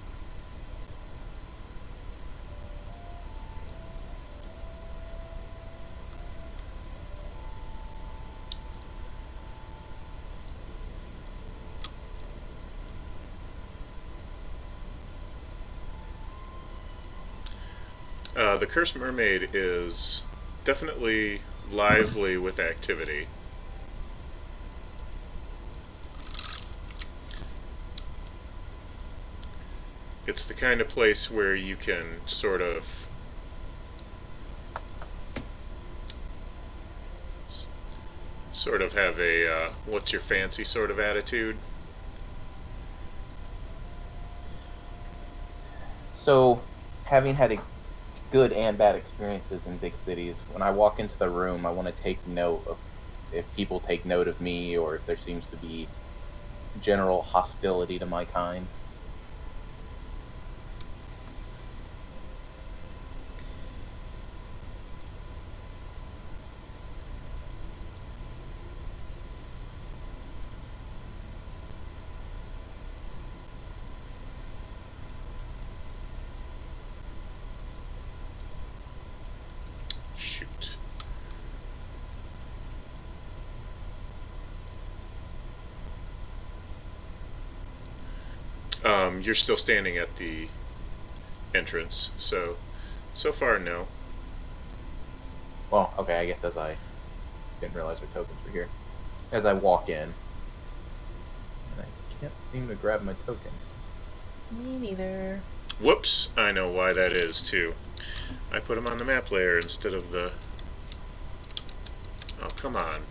The Cursed Mermaid is definitely lively with activity. It's the kind of place where you can sort of have a what's your fancy sort of attitude. So, having had good and bad experiences in big cities, when I walk into the room, I want to take note of if people take note of me or if there seems to be general hostility to my kind. Shoot. You're still standing at the entrance, so far no. Well, okay, I guess as I didn't realize our tokens were here. As I walk in, and I can't seem to grab my token. Me neither. Whoops, I know why that is too. I put them on the map layer instead of the... Oh, come on.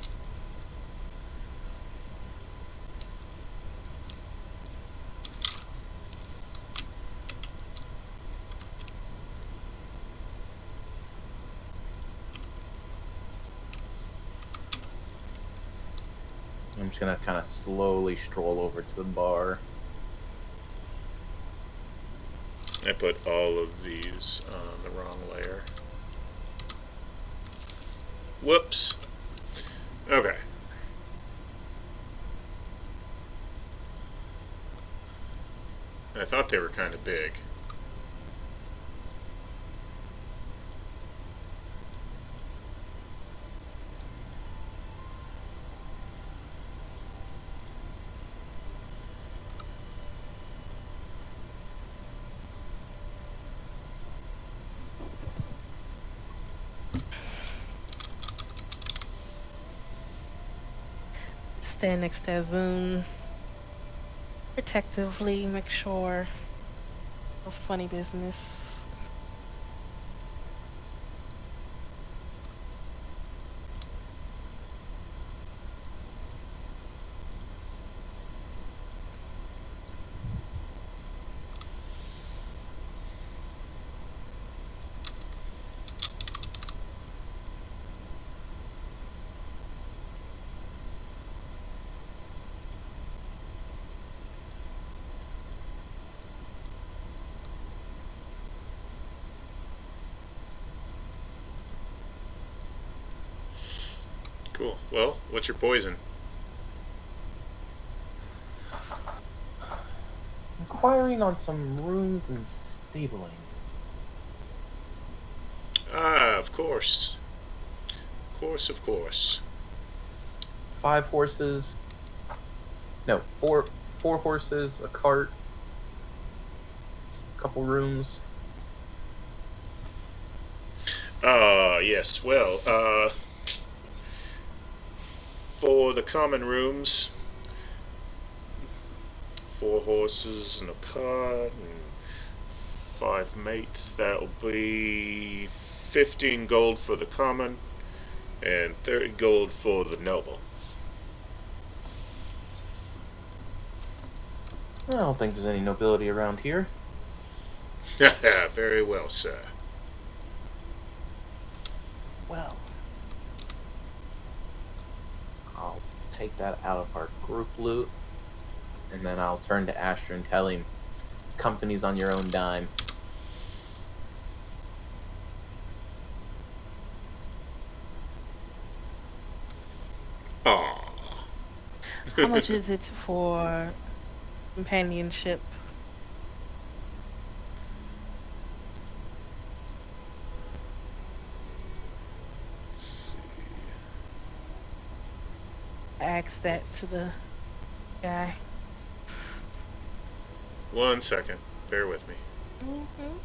I'm just gonna kind of slowly stroll over to the bar. I put all of these on the wrong layer. Whoops. Okay. I thought they were kind of big. Stand next to Azun. Protectively make sure. No funny business. Cool. Well, what's your poison? Inquiring on some rooms and stabling. Ah, of course. Of course, of course. 5 horses. No, four horses, a cart, a couple rooms. Yes. Well, for the common rooms, 4 horses and a cart and 5 mates. That'll be 15 gold for the common and 30 gold for the noble. I don't think there's any nobility around here. Very well, sir. Well, I'll take that out of our group loot, and then I'll turn to Asher and tell him, company's on your own dime. Aww. how much is it for companionship? Let's see. I asked that to the guy. 1 second. Bear with me. Mm-hmm.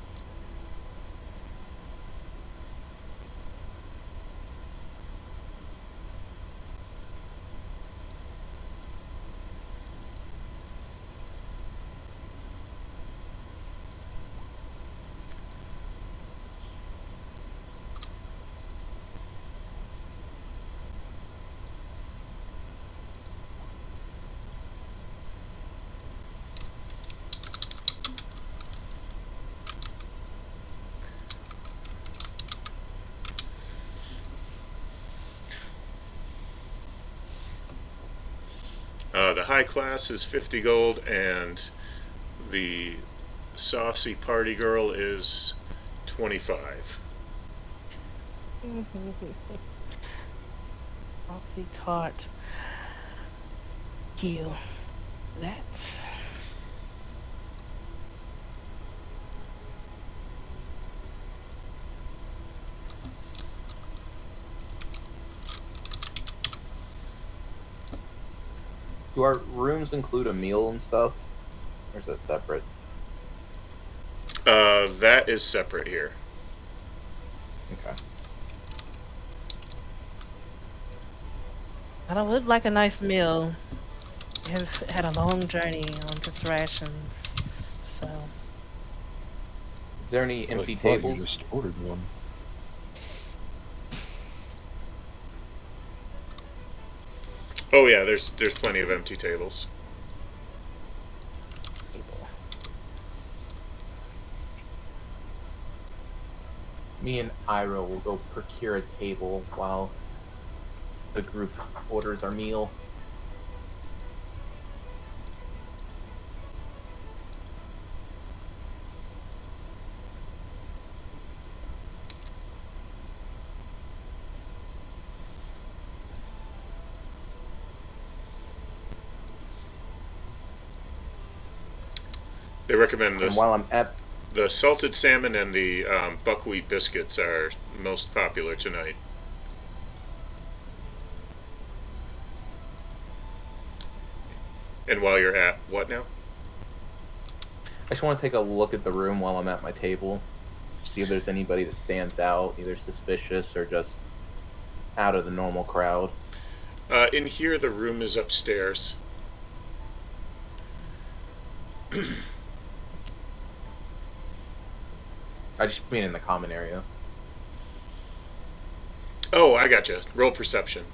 The high class is 50 gold, and the saucy party girl is 25. I'll see tart. Heal. That's Do our rooms include a meal and stuff? Or is that separate? That is separate here. Okay. I would like a nice meal. I have had a long journey on just rations, so Is there any I empty thought you tables? just ordered one. Oh yeah, there's plenty of empty tables. Me and Ira will go procure a table while the group orders our meal. They recommend And this. while I'm at The salted salmon and the buckwheat biscuits are most popular tonight. And while you're at what now? I just want to take a look at the room while I'm at my table. See if there's anybody that stands out, either suspicious or just out of the normal crowd. In here, the room is upstairs. I just mean in the common area. Oh, I gotcha. Roll perception.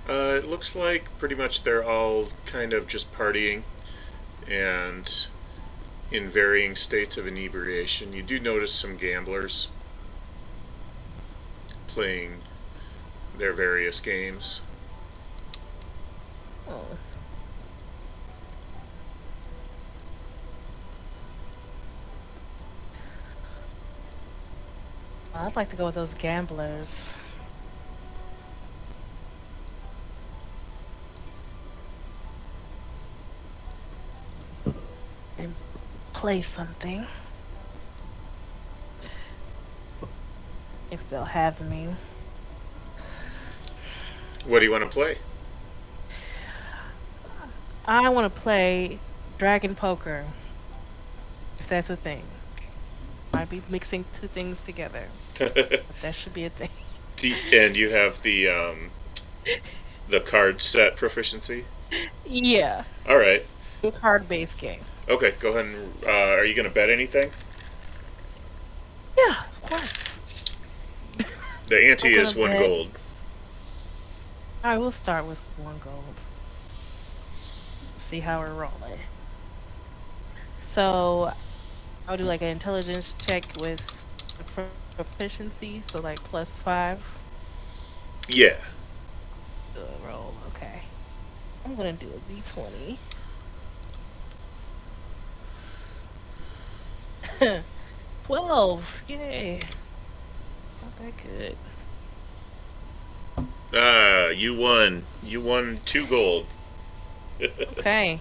It looks like pretty much they're all kind of just partying and in varying states of inebriation. You do notice some gamblers playing their various games. oh. I'd like to go with those gamblers. And play something. If they'll have me. What do you want to play? I want to play Dragon Poker, if that's a thing. Might be mixing two things together, but that should be a thing. And you have the card set proficiency. Yeah, All right. a card-based game. Okay. Go ahead and. Are you going to bet anything? Yeah, of course. The ante I'm is gonna one bet. gold. I will start with 1 gold. See how we're rolling. So I'll do like an intelligence check with the proficiency, so like +5 Yeah. to the roll. Okay. I'm gonna do a d20. 12. Yay. Not that good. You won. You won 2 gold. Okay.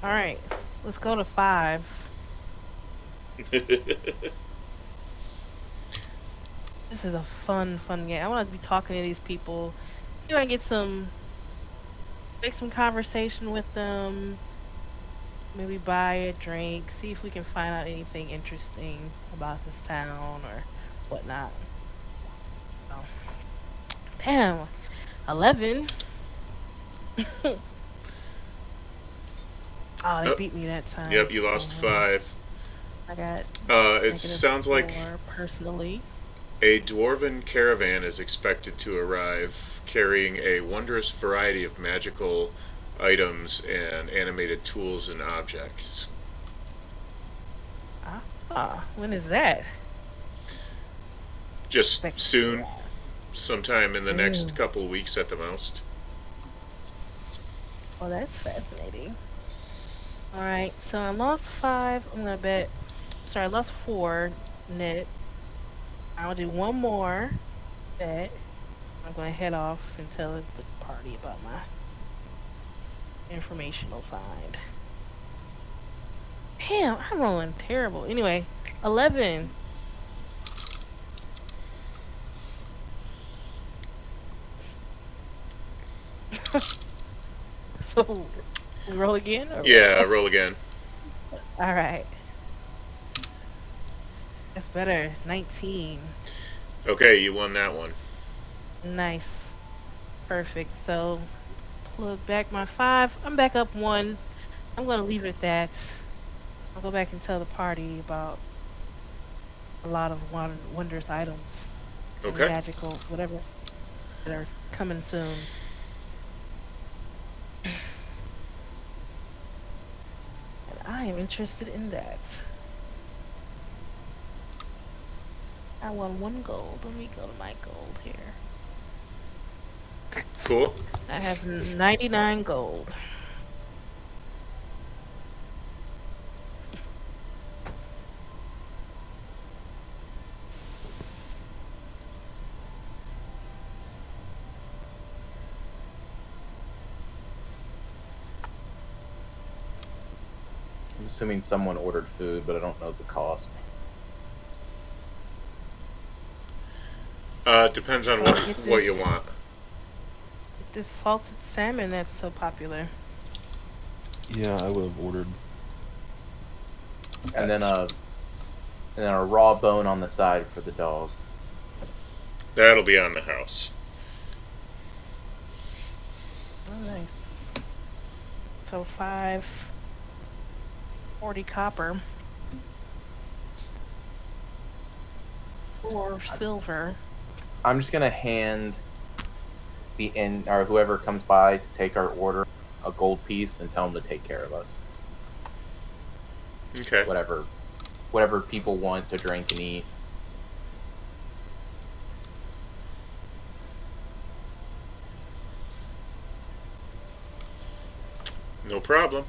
All right. Let's go to 5. This is a fun game. I want to be talking to these people. You want to make some conversation with them. Maybe buy a drink. See if we can find out anything interesting about this town or whatnot. So, damn, 11. Oh, they Oh, beat me that time. yep, you lost Oh, 5. I got It sounds like -4 personally. a dwarven caravan is expected to arrive carrying a wondrous variety of magical items and animated tools and objects. When is that? Just Expected to soon, arrive. sometime in the next Soon. couple of weeks at the most. Well, that's fascinating. All right, so I lost 5. I'm gonna bet. Sorry, I lost 4 net. I'll do one more bet. I'm gonna head off and tell the party about my informational find. Damn, I'm rolling terrible. Anyway, 11. So we roll again, or Yeah, what? roll again. All right, that's better. 19. Okay, you won that one. Nice, perfect. So plug back my 5. I'm back up 1. I'm gonna leave it at that. I'll go back and tell the party about a lot of wondrous items and Okay. magical whatever that are coming soon. And I am interested in that. I won 1 gold. Let me go to my gold here. Cool. I have 99 gold. I'm assuming someone ordered food, but I don't know the cost. Depends on Oh, what you want. get this salted salmon that's so popular. Yeah, I would have ordered. And then a raw bone on the side for the dog. That'll be on the house. Oh, nice. So 540 copper. Or silver. I'm just gonna hand the inn or whoever comes by to take our order a gold piece and tell them to take care of us. Okay. Whatever people want to drink and eat. No problem.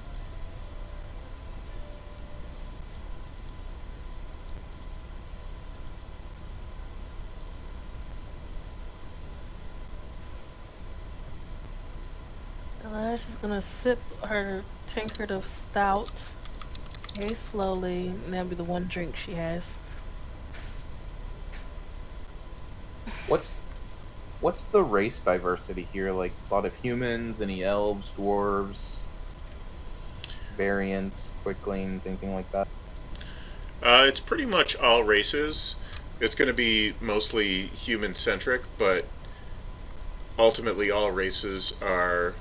She's gonna sip her tankard of stout very slowly, and that'll be the one drink she has. What's the race diversity here? Like a lot of humans, any elves, dwarves? variants, quicklings, anything like that? It's pretty much all races. It's going to be mostly human centric, but ultimately all races are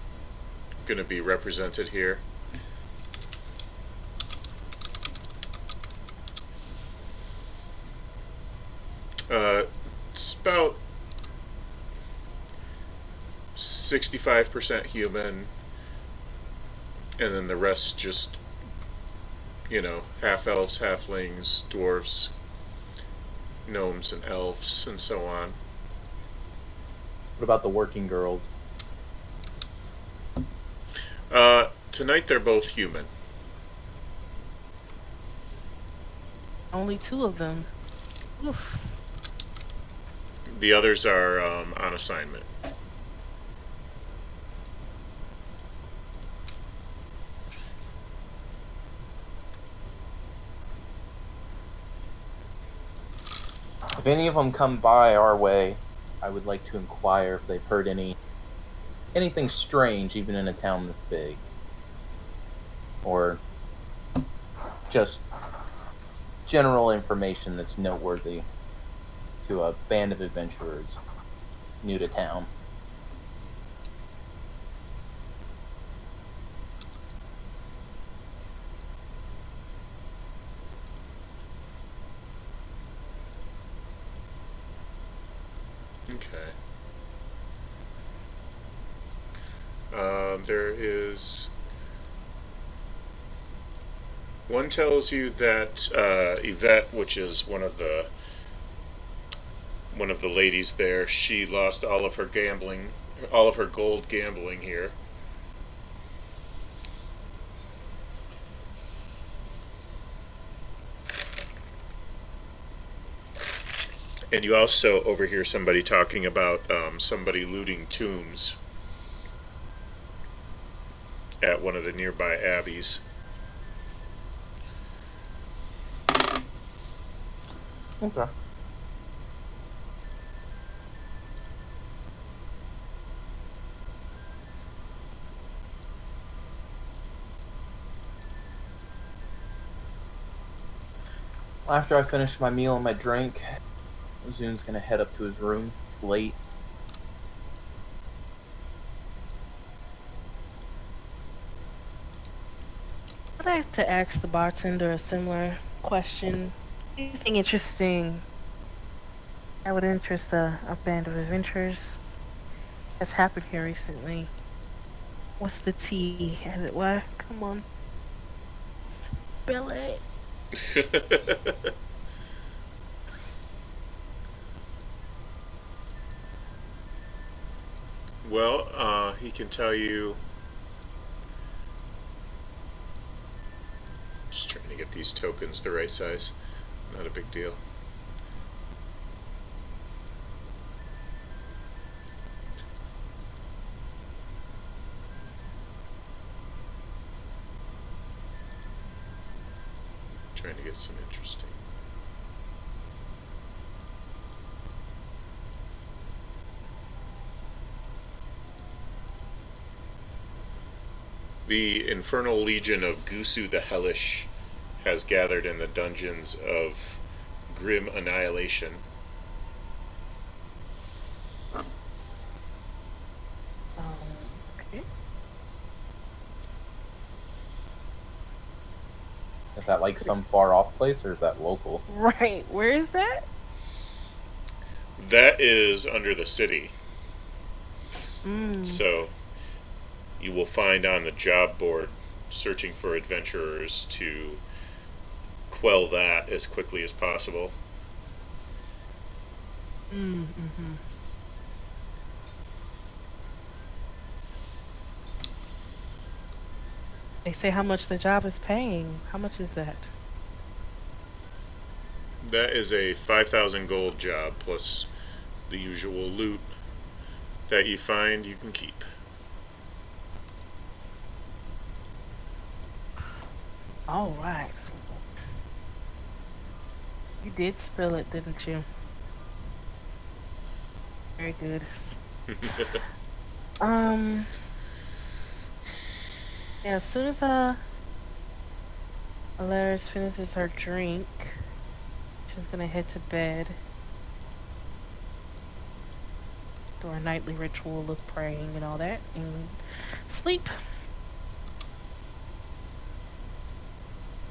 going to be represented here. It's about 65% human, and then the rest just, half elves, halflings, dwarves, gnomes, and elves, and so on. What about the working girls? Tonight they're both human. Only 2 of them. Oof. The others are on assignment. If any of them come by our way, I would like to inquire if they've heard anything strange, even in a town this big, or just general information that's noteworthy to a band of adventurers new to town. Okay. There is one tells you that Yvette, which is one of the ladies there, she lost all of her gold gambling here. And you also overhear somebody talking about somebody looting tombs at one of the nearby abbeys. Okay. After I finish my meal and my drink, Zune's gonna head up to his room. It's late. I'd like to ask the bartender a similar question. Anything interesting that would interest a band of adventurers that's happened here recently? What's the tea, as it were? Come on. Spill it. Well, he can tell you. Just trying to get these tokens the right size. Not a big deal. Trying to get some interesting. The Infernal Legion of Gusu the Hellish has gathered in the dungeons of Grim Annihilation. Okay. Is that like some far off place, or is that local? Right. Where is that? That is under the city. Mm. So you will find on the job board searching for adventurers to quell that as quickly as possible. Mm-hmm. They say how much the job is paying. How much is that? That is a 5,000 gold job plus the usual loot that you find you can keep. All right. You did spill it, didn't you? Very good. Um. Yeah. As soon as Alaris finishes her drink. She's gonna head to bed. Do our nightly ritual of praying and all that, and sleep.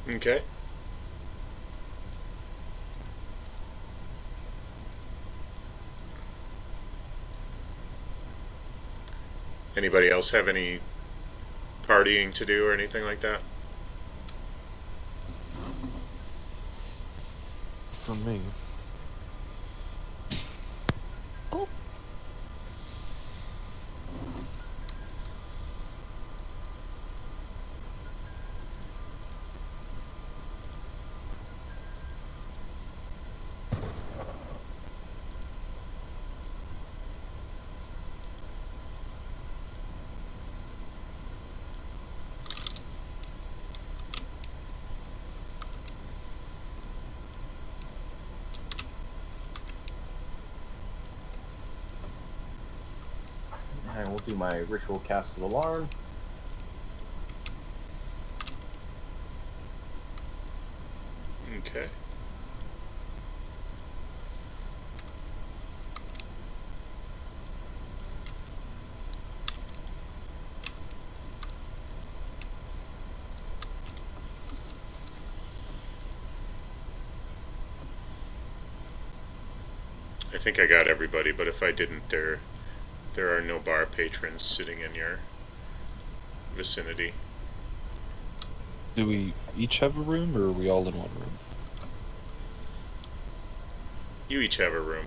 Okay. Anybody else have any partying to do or anything like that? For me. And we'll do my ritual cast of alarm. Okay. I think I got everybody, but if I didn't, there are no bar patrons sitting in your vicinity. Do we each have a room, or are we all in one room? You each have a room.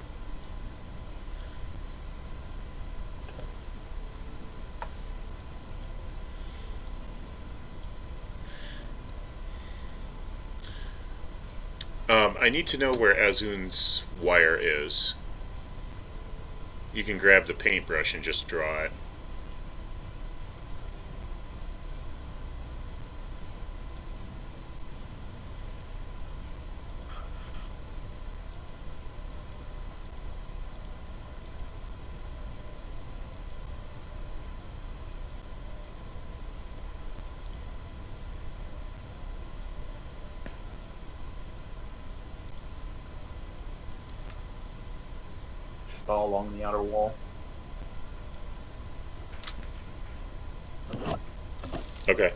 I need to know where Azun's wire is. You can grab the paintbrush and just draw it. Just all along the outer wall. Okay.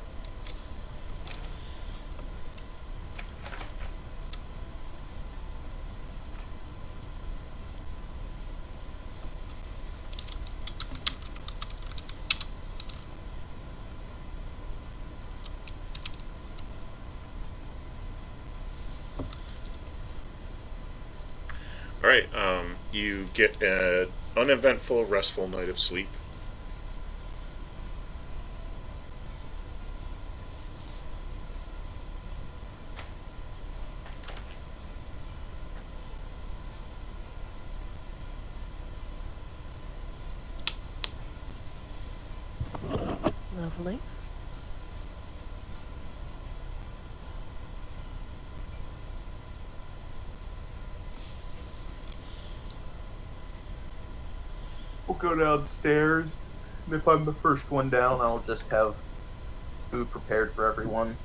All right. You get an uneventful, restful night of sleep. Lovely. We'll go downstairs, and if I'm the first one down, I'll just have food prepared for everyone.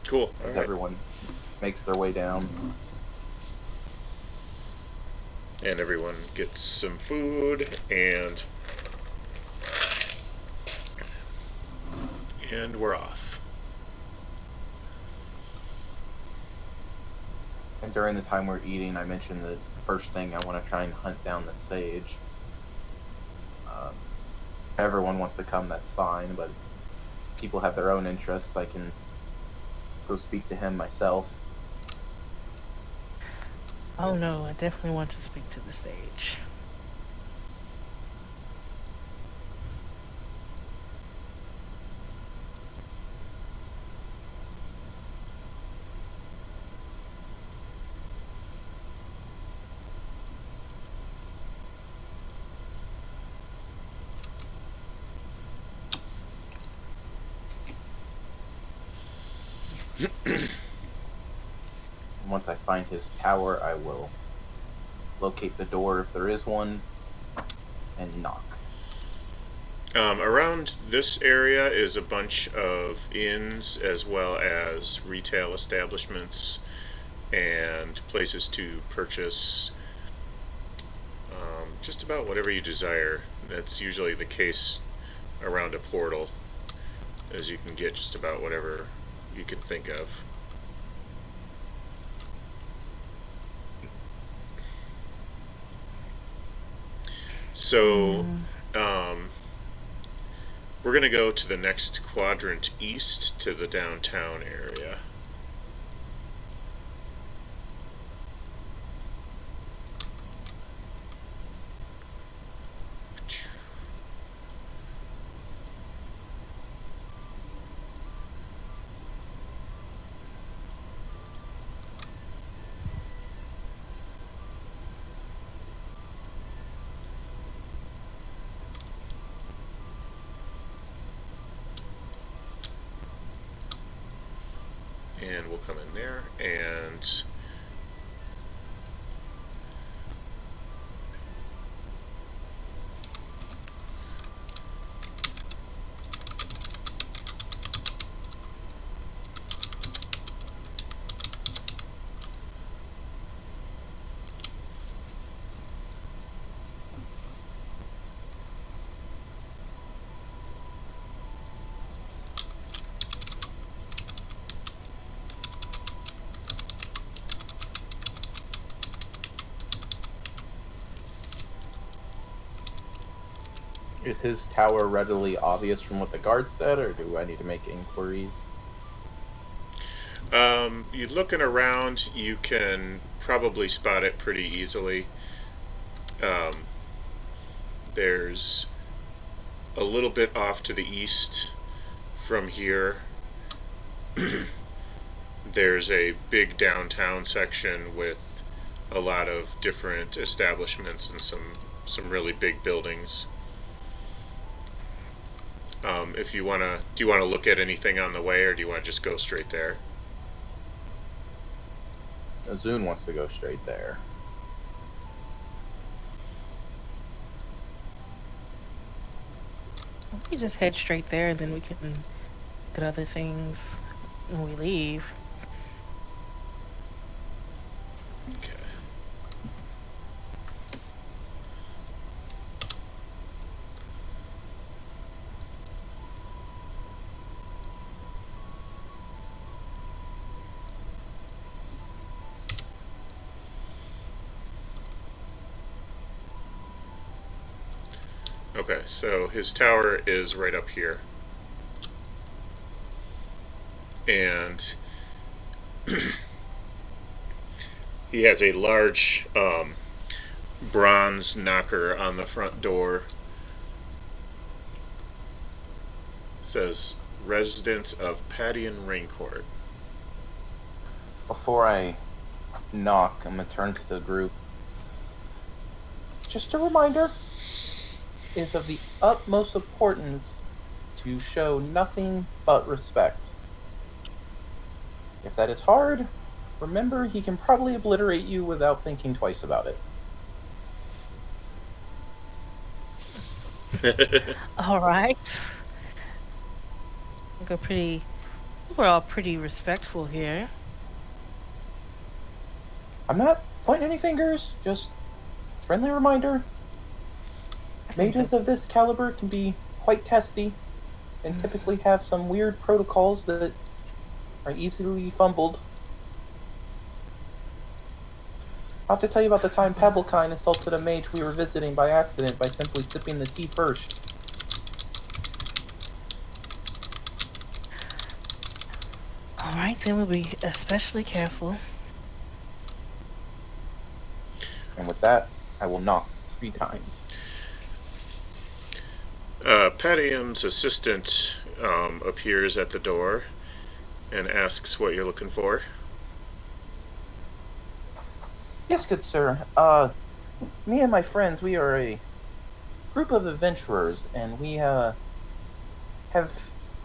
Cool. All As right. everyone makes their way down. And everyone gets some food, and we're off. And during the time we're eating, I mentioned the first thing I want to try and hunt down the sage. If everyone wants to come, that's fine, but people have their own interests. I can go speak to him myself. Oh no, I definitely want to speak to the sage. Once I find his tower, I will locate the door if there is one and knock. Around this area is a bunch of inns as well as retail establishments and places to purchase just about whatever you desire. That's usually the case around a portal, as you can get just about whatever you can think of. So, we're going to go to the next quadrant east to the downtown area. And we'll come in there and Is his tower readily obvious from what the guard said, or do I need to make inquiries? you looking around, you can probably spot it pretty easily. There's a little bit off to the east from here. There's a big downtown section with a lot of different establishments and some really big buildings. If you wanna, do you want to look at anything on the way, or do you want to just go straight there? Azun wants to go straight there. We just head straight there, and then we can get other things when we leave. Okay. Okay, so his tower is right up here. And he has a large bronze knocker on the front door. It says, Residents of Padian Raincourt. Before I knock, I'm going to turn to the group. Just a reminder, it is of the utmost importance to show nothing but respect. If that is hard, remember he can probably obliterate you without thinking twice about it. All right. We're all pretty respectful here. I'm not pointing any fingers, just friendly reminder. Mages of this caliber can be quite testy and typically have some weird protocols that are easily fumbled. I'll have to tell you about the time Pebblekind assaulted a mage we were visiting by accident by simply sipping the tea first. Alright, then we'll be especially careful. And with that, I will knock 3 times. Padium's assistant appears at the door and asks what you're looking for. Yes, good sir. Me and my friends, we are a group of adventurers, and we have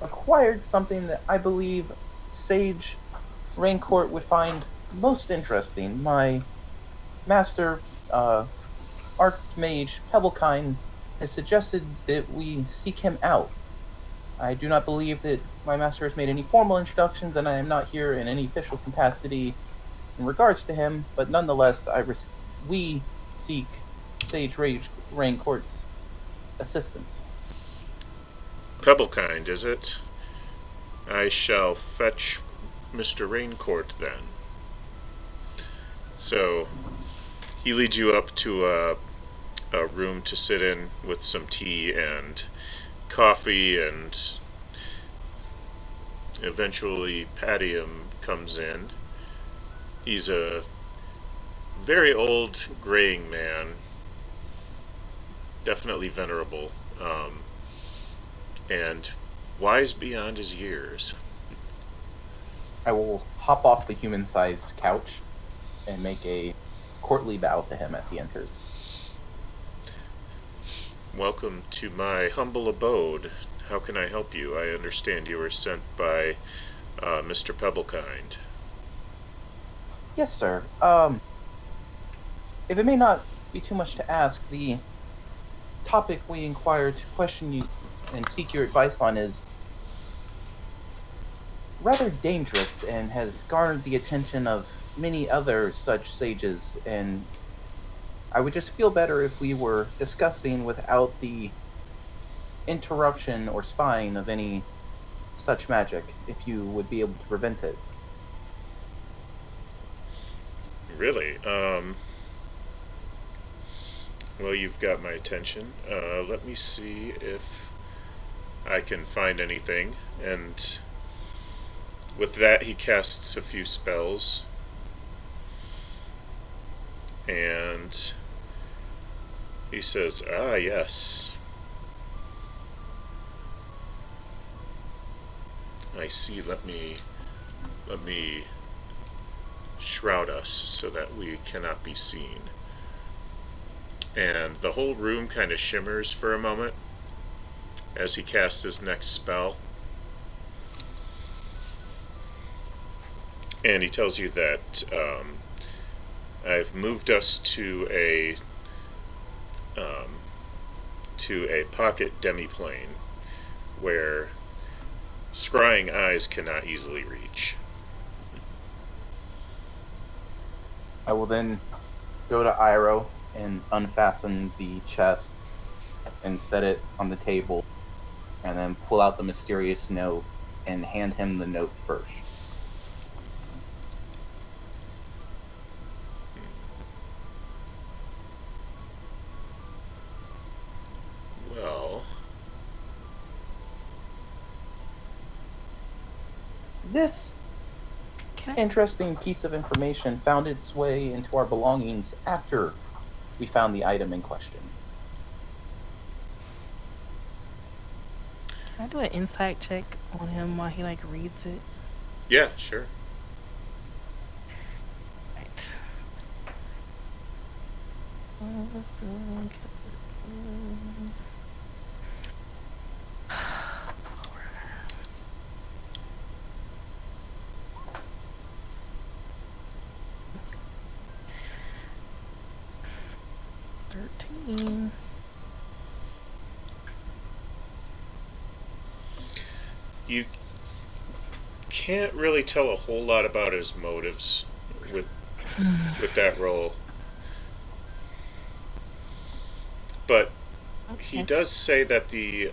acquired something that I believe Sage Raincourt would find most interesting. My master, Archmage Pebblekind, has suggested that we seek him out. I do not believe that my master has made any formal introductions, and I am not here in any official capacity in regards to him, but nonetheless, we seek Sage Raincourt's assistance. Pebblekind, is it? I shall fetch Mr. Raincourt then. So, he leads you up to a room to sit in with some tea and coffee, and eventually Padium comes in. He's a very old, graying man, definitely venerable, and wise beyond his years. I will hop off the human-sized couch and make a courtly bow to him as he enters. Welcome to my humble abode. How can I help you? I understand you were sent by Mr. Pebblekind. Yes, sir. If it may not be too much to ask, the topic we inquire to question you and seek your advice on is rather dangerous and has garnered the attention of many other such sages, and I would just feel better if we were discussing without the interruption or spying of any such magic, if you would be able to prevent it. Really? Well, you've got my attention. Let me see if I can find anything. And with that, he casts a few spells. And he says, "Ah, yes. I see. Let me shroud us so that we cannot be seen." And the whole room kind of shimmers for a moment as he casts his next spell. And he tells you that I've moved us to a pocket demiplane where scrying eyes cannot easily reach. I will then go to Iroh and unfasten the chest and set it on the table, and then pull out the mysterious note and hand him the note first. Well, This interesting piece of information found its way into our belongings after we found the item in question. Can I do an insight check on him while he reads it? yeah, sure. Right. You can't really tell a whole lot about his motives with that roll. But he does say that the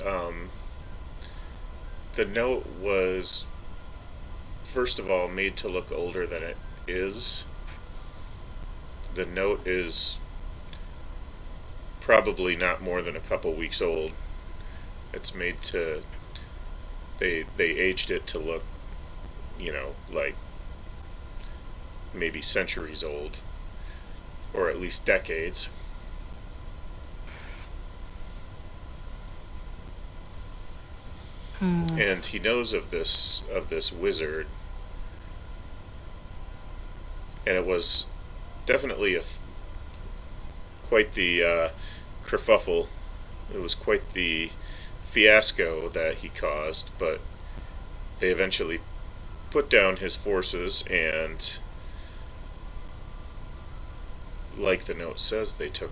note was, first of all, made to look older than it is. The note is probably not more than a couple weeks old. It's made to, they aged it to look, like maybe centuries old, or at least decades. And he knows of this wizard, and it was definitely quite the kerfuffle. It was quite the fiasco that he caused, but they eventually put down his forces, and like the note says, they took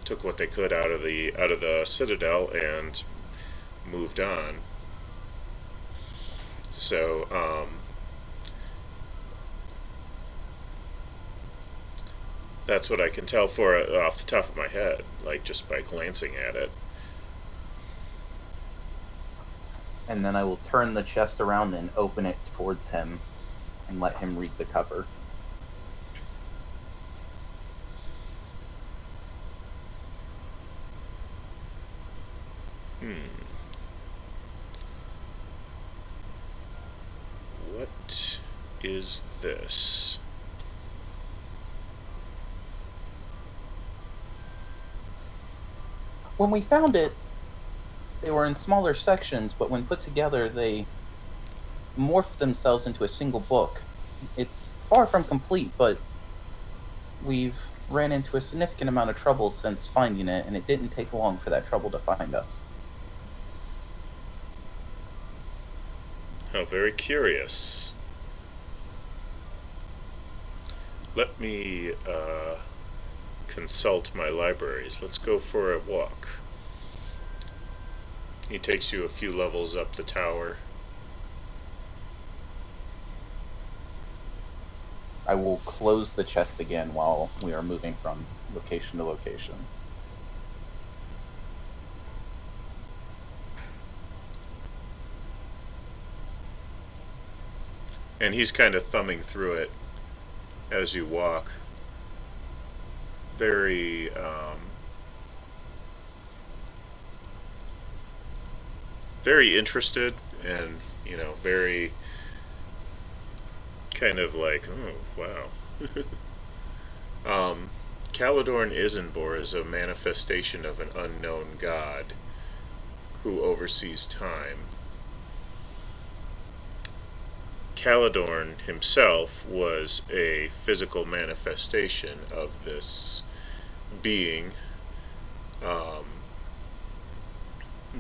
took what they could out of the citadel and moved on. So that's what I can tell for it off the top of my head, like just by glancing at it. And then I will turn the chest around and open it towards him and let him read the cover. What is this? When we found it, they were in smaller sections, but when put together, they morphed themselves into a single book. It's far from complete, but we've ran into a significant amount of trouble since finding it, and it didn't take long for that trouble to find us. How very curious. Let me consult my libraries. Let's go for a walk. He takes you a few levels up the tower. I will close the chest again while we are moving from location to location. And he's kind of thumbing through it as you walk. Very very interested, and very kind of like, oh wow. Calidorn Isenbor is a manifestation of an unknown god who oversees time. Calidorn himself was a physical manifestation of this being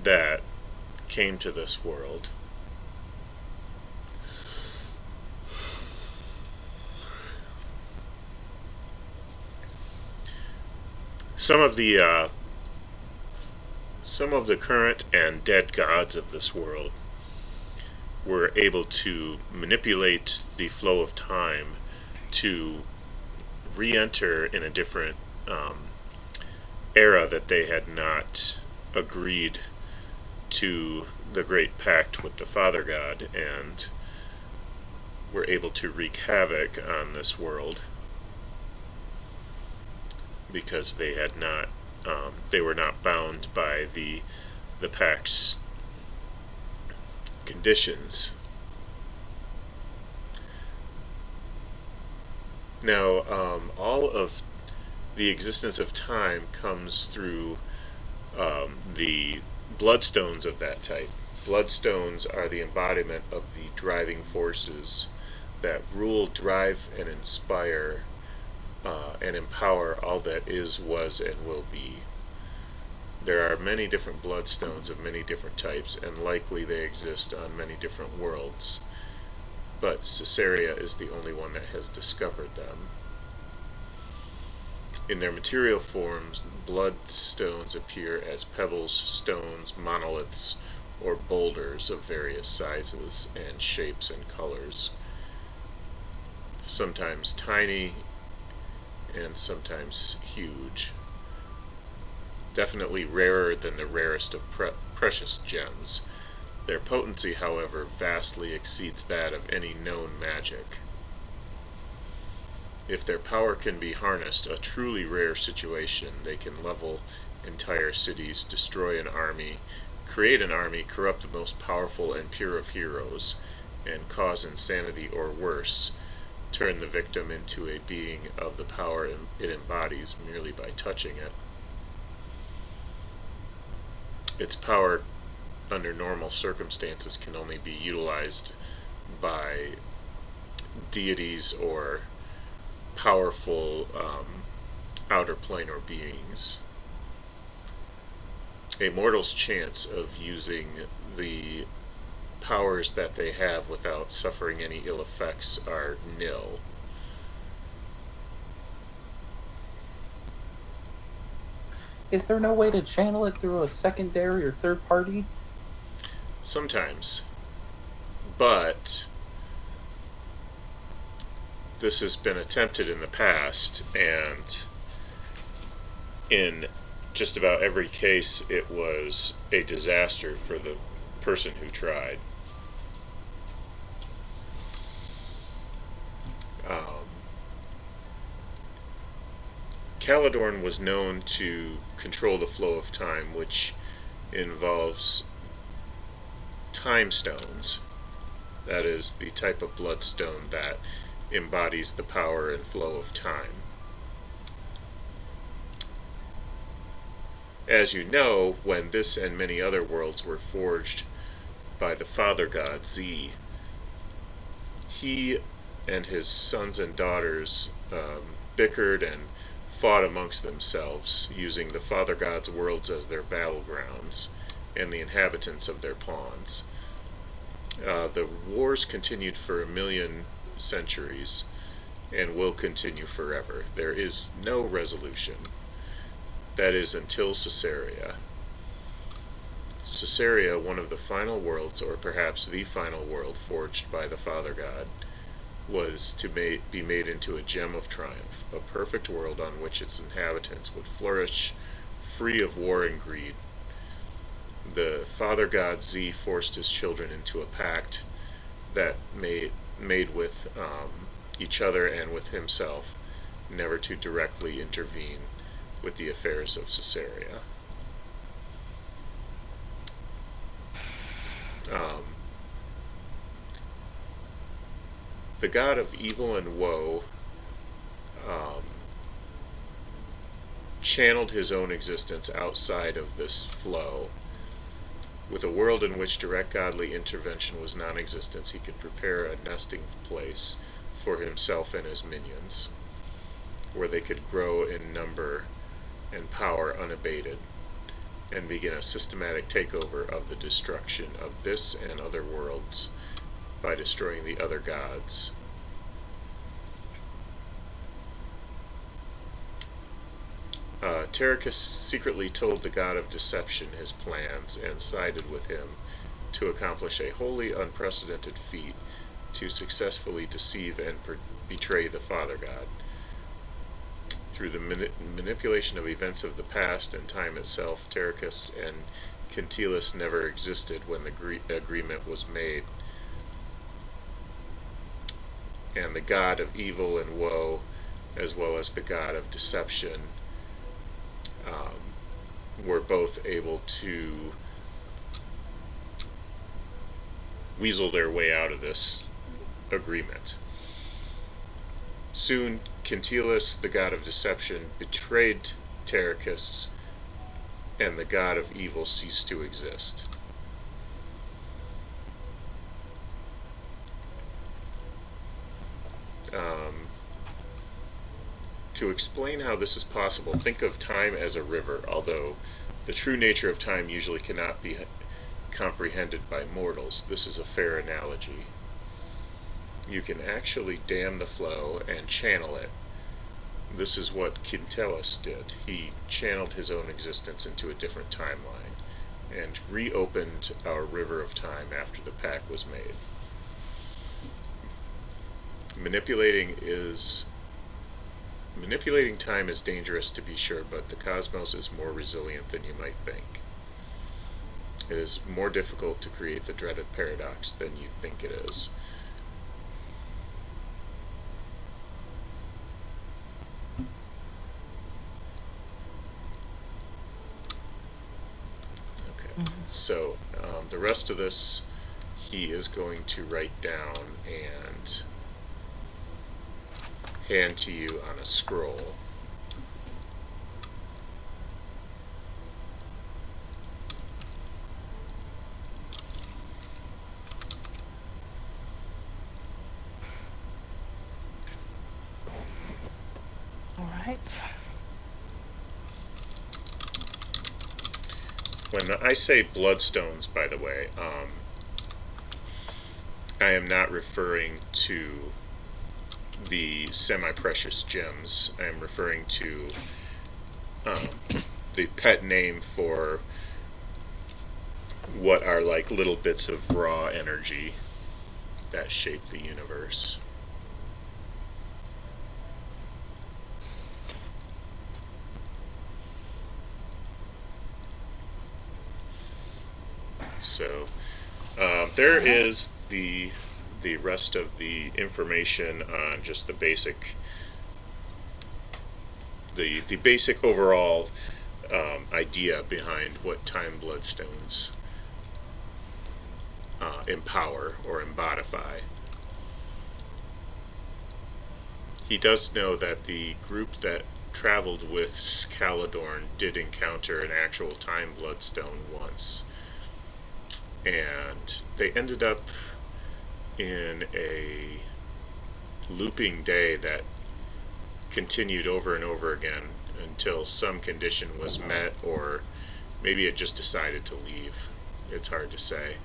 that came to this world. Some of the current and dead gods of this world were able to manipulate the flow of time to re-enter in a different era that they had not agreed to the Great Pact with the Father God, and were able to wreak havoc on this world because they had not they were not bound by the Pact's conditions. Now, all of the existence of time comes through the bloodstones of that type. Bloodstones are the embodiment of the driving forces that rule, drive, and inspire and empower all that is, was, and will be. There are many different bloodstones of many different types, and likely they exist on many different worlds, but Caesarea is the only one that has discovered them. In their material forms, bloodstones appear as pebbles, stones, monoliths, or boulders of various sizes and shapes and colors. Sometimes tiny and sometimes huge. Definitely rarer than the rarest of precious gems. Their potency, however, vastly exceeds that of any known magic. If their power can be harnessed, a truly rare situation, they can level entire cities, destroy an army, create an army, corrupt the most powerful and pure of heroes, and cause insanity or worse, turn the victim into a being of the power it embodies merely by touching it. Its power, under normal circumstances, can only be utilized by deities or powerful outer planar beings. A mortal's chance of using the powers that they have without suffering any ill effects are nil. Is there no way to channel it through a secondary or third party? Sometimes. But this has been attempted in the past, and in just about every case, it was a disaster for the person who tried. Calidorn was known to control the flow of time, which involves time stones. That is the type of bloodstone that embodies the power and flow of time. As you know, when this and many other worlds were forged by the Father God Z, he and his sons and daughters bickered and fought amongst themselves, using the Father God's worlds as their battlegrounds and the inhabitants of their pawns. The wars continued for 1,000,000 centuries and will continue forever. There is no resolution. That is until Caesarea. Caesarea, one of the final worlds, or perhaps the final world forged by the Father God, was to be made into a gem of triumph, a perfect world on which its inhabitants would flourish, free of war and greed. The Father God Z forced his children into a pact that made with each other and with himself, never to directly intervene with the affairs of Caesarea. The god of evil and woe channeled his own existence outside of this flow. With a world in which direct godly intervention was non-existent, he could prepare a nesting place for himself and his minions, where they could grow in number and power unabated, and begin a systematic takeover of the destruction of this and other worlds by destroying the other gods. Terracus secretly told the god of deception his plans and sided with him to accomplish a wholly unprecedented feat to successfully deceive and betray the Father God. Through the manipulation of events of the past and time itself, Terracus and Quintilis never existed when the agreement was made. And the god of evil and woe, as well as the god of deception, were both able to weasel their way out of this agreement. Soon, Quintilis, the god of deception, betrayed Terracus, and the god of evil ceased to exist. To explain how this is possible, think of time as a river, although the true nature of time usually cannot be comprehended by mortals. This is a fair analogy. You can actually dam the flow and channel it. This is what Quintilis did. He channeled his own existence into a different timeline and reopened our river of time after the pact was made. Manipulating time is dangerous, to be sure, but the cosmos is more resilient than you might think. It is more difficult to create the dreaded paradox than you think it is. Okay, so the rest of this he is going to write down and hand to you on a scroll. All right. When I say bloodstones, by the way, I am not referring to the semi-precious gems. I am referring to the pet name for what are like little bits of raw energy that shape the universe. So there is the rest of the information on just the basic overall idea behind what time bloodstones empower or embodify. He does know that the group that traveled with Calidorn did encounter an actual time bloodstone once, and they ended up in a looping day that continued over and over again until some condition was met, or maybe it just decided to leave. It's hard to say.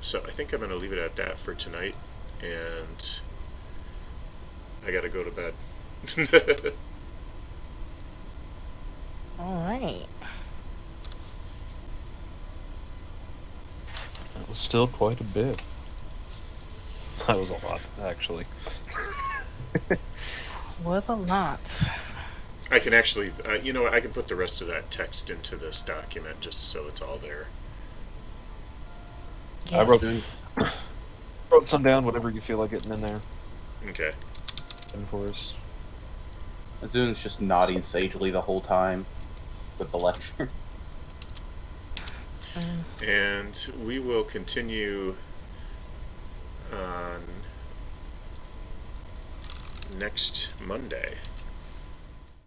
So I think I'm going to leave it at that for tonight, and I got to go to bed. All right. That was still quite a bit. That was a lot, actually. Was a lot. I can actually, you know what, I can put the rest of that text into this document just so it's all there. I wrote some down, whatever you feel like getting in there. Okay. And for us. Azun's just nodding sagely the whole time with the lecture. And we will continue on next Monday.